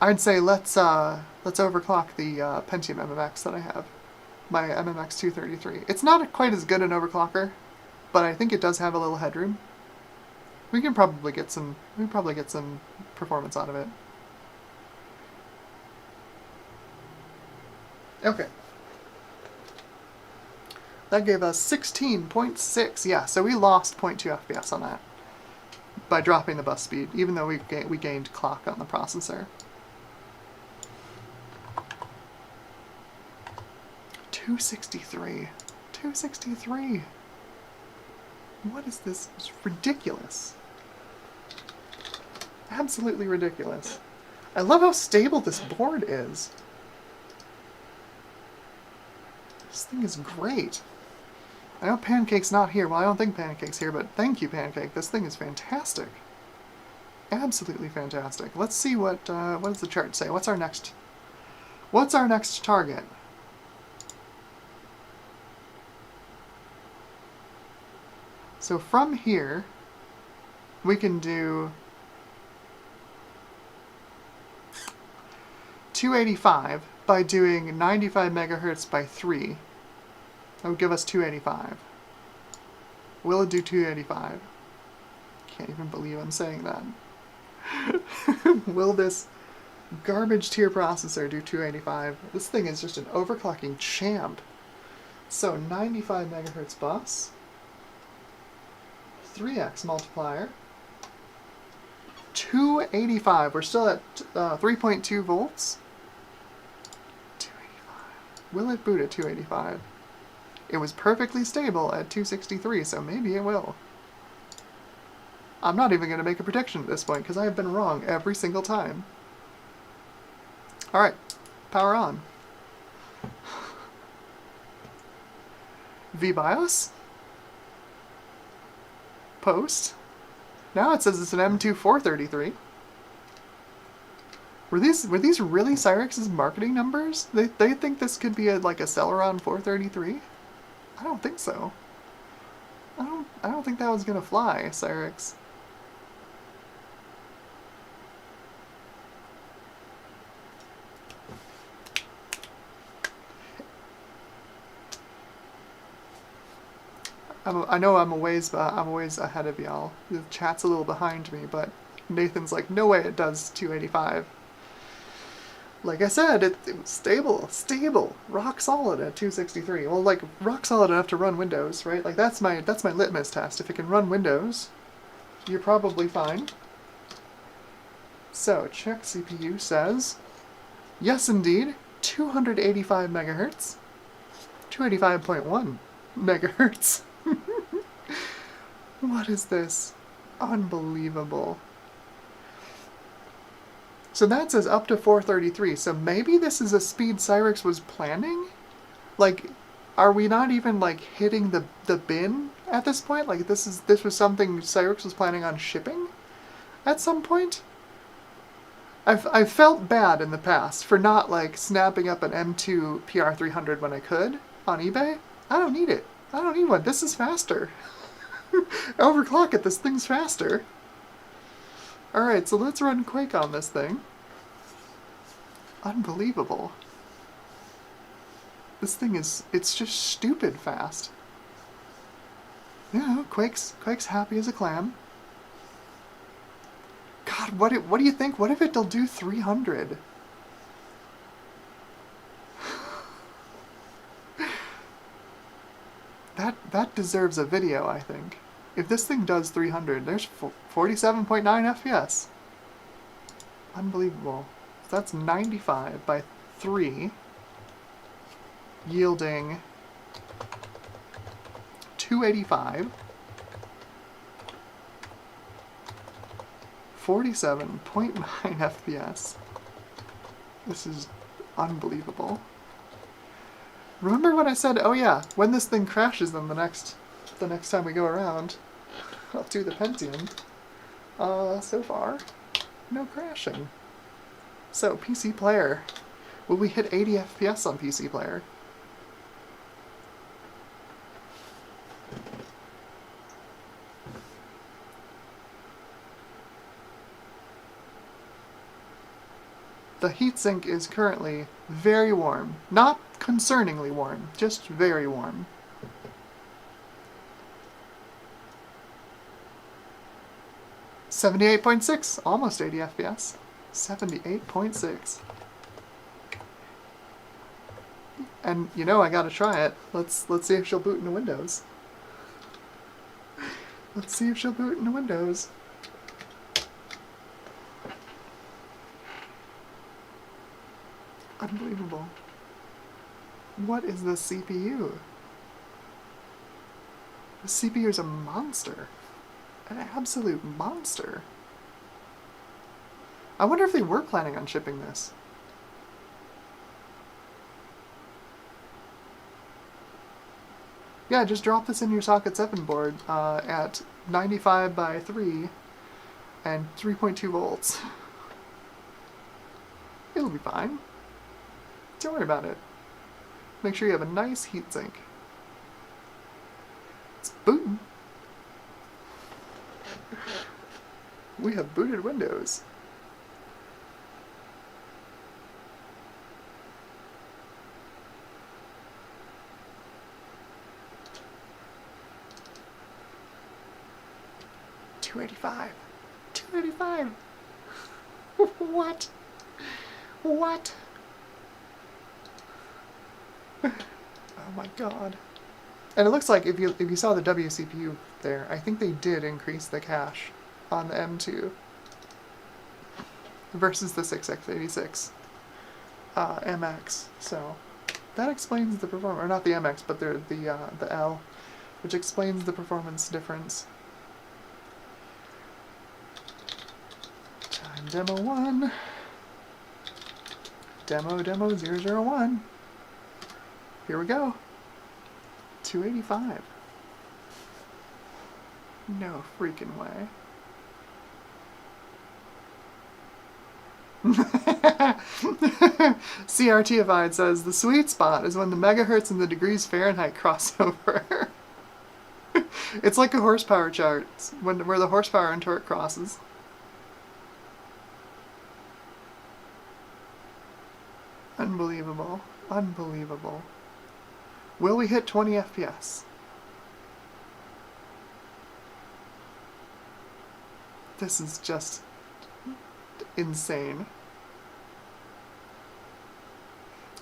I'd say let's overclock the Pentium MMX that I have, my MMX 233. It's not quite as good an overclocker, but I think it does have a little headroom. We can probably get some performance out of it. Okay. That gave us 16.6. Yeah, so we lost 0.2 FPS on that by dropping the bus speed, even though we gained clock on the processor. 263. 263. What is this? It's ridiculous. Absolutely ridiculous. I love how stable this board is. This thing is great. I know Pancake's not here. Well, I don't think Pancake's here, but thank you, Pancake. This thing is fantastic. Absolutely fantastic. Let's see what does the chart say. What's our next target? So from here, we can do 285 by doing 95 megahertz by 3. That would give us 285. Will it do 285? Can't even believe I'm saying that. Will this garbage tier processor do 285? This thing is just an overclocking champ. So 95 megahertz bus, 3x multiplier, 285. We're still at 3.2 volts. 285. Will it boot at 285? It was perfectly stable at 263, so maybe it will. I'm not even going to make a prediction at this point, because I have been wrong every single time. Alright, power on. VBIOS. Post. Now it says it's an M2 433. Were these really Cyrix's marketing numbers? They think this could be like a Celeron 433? I don't think so. I don't think that was gonna fly, Cyrix. I know I'm a ways ahead of y'all. The chat's a little behind me, but Nathan's like, no way it does 285. Like I said, it was stable, rock solid at 263. Well, like, rock solid enough to run Windows, right? Like, that's my litmus test. If it can run Windows, you're probably fine. So, check CPU says, yes indeed, 285 megahertz, 285.1 megahertz. What is this? Unbelievable. So that says up to 433, so maybe this is a speed Cyrix was planning? Like, are we not even, like, hitting the bin at this point? Like, this was something Cyrix was planning on shipping at some point? I've felt bad in the past for not, like, snapping up an M2 PR300 when I could on eBay. I don't need it. I don't need one. This is faster. Overclock it, this thing's faster. Alright, so let's run Quake on this thing. Unbelievable. This thing it's just stupid fast. Yeah, Quake's happy as a clam. God, what do you think? What if it'll do 300? That deserves a video, I think. If this thing does 300, there's 47.9 FPS. Unbelievable. So that's 95 by 3, yielding 285, 47.9 FPS. This is unbelievable. Remember when I said, oh yeah, when this thing crashes then the next time we go around, I'll do the Pentium. So far, no crashing. So, PC Player. Will we hit 80 FPS on PC Player? The heatsink is currently very warm. Not concerningly warm, just very warm. .6, almost 80 FPS. 78.6. And you know I gotta try it. Let's see if she'll boot into Windows. Let's see if she'll boot into Windows. Unbelievable. What is the CPU? The CPU is a monster. An absolute monster. I wonder if they were planning on shipping this. Yeah, just drop this in your socket 7 board at 95 by 3 and 3.2 volts. It'll be fine. Don't worry about it. Make sure you have a nice heatsink. It's booting. We have booted Windows. $285. $285. What? What? Oh my god. And it looks like if you saw the WCPU there, I think they did increase the cache on the M2 versus the 6x86 MX. So that explains the performance, or not the MX, but the L, which explains the performance difference. Time demo 1. Demo 001. Here we go. 285. No freaking way. CRTified says the sweet spot is when the megahertz and the degrees Fahrenheit cross over. It's like a horsepower chart, where the horsepower and torque crosses. Unbelievable. Unbelievable. Will we hit 20 FPS? This is just insane.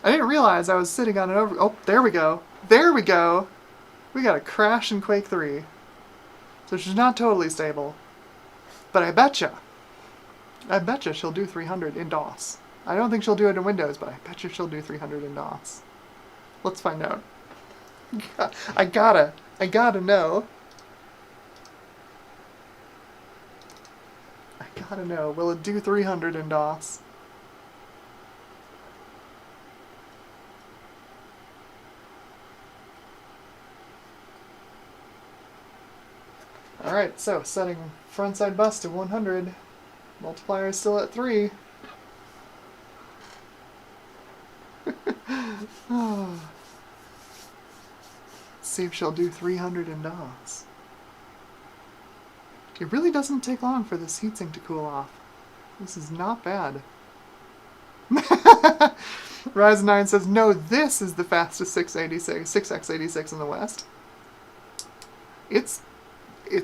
I didn't realize I was sitting on an oh, there we go. There we go! We got a crash in Quake 3. So she's not totally stable. But I betcha she'll do 300 in DOS. I don't think she'll do it in Windows, but I bet you she'll do 300 in DOS. Let's find out. I gotta know. I gotta know. Will it do 300 in DOS? Alright, so setting frontside bus to 100. Multiplier is still at 3. Oh. See if she'll do 300 in DOS. It really doesn't take long for this heatsink to cool off. This is not bad. Ryzen 9 says, no, this is the fastest 6x86 in the West. It's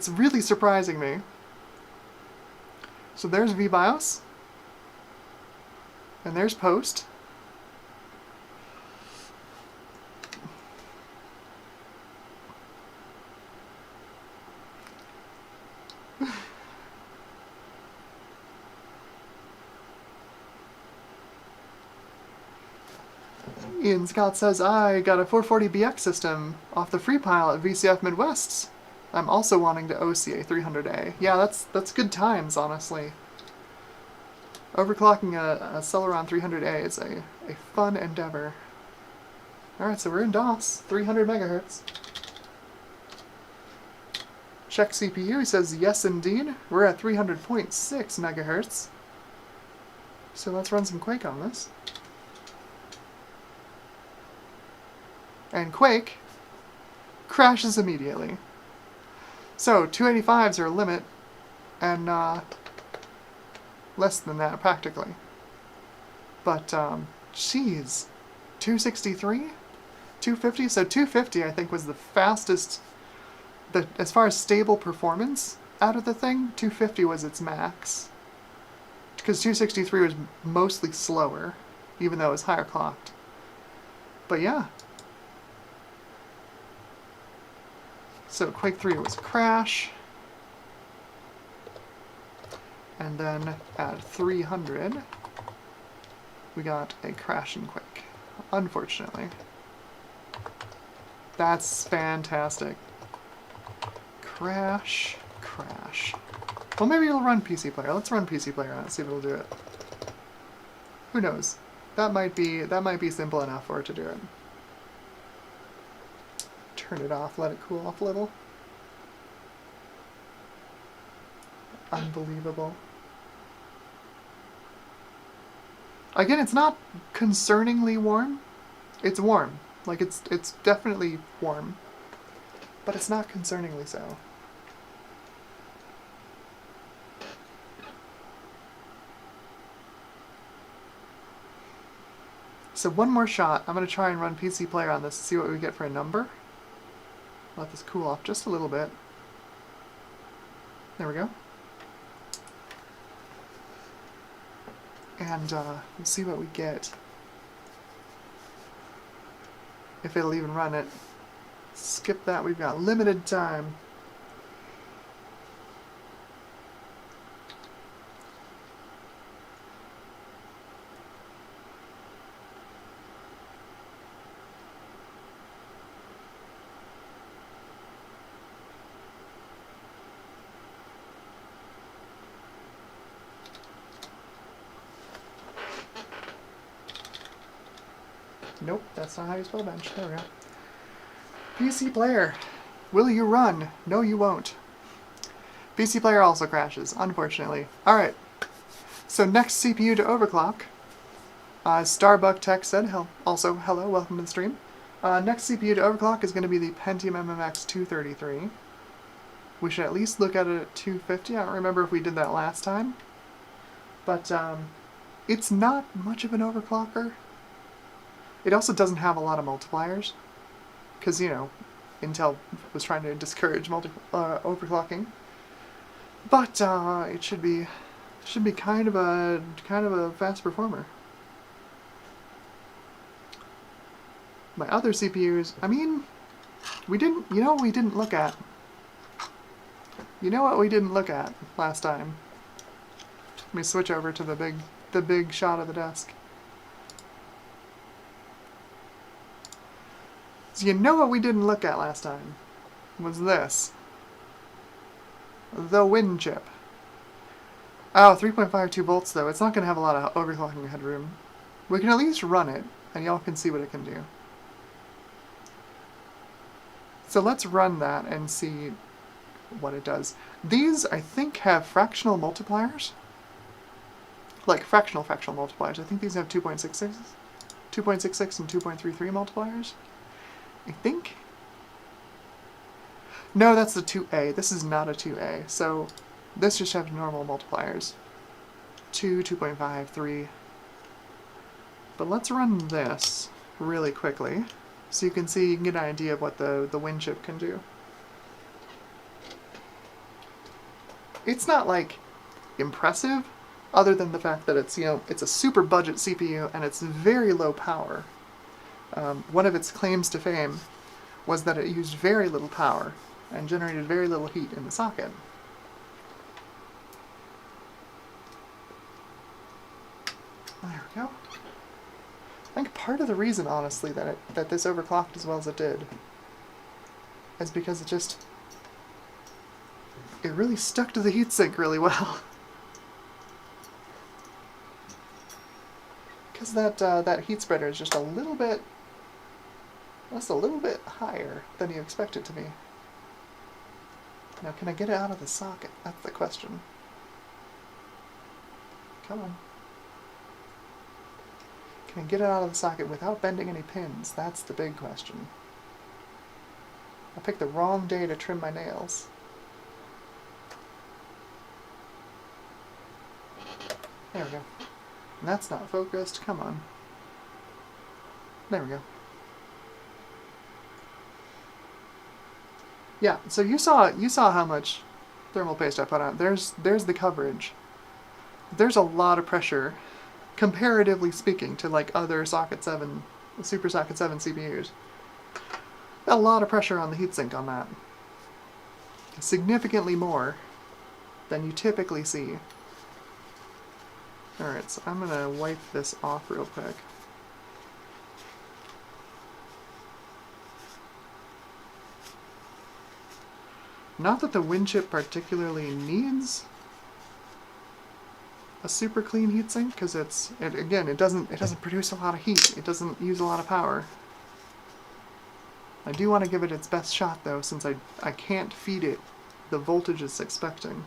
really surprising me. So there's VBIOS. And there's post. Ian Scott says, I got a 440BX system off the free pile at VCF Midwest. I'm also wanting to OC a 300A. Yeah, that's good times, honestly. Overclocking a Celeron 300A is a fun endeavor. Alright, so we're in DOS, 300 megahertz. Check CPU, he says, yes indeed. We're at 300.6 megahertz. So let's run some Quake on this. And Quake crashes immediately. So 285s are a limit, and less than that practically. But geez, 263, 250. So 250 I think was the fastest. As far as stable performance out of the thing, 250 was its max. Because 263 was mostly slower, even though it was higher clocked. But yeah. So Quake 3 was a crash, and then at 300, we got a crash in Quake, unfortunately. That's fantastic. Crash, crash. Well, maybe it'll run PC Player. Let's run PC Player on it, see if it'll do it. Who knows? That might be simple enough for it to do it. turn it off, let it cool off a little. Unbelievable. Again, it's not concerningly warm. It's warm. Like, it's definitely warm. But it's not concerningly so. So one more shot. I'm going to try and run PC Player on this to see what we get for a number. Let this cool off just a little bit. There we go. And we'll see what we get. If it'll even run it. Skip that, we've got limited time. Nope, that's not how you spell bench. There we go. PC Player. Will you run? No, you won't. PC Player also crashes, unfortunately. Alright. So next CPU to overclock. Starbuck Tech said, also, hello, welcome to the stream. Next CPU to overclock is going to be the Pentium MMX 233. We should at least look at it at 250. I don't remember if we did that last time. But it's not much of an overclocker. It also doesn't have a lot of multipliers, because, you know, Intel was trying to discourage overclocking. But it should be kind of a fast performer. My other CPUs, I mean, we didn't look at. You know what we didn't look at last time? Let me switch over to the big shot of the desk. So you know what we didn't look at last time was this. The WinChip. Oh, 3.52 volts though. It's not going to have a lot of overclocking headroom. We can at least run it, and y'all can see what it can do. So let's run that and see what it does. These, I think, have fractional multipliers. Like fractional multipliers. I think these have 2.66 and 2.33 multipliers. I think? No, that's the 2A. This is not a 2A. So this just has normal multipliers. 2, 2.5, 3. But let's run this really quickly so you can get an idea of what the WinChip can do. It's not, like, impressive, other than the fact that it's, it's a super budget CPU and it's very low power. One of its claims to fame was that it used very little power and generated very little heat in the socket. There we go. I think part of the reason, honestly, that this overclocked as well as it did is because it really stuck to the heatsink really well. Because that heat spreader is just a little bit higher than you expect it to be. Now, can I get it out of the socket? That's the question. Come on. Can I get it out of the socket without bending any pins? That's the big question. I picked the wrong day to trim my nails. There we go. And that's not focused. Come on. There we go. Yeah, so you saw how much thermal paste I put on. There's the coverage. There's a lot of pressure, comparatively speaking, to like other Socket 7, Super Socket 7 CPUs. A lot of pressure on the heatsink on that. Significantly more than you typically see. Alright, so I'm gonna wipe this off real quick. Not that the WinChip particularly needs a super clean heatsink, because it doesn't produce a lot of heat. It doesn't use a lot of power. I do want to give it its best shot though, since I can't feed it the voltage it's expecting.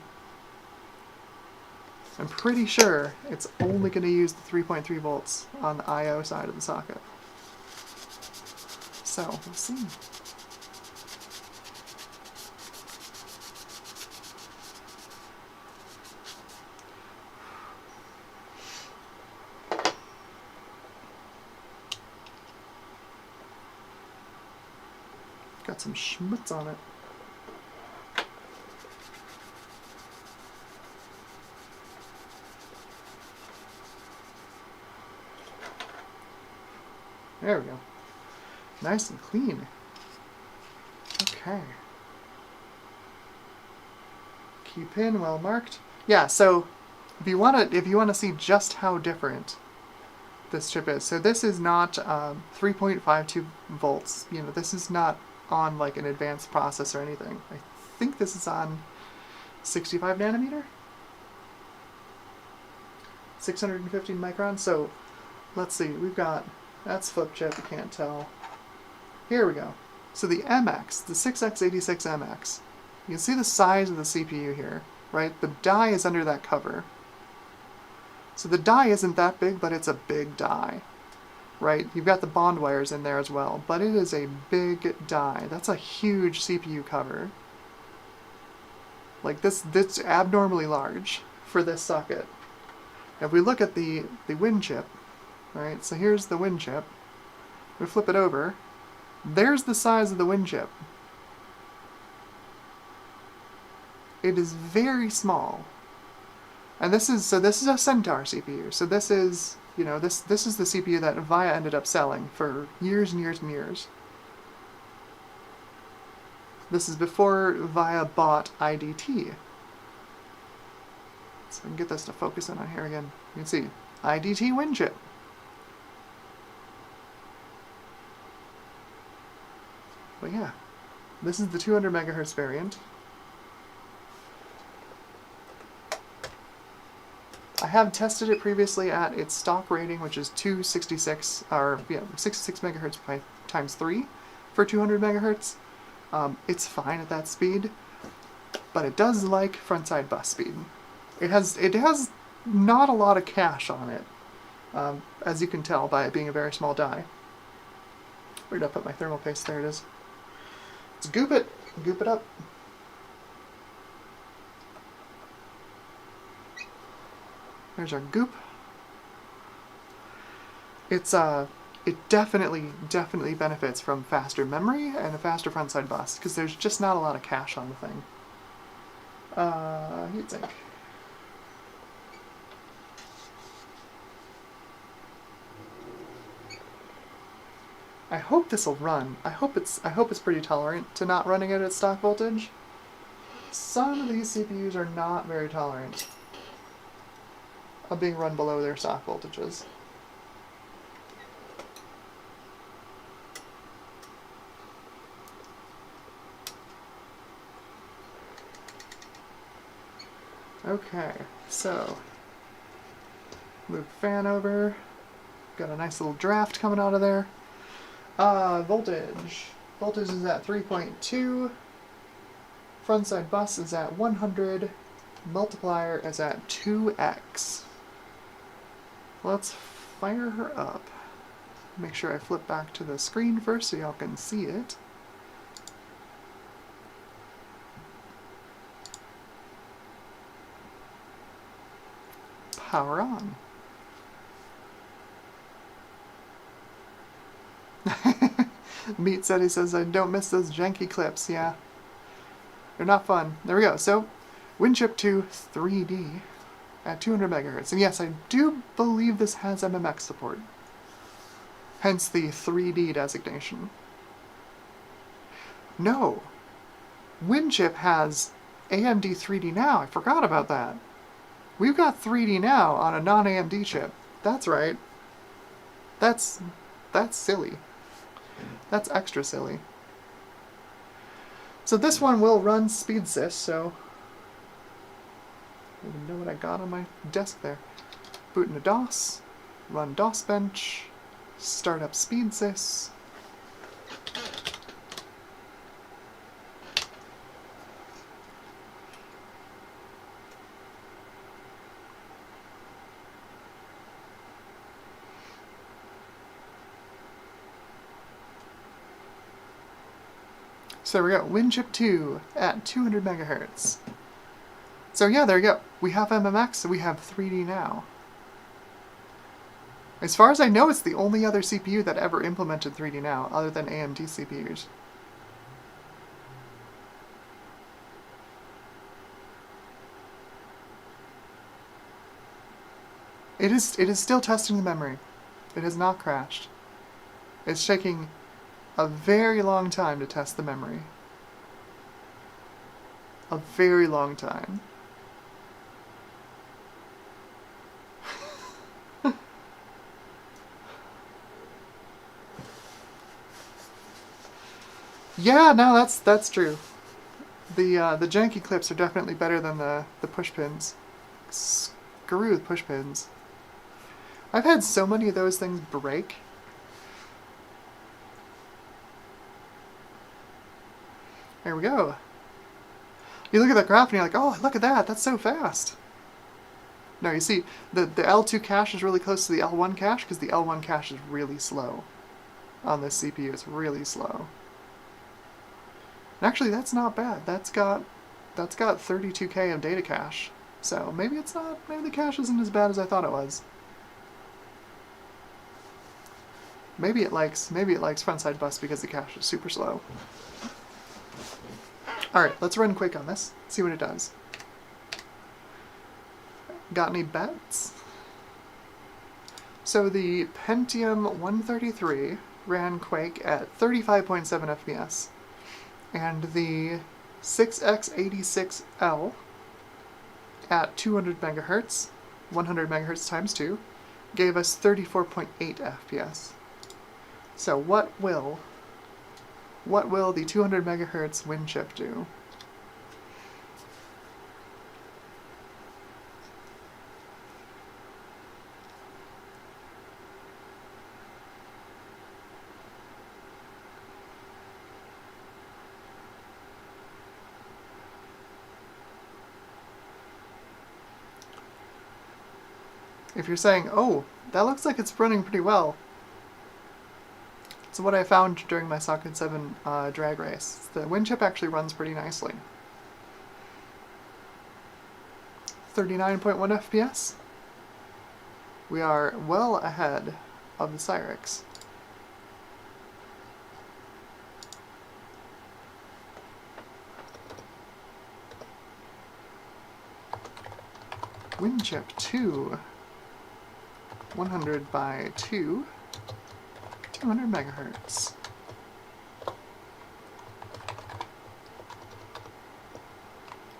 I'm pretty sure it's only going to use the 3.3 volts on the I/O side of the socket. So, we'll see. Got some schmutz on it. There we go. Nice and clean. Okay. Key pin well marked. Yeah, so if you want to see just how different this chip is. So this is not 3.52 volts. You know, this is not on like an advanced process or anything. I think this is on 65 nanometer? 615 microns. So let's see, we've got, that's flip chip, you can't tell. Here we go. So the MX, the 6x86MX, you can see the size of the CPU here, right? The die is under that cover. So the die isn't that big, but it's a big die, right? You've got the bond wires in there as well, but it is a big die. That's a huge CPU cover. Like this abnormally large for this socket. If we look at the WinChip, right? So here's the WinChip. We flip it over. There's the size of the WinChip. It is very small. And this is a Centaur CPU. So this is, you know, this is the CPU that VIA ended up selling for years and years and years. This is before VIA bought IDT. So I can get this to focus in on here again. You can see IDT WinChip. But yeah, this is the 200 megahertz variant. I have tested it previously at its stock rating, which is 266, or yeah, 66 megahertz by times 3 for 200 megahertz. It's fine at that speed, but it does like frontside bus speed. It has not a lot of cache on it, as you can tell by it being a very small die. Where did I put my thermal paste? There it is. Let's goop it up. There's our goop. It definitely benefits from faster memory and a faster frontside bus, because there's just not a lot of cache on the thing. Heatsink. I hope this'll run. I hope it's pretty tolerant to not running it at stock voltage. Some of these CPUs are not very tolerant of being run below their stock voltages. Okay, so move the fan over. Got a nice little draft coming out of there. Voltage. Voltage is at 3.2. Frontside bus is at 100. Multiplier is at 2x. Let's fire her up. Make sure I flip back to the screen first so y'all can see it. Power on. Meat said, he says, I don't miss those janky clips. Yeah. They're not fun. There we go. So, WinChip 2 3D at 200 megahertz. And yes, I do believe this has MMX support. Hence the 3D designation. No. WinChip has AMD 3D now. I forgot about that. We've got 3D now on a non-AMD chip. That's right. That's silly. That's extra silly. So this one will run SpeedSys, so I don't even know what I got on my desk there. Boot into DOS, run DOS bench, start up SpeedSys. So there we go, WinChip 2 at 200 megahertz. So yeah, there you go. We have MMX, so we have 3D now. As far as I know, it's the only other CPU that ever implemented 3D now, other than AMD CPUs. It is still testing the memory. It has not crashed. It's taking a very long time to test the memory. A very long time. Yeah, no, that's true. The janky clips are definitely better than the push pins. Screw the push pins. I've had so many of those things break. There we go. You look at that graph and you're like, oh, look at that, that's so fast. No, you see, the L2 cache is really close to the L1 cache because the L1 cache is really slow. On this CPU, it's really slow. And actually, that's not bad. That's got 32K of data cache. So maybe it's not, maybe the cache isn't as bad as I thought it was. Maybe it likes frontside bus because the cache is super slow. Alright, let's run quick on this, see what it does. Got any bets? So the Pentium 133 ran Quake at 35.7 FPS, and the 6X86L at 200 megahertz, 100 megahertz times 2, gave us 34.8 FPS. So what will the 200 megahertz WinChip do? If you're saying, oh, that looks like it's running pretty well. So what I found during my Socket 7 drag race, the WinChip actually runs pretty nicely. 39.1 FPS. We are well ahead of the Cyrix. WinChip 2, 100 by 2, 200 megahertz.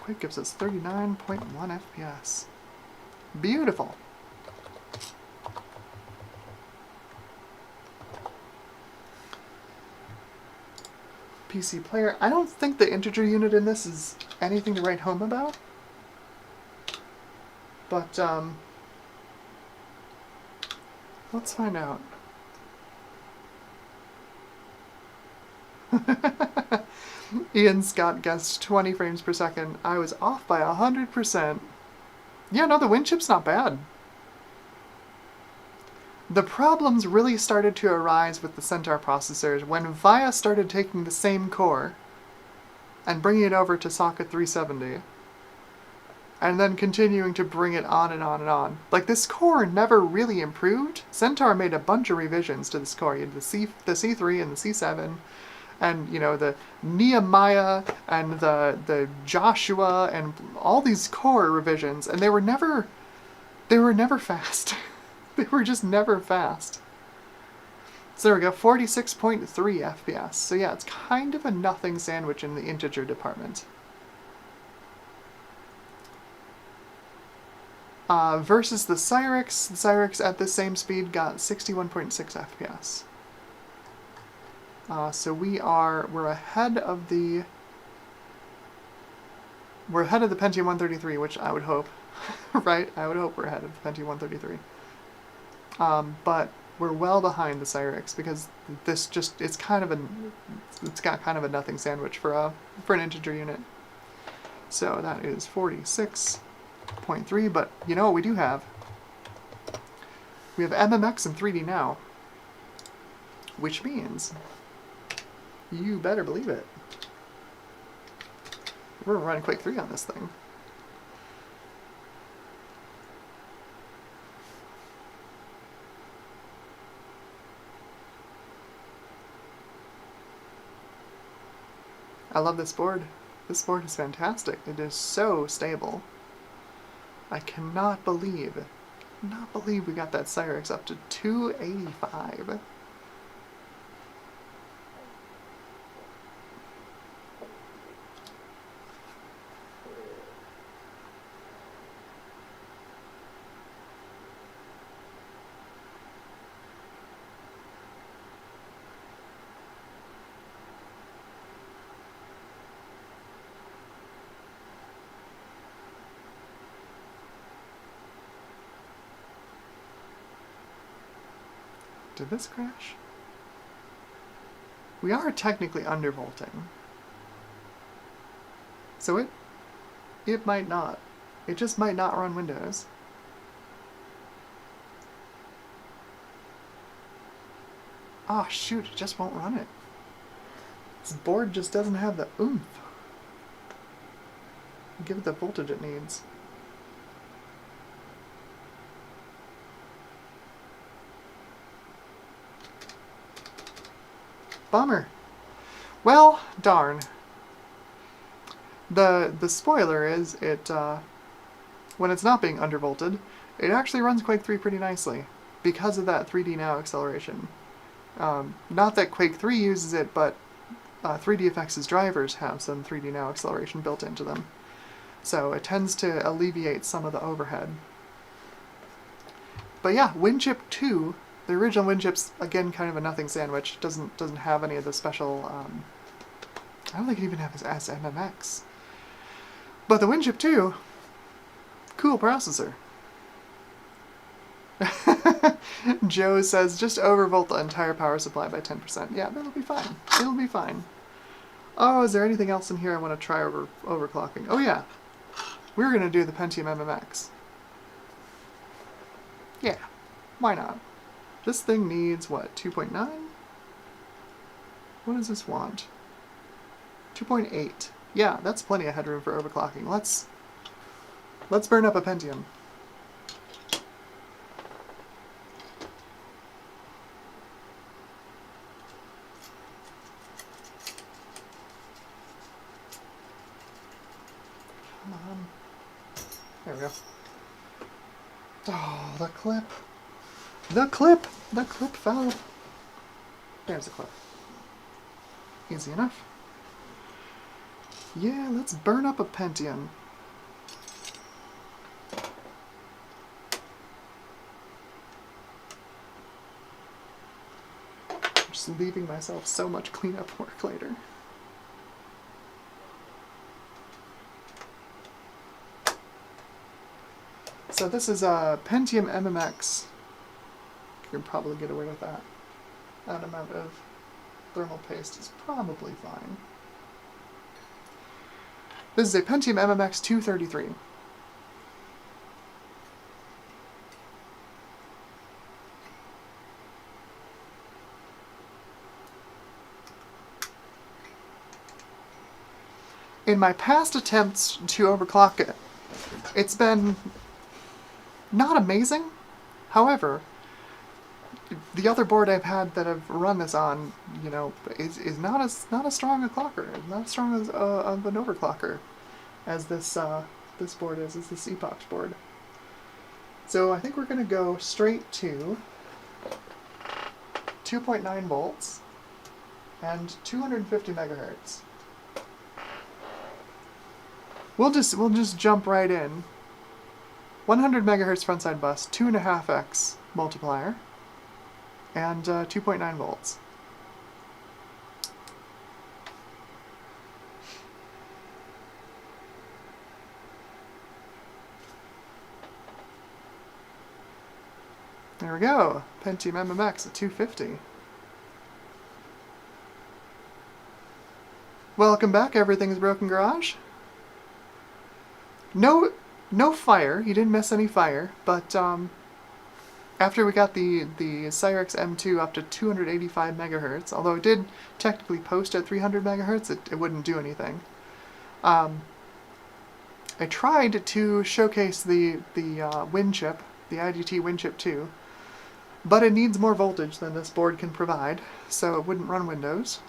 Quake gives us 39.1 FPS. Beautiful. PC player. I don't think the integer unit in this is anything to write home about. But, let's find out. Ian Scott guessed 20 frames per second. I was off by 100%. Yeah, no, the WinChip's not bad. The problems really started to arise with the Centaur processors when VIA started taking the same core and bringing it over to Socket 370. And then continuing to bring it on and on and on. Like, this core never really improved. Centaur made a bunch of revisions to this core. You had the C3 and the C7, and, you know, the Nehemiah and the Joshua and all these core revisions, and they were never fast. They were just never fast. So there we go, 46.3 FPS. So yeah, it's kind of a nothing sandwich in the integer department. Versus the Cyrix at the same speed got 61.6 FPS. So we're ahead of the Pentium 133, which I would hope, right? I would hope we're ahead of the Pentium 133. But we're well behind the Cyrix because it's got kind of a nothing sandwich for an integer unit. So that is 46.3, but you know what we do have? We have MMX and 3D now, which means you better believe it. We're running Quake 3 on this thing. I love this board. This board is fantastic. It is so stable. I cannot believe we got that Cyrix up to 285. Did this crash? We are technically undervolting. So it might not. It just might not run Windows. Ah, shoot, it just won't run it. This board just doesn't have the oomph. Give it the voltage it needs. Bummer. Well, darn. The spoiler is when it's not being undervolted, it actually runs Quake 3 pretty nicely because of that 3D Now acceleration. Not that Quake 3 uses it, but 3DFX's drivers have some 3D Now acceleration built into them. So it tends to alleviate some of the overhead. But yeah, WinChip 2, the original WinChip's, again, kind of a nothing sandwich. Doesn't have any of the special, I don't think it even has ST MMX. But the WinChip 2, cool processor. Joe says, just overvolt the entire power supply by 10%. Yeah, that'll be fine. It'll be fine. Oh, is there anything else in here I want to try overclocking? Oh yeah, we're going to do the Pentium MMX. Yeah, why not? This thing needs, what, 2.9? What does this want? 2.8. Yeah, that's plenty of headroom for overclocking. Let's burn up a Pentium. Come on. There we go. Oh, the clip. The clip! The clip fell. There's the clip. Easy enough. Yeah, let's burn up a Pentium. I'm just leaving myself so much cleanup work later. So this is a Pentium MMX. You can probably get away with that. That amount of thermal paste is probably fine. This is a Pentium MMX 233. In my past attempts to overclock it, it's been not amazing. However, the other board I've had that I've run this on, you know, is not as strong a clocker, not as strong as of an overclocker as this this board is this Epoch board. So I think we're going to go straight to 2.9 volts and 250 megahertz. We'll just jump right in. 100 megahertz frontside bus, 2.5x multiplier, and 2.9 volts. There we go, Pentium MMX at 250. Welcome back, Everything's Broken Garage. No fire, you didn't miss any fire, but after we got the Cyrix M2 up to 285 megahertz, although it did technically post at 300 megahertz, it wouldn't do anything. I tried to showcase the WinChip, the IDT WinChip 2, but it needs more voltage than this board can provide, so it wouldn't run Windows.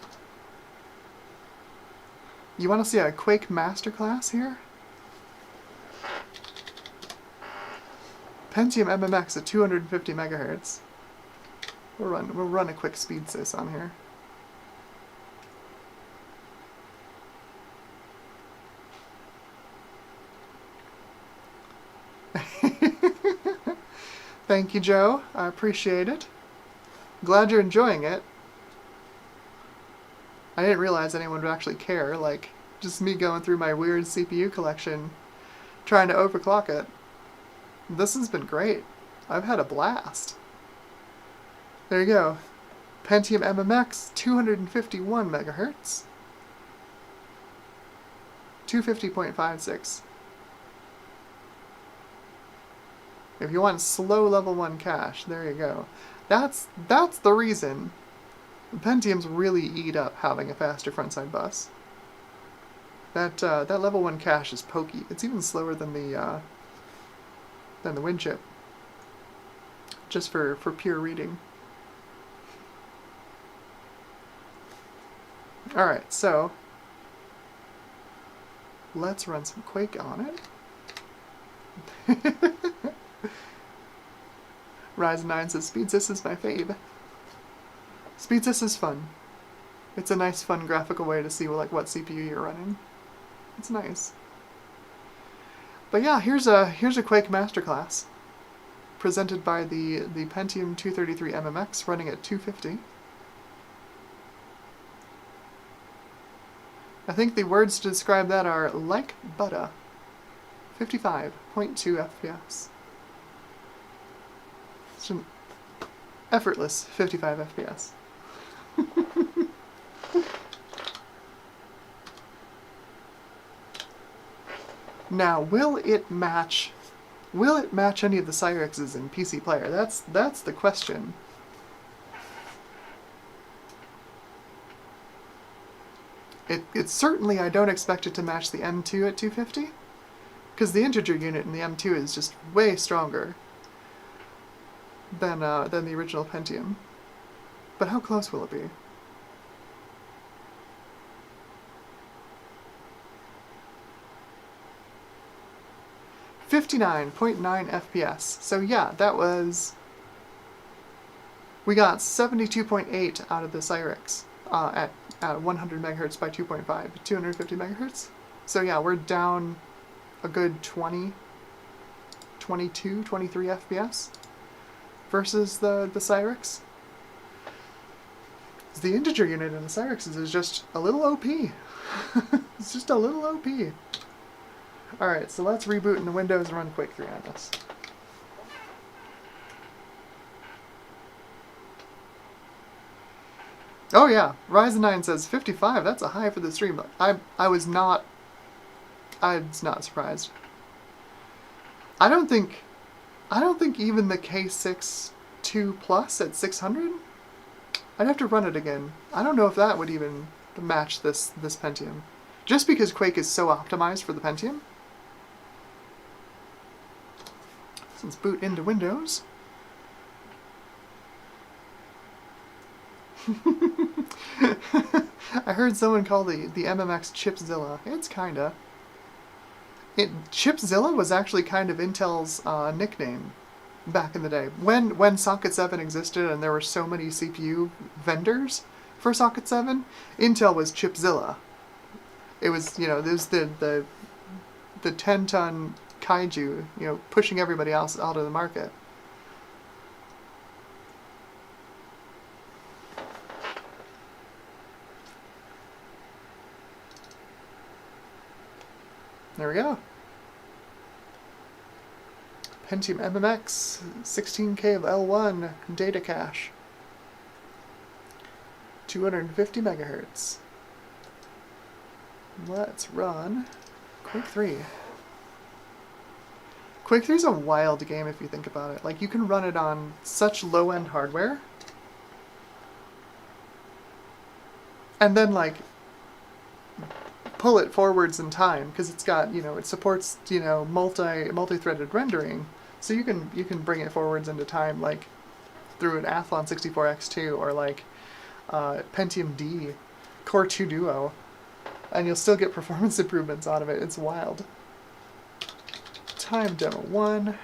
You want to see a Quake masterclass here? Pentium MMX at 250 megahertz. We'll run a quick speed sys on here. Thank you, Joe. I appreciate it. Glad you're enjoying it. I didn't realize anyone would actually care, like, just me going through my weird CPU collection, trying to overclock it. This has been great. I've had a blast. There you go. Pentium MMX, 251 megahertz. 250.56. If you want slow level 1 cache, there you go. That's the reason Pentiums really eat up having a faster frontside bus. That level 1 cache is pokey. It's even slower than the WinChip. Just for pure reading. Alright, so let's run some Quake on it. Ryzen 9 says SpeedSys is my fave. SpeedSys is fun. It's a nice, fun graphical way to see like what CPU you're running. It's nice. But yeah, here's a Quake masterclass presented by the Pentium 233 MMX running at 250. I think the words to describe that are like butter. 55.2 FPS. It's an effortless 55 FPS. Now, will it match any of the Cyrixes in PC Player? That's the question. It certainly, I don't expect it to match the M2 at 250, because the integer unit in the M2 is just way stronger than the original Pentium. But how close will it be? .9 FPS. So yeah, that was... We got 72.8 out of the Cyrix at 100 megahertz by 2.5, 250 megahertz. So yeah, we're down a good 20, 22, 23 FPS versus the Cyrix. The integer unit in the Cyrixes is just a little OP. It's just a little OP. Alright, so let's reboot into Windows and run Quake 3 on this. Oh yeah, Ryzen 9 says 55, that's a high for the stream. I was not surprised. I don't think even the K6 2 Plus at 600? I'd have to run it again. I don't know if that would even match this Pentium. Just because Quake is so optimized for the Pentium. So let's boot into Windows. I heard someone call the MMX Chipzilla. It's kinda. Chipzilla was actually kind of Intel's nickname back in the day. When Socket 7 existed and there were so many CPU vendors for Socket 7, Intel was Chipzilla. It was, you know, there's the 10-ton kaiju, you know, pushing everybody else out of the market. There we go. Pentium MMX, 16K of L1 data cache. 250 megahertz. Let's run Quake 3. Quake 3 is a wild game if you think about it. Like, you can run it on such low-end hardware. And then, like, pull it forwards in time because it's got, you know, it supports, you know, multi-threaded rendering, so you can bring it forwards into time like through an Athlon 64X2 or like Pentium D Core 2 Duo, and you'll still get performance improvements out of it. It's wild. Time demo 1.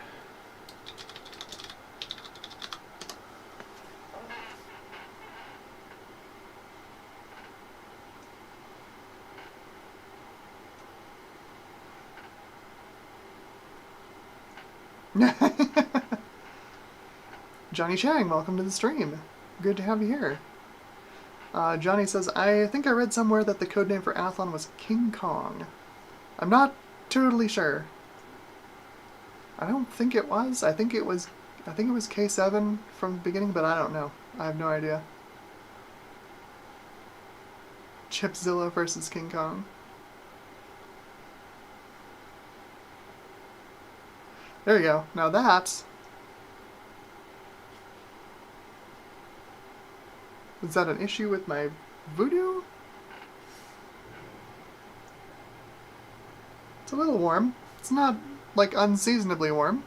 Johnny Chang, welcome to the stream. Good to have you here. Johnny says, I think I read somewhere that the codename for Athlon was King Kong. I'm not totally sure. I don't think it was. I think it was K7 from the beginning, but I don't know. I have no idea. Chipzilla versus King Kong. There you go. Now that... Is that an issue with my voodoo? It's a little warm. It's not, like, unseasonably warm.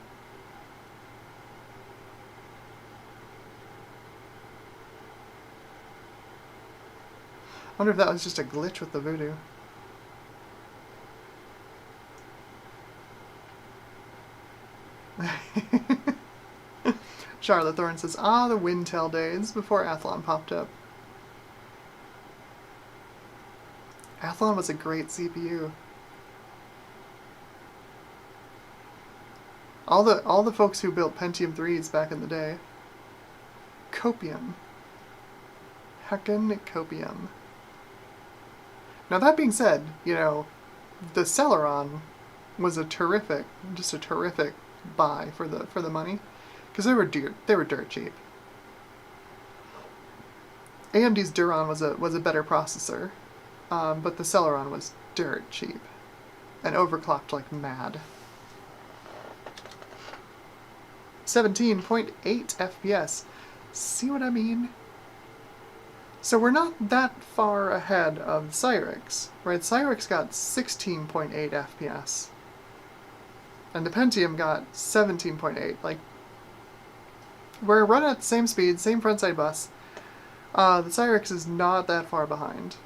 I wonder if that was just a glitch with the voodoo. Charlotte Thorne says, ah, the Wintel days, before Athlon popped up. Athlon was a great CPU. All the folks who built Pentium 3s back in the day. Copium. Heckin' Copium. Now that being said, you know, the Celeron was just a terrific buy for the money. Because they were dirt cheap. AMD's Duron was a better processor, but the Celeron was dirt cheap, and overclocked like mad. 17.8 FPS. See what I mean? So we're not that far ahead of Cyrix, right? Cyrix got 16.8 FPS, and the Pentium got 17.8. Like, we're running at the same speed, same frontside bus. The Cyrix is not that far behind.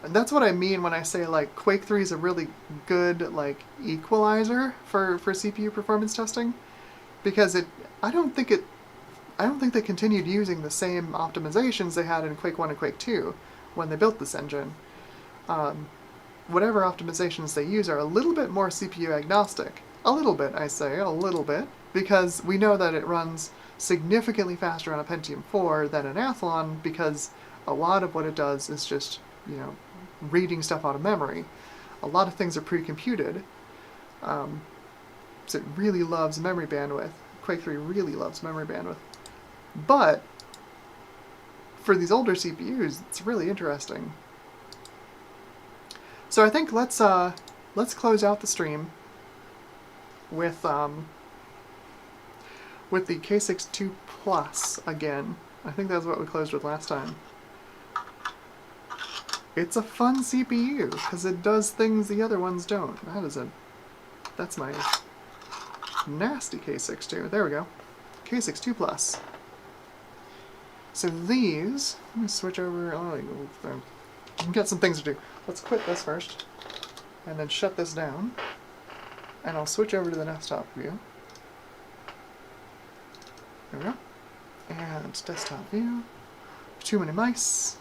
And that's what I mean when I say, like, Quake 3 is a really good, like, equalizer for CPU performance testing. Because I don't think they continued using the same optimizations they had in Quake 1 and Quake 2 when they built this engine. Whatever optimizations they use are a little bit more CPU agnostic. A little bit, I say, a little bit. Because we know that it runs significantly faster on a Pentium 4 than an Athlon, because a lot of what it does is just, you know, reading stuff out of memory. A lot of things are pre-computed, so it really loves memory bandwidth. Quake 3 really loves memory bandwidth. But for these older CPUs, it's really interesting. So I think let's close out the stream with the K62 Plus again. I think that's what we closed with last time. It's a fun CPU, because it does things the other ones don't. That's my nasty K62. There we go. K62 Plus. So these, let me switch over. Oh, I've got some things to do. Let's quit this first, and then shut this down. And I'll switch over to the desktop view. There we go. And desktop view. Too many mice.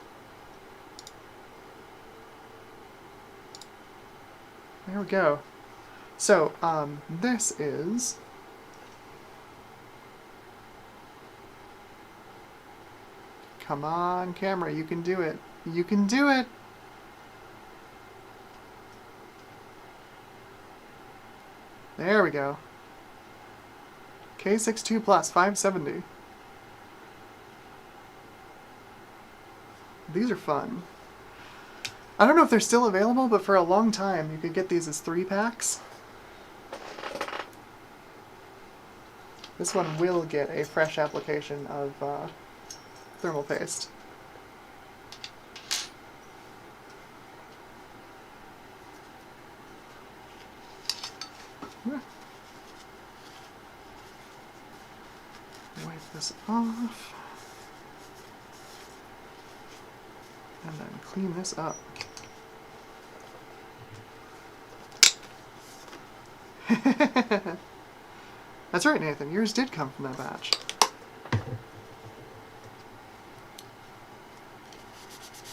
There we go. So, this is... Come on, camera, you can do it. You can do it! There we go. K62 Plus 570. These are fun. I don't know if they're still available, but for a long time you could get these as 3-packs. This one will get a fresh application of thermal paste. Wipe this off. And then clean this up. That's right, Nathan. Yours did come from that batch.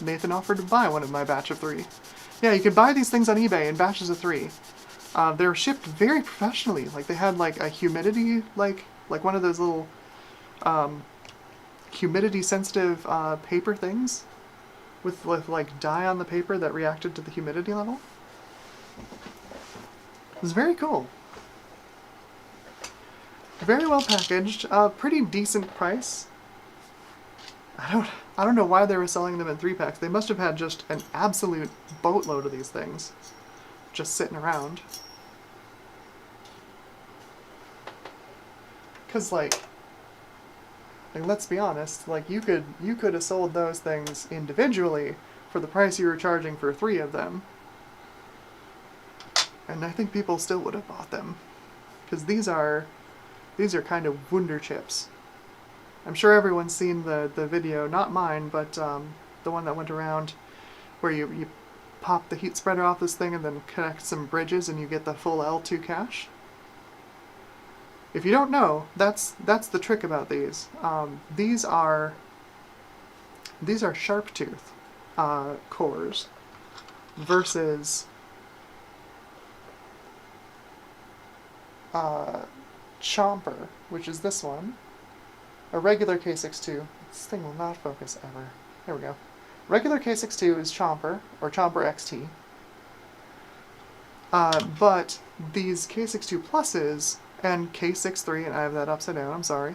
Nathan offered to buy one of my batch of 3. Yeah, you could buy these things on eBay in batches of 3. They were shipped very professionally. Like, they had, like, a humidity, like one of those little, humidity-sensitive, paper things with, like, dye on the paper that reacted to the humidity level. It was very cool. Very well packaged, pretty decent price. I don't know why they were selling them in 3-packs. They must have had just an absolute boatload of these things just sitting around. Cause like let's be honest, like you could have sold those things individually for the price you were charging for 3 of them. And I think people still would have bought them. Cause these are kind of wonder chips. I'm sure everyone's seen the video, not mine, but the one that went around where you pop the heat spreader off this thing and then connect some bridges and you get the full L2 cache. If you don't know, that's the trick about these. These are sharp tooth cores versus chomper, which is this one. A regular K62. This thing will not focus ever. There we go. Regular K62 is Chomper, or Chomper XT. But these K62 Pluses and K63, and I have that upside down, I'm sorry,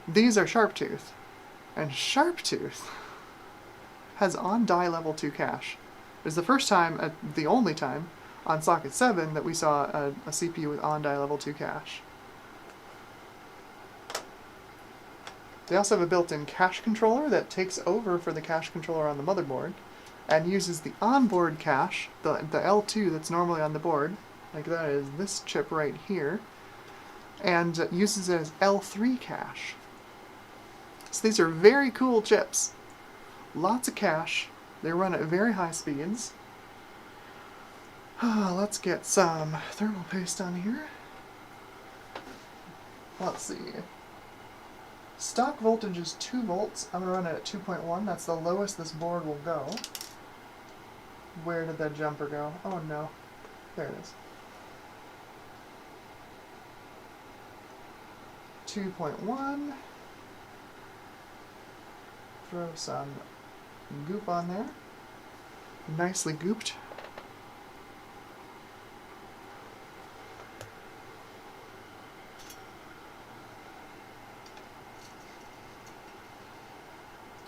these are Sharptooth. And Sharptooth has on-die level 2 cache. It was the first time, the only time, on socket 7 that we saw a CPU with on-die level 2 cache. They also have a built-in cache controller that takes over for the cache controller on the motherboard and uses the onboard cache, the L2 that's normally on the board, like that is this chip right here, and uses it as L3 cache. So these are very cool chips. Lots of cache. They run at very high speeds. Let's get some thermal paste on here. Let's see. Stock voltage is 2 volts. I'm going to run it at 2.1. That's the lowest this board will go. Where did that jumper go? Oh no. There it is. 2.1. Throw some goop on there. Nicely gooped.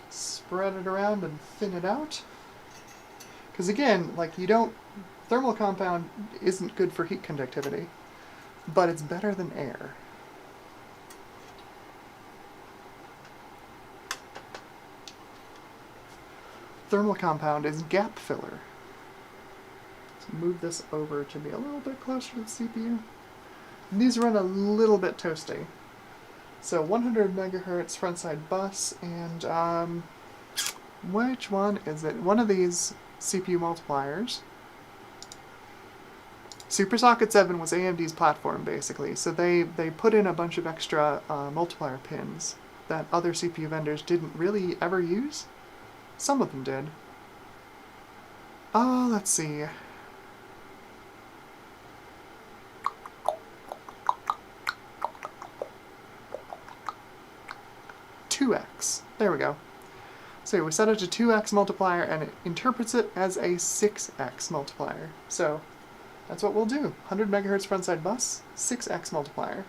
Spread it around and thin it out. Because again, like thermal compound isn't good for heat conductivity, but it's better than air. Thermal compound is gap filler. Let's move this over to be a little bit closer to the CPU. And these run a little bit toasty. So 100 megahertz frontside bus, and which one is it? One of these CPU multipliers. SuperSocket 7 was AMD's platform, basically, so they put in a bunch of extra multiplier pins that other CPU vendors didn't really ever use. Some of them did. Let's see. 2x. There we go. So we set it to 2x multiplier and it interprets it as a 6x multiplier. So that's what we'll do. 100 megahertz frontside bus, 6x multiplier.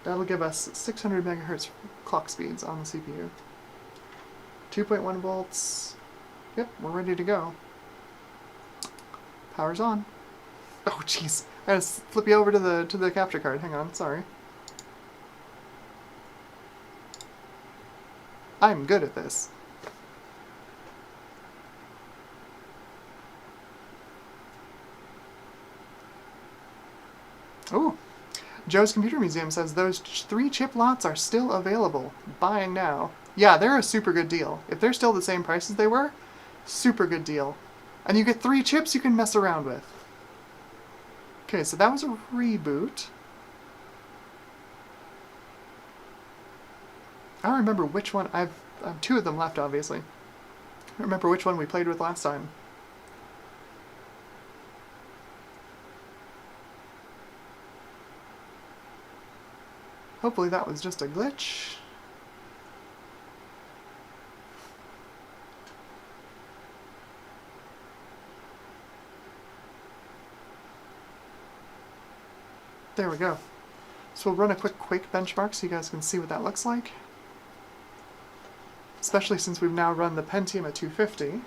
That'll give us 600 megahertz clock speeds on the CPU. 2.1 volts. Yep, we're ready to go. Power's on. Oh jeez, I gotta flip you over to the capture card. Hang on, sorry. I'm good at this. Ooh. Joe's Computer Museum says those 3 chip lots are still available. Buying now. Yeah, they're a super good deal. If they're still the same price as they were, super good deal. And you get 3 chips you can mess around with. Okay, so that was a reboot. I don't remember which one. I have 2 of them left, obviously. I don't remember which one we played with last time. Hopefully that was just a glitch. There we go. So we'll run a quick Quake benchmark so you guys can see what that looks like. Especially since we've now run the Pentium at 250.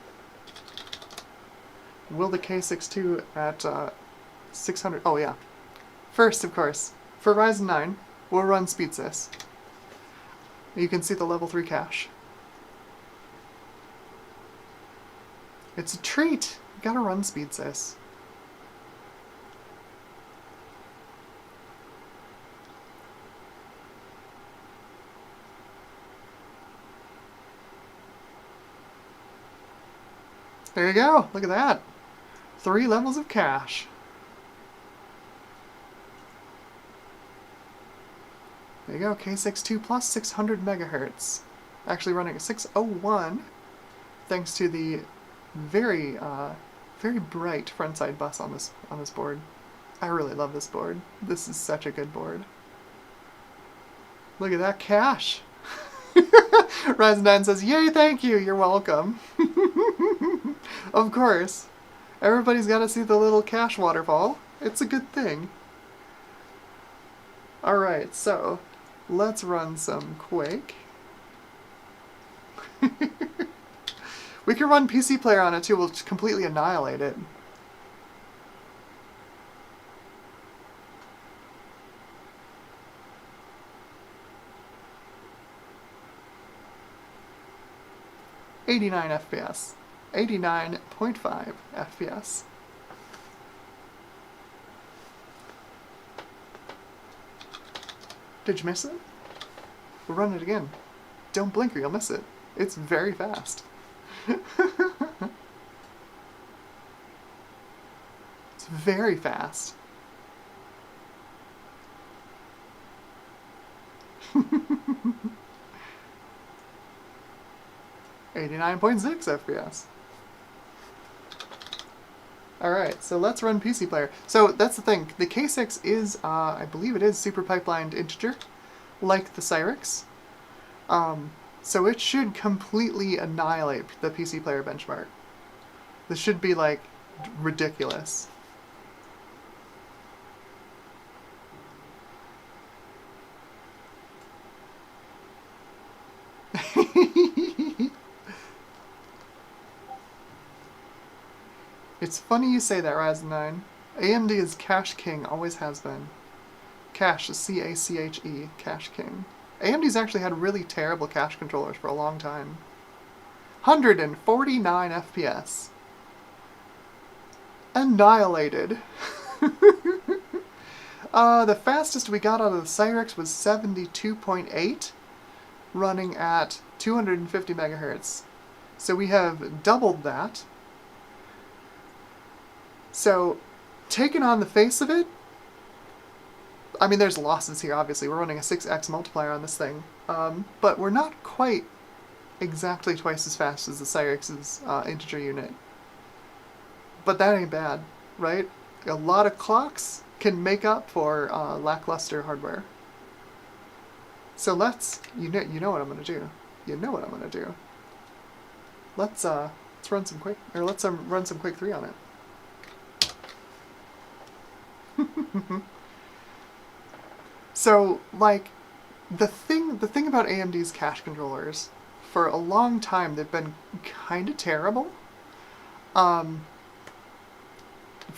Will the K62 at 600... Oh yeah. First, of course, for Ryzen 9, we'll run Speedsys. You can see the level 3 cache. It's a treat! You gotta run Speedsys. There you go! Look at that! 3 levels of cache. There you go, K62 plus 600 megahertz. Actually running at 601, thanks to the very, very bright frontside bus on this board. I really love this board. This is such a good board. Look at that cache! Ryzen 9 says, "Yay, thank you, you're welcome." Of course. Everybody's got to see the little cache waterfall. It's a good thing. Alright, so let's run some Quake. We can run PC Player on it too, we'll just completely annihilate it. FPS. 89.5 FPS. Did you miss it? We'll run it again. Don't blink or you'll miss it. It's very fast. It's very fast. 89.6 FPS. Alright, so let's run PC Player. So that's the thing, the K6 is, I believe it is super pipelined integer, like the Cyrix. So it should completely annihilate the PC Player benchmark. This should be, like, ridiculous. It's funny you say that, Ryzen 9. AMD is Cache King, always has been. Cache, C-A-C-H-E, Cache King. AMD's actually had really terrible cache controllers for a long time. 149 FPS. Annihilated. The fastest we got out of the Cyrix was 72.8, running at 250 megahertz. So we have doubled that. So, taken on the face of it, I mean, there's losses here, obviously. We're running a 6x multiplier on this thing. But we're not quite exactly twice as fast as the Cyrix's integer unit. But that ain't bad, right? A lot of clocks can make up for lackluster hardware. So let's, you know what I'm gonna do. You know what I'm gonna do. Let's run some Quake, or let's run some Quake 3 on it. So, like, the thing about AMD's cache controllers, for a long time they've been kind of terrible. For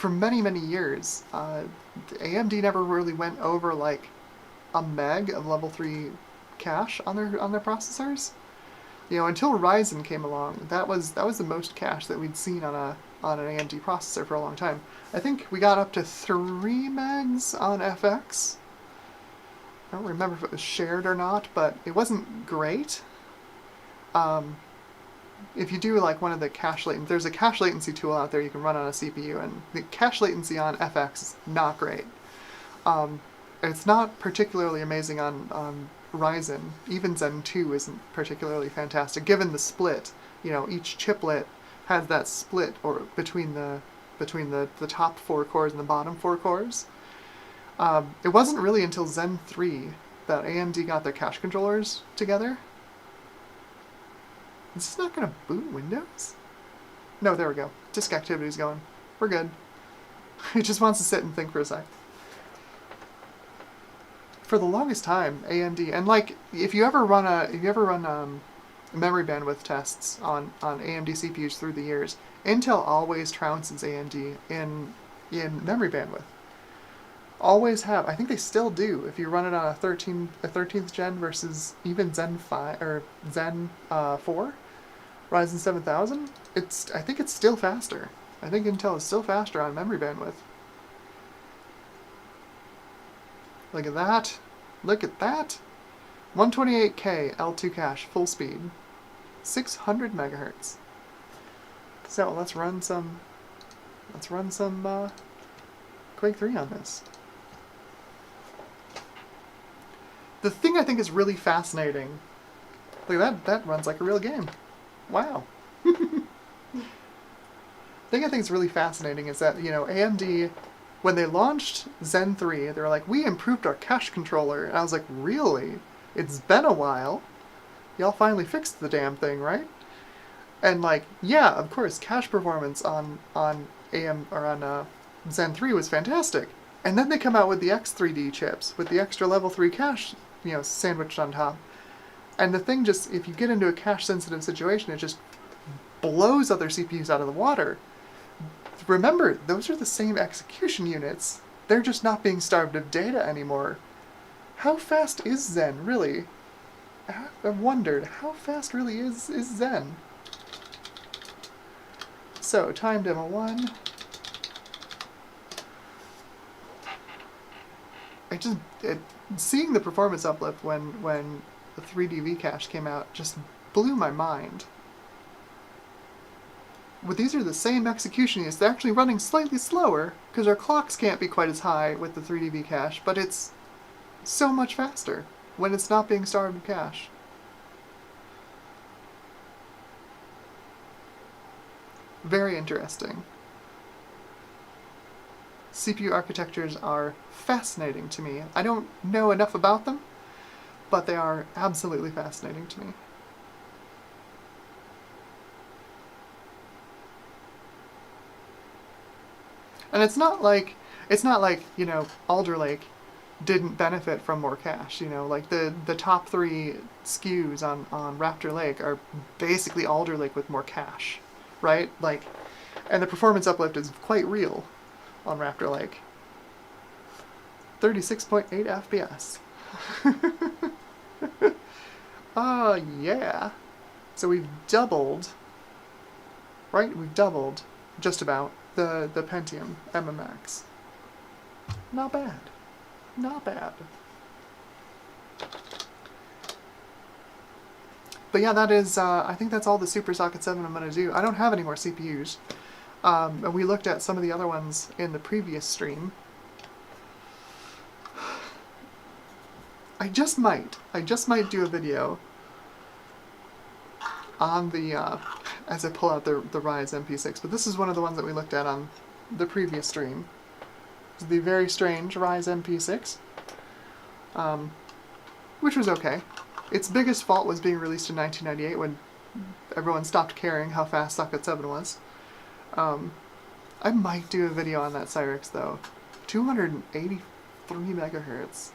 many, many years, AMD never really went over, like, a meg of level 3 cache on their processors. You know, until Ryzen came along, that was the most cache that we'd seen on an AMD processor for a long time. I think we got up to 3 megs on FX. I don't remember if it was shared or not, but it wasn't great. If you do like one of the cache latency, there's a cache latency tool out there you can run on a CPU, and the cache latency on FX is not great. It's not particularly amazing on Ryzen. Even Zen 2 isn't particularly fantastic, given the split. You know, each chiplet has that split or between the top 4 cores and the bottom 4 cores. It wasn't really until Zen 3 that AMD got their cache controllers together. Is this not going to boot Windows? No, there we go. Disk activity's going. We're good. It just wants to sit and think for a sec. For the longest time, AMD, and like if you ever run memory bandwidth tests on AMD CPUs through the years, Intel always trounces AMD in memory bandwidth. Always have. I think they still do. If you run it on a 13th gen versus even Zen 5 or Zen 4, Ryzen 7000, I think it's still faster. I think Intel is still faster on memory bandwidth. Look at that. Look at that. 128K L2 cache, full speed. 600 megahertz. So let's run some Quake 3 on this. The thing I think is really fascinating, look at that runs like a real game. Wow. The thing I think is really fascinating is that, you know, AMD, when they launched Zen 3, they were like, we improved our cache controller. And I was like, really? It's been a while. Y'all finally fixed the damn thing, right? And like, yeah, of course, cache performance on Zen 3 was fantastic. And then they come out with the X3D chips, with the extra level 3 cache, you know, sandwiched on top. And the thing just, if you get into a cache-sensitive situation, it just blows other CPUs out of the water. Remember, those are the same execution units. They're just not being starved of data anymore. How fast is Zen, really? I've wondered, how fast really is Zen? So, time demo 1. Seeing the performance uplift when the 3D cache came out just blew my mind. But these are the same execution units. They're actually running slightly slower, because our clocks can't be quite as high with the 3D cache, but it's so much faster when it's not being starved of cache. Very interesting. CPU architectures are fascinating to me. I don't know enough about them, but they are absolutely fascinating to me. And it's not like, you know, Alder Lake didn't benefit from more cache, you know, like the top 3 SKUs on Raptor Lake are basically Alder Lake with more cache, right? Like, and the performance uplift is quite real on Raptor Lake. 36.8 FPS. Yeah. So we've doubled, right? We've doubled, just about, the Pentium MMX. Not bad. Not bad. But yeah, that is, I think that's all the Super Socket 7 I'm going to do. I don't have any more CPUs. And we looked at some of the other ones in the previous stream. I just might do a video on the, as I pull out the Ryze MP6, but this is one of the ones that we looked at on the previous stream. It's the very strange Ryze MP6, which was okay. Its biggest fault was being released in 1998 when everyone stopped caring how fast Socket 7 was. I might do a video on that Cyrix though. 283 megahertz.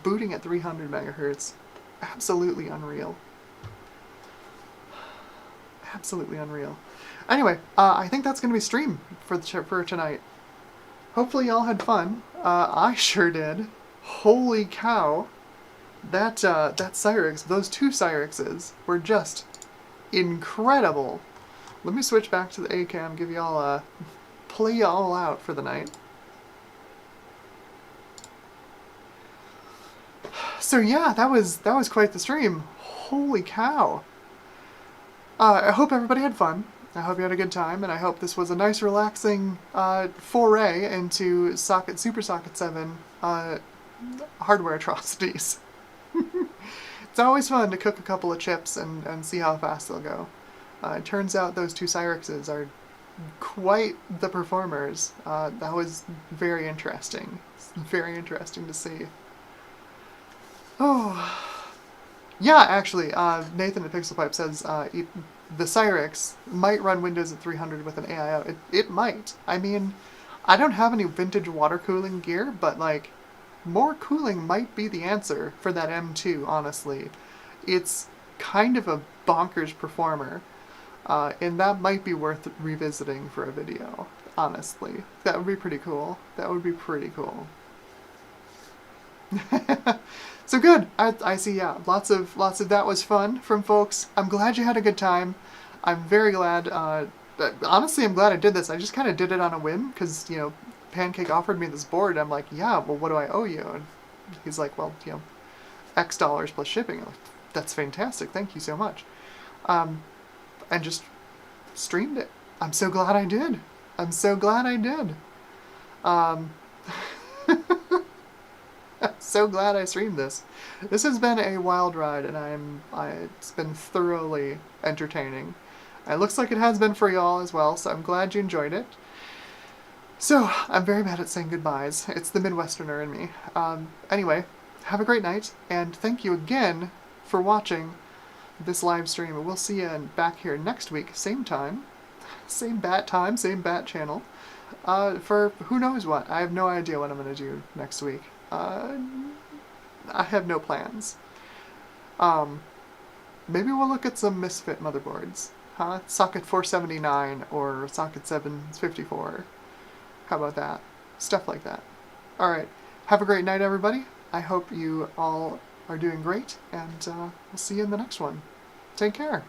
Booting at 300 megahertz. Absolutely unreal. Absolutely unreal. Anyway, I think that's going to be stream for tonight. Hopefully y'all had fun. I sure did. Holy cow. that Cyrix, those two Cyrixes were just incredible. Let me switch back to the A-cam, give y'all a play y'all out for the night. So yeah, that was quite the stream. Holy cow. I hope everybody had fun. I hope you had a good time, and I hope this was a nice, relaxing foray into Super Socket 7 hardware atrocities. It's always fun to cook a couple of chips and see how fast they'll go. It turns out those two Cyrixes are quite the performers. That was very interesting. It's very interesting to see. Oh, yeah, actually, Nathan at PixelPipe says the Cyrix might run Windows at 300 with an AIO. It might. I mean, I don't have any vintage water cooling gear, but like, more cooling might be the answer for that M2, honestly. It's kind of a bonkers performer, and that might be worth revisiting for a video, honestly. That would be pretty cool. That would be pretty cool. So good. I see. Yeah, lots of that was fun from folks. I'm glad you had a good time. I'm very glad. Honestly, I'm glad I did this. I just kind of did it on a whim because Pancake offered me this board. And I'm like, yeah. Well, what do I owe you? And he's like, well, X dollars plus shipping. I'm like, that's fantastic. Thank you so much. And just streamed it. I'm so glad I did. I'm so glad I did. So glad I streamed this. This has been a wild ride, and it's been thoroughly entertaining. It looks like it has been for y'all as well, so I'm glad you enjoyed it. So, I'm very bad at saying goodbyes. It's the Midwesterner in me. Anyway, have a great night, and thank you again for watching this live stream. We'll see you back here next week, same time, same bat channel, for who knows what. I have no idea what I'm going to do next week. I have no plans. Maybe we'll look at some Misfit motherboards. Huh? Socket 479 or Socket 754. How about that? Stuff like that. Alright. Have a great night, everybody. I hope you all are doing great, and we'll see you in the next one. Take care.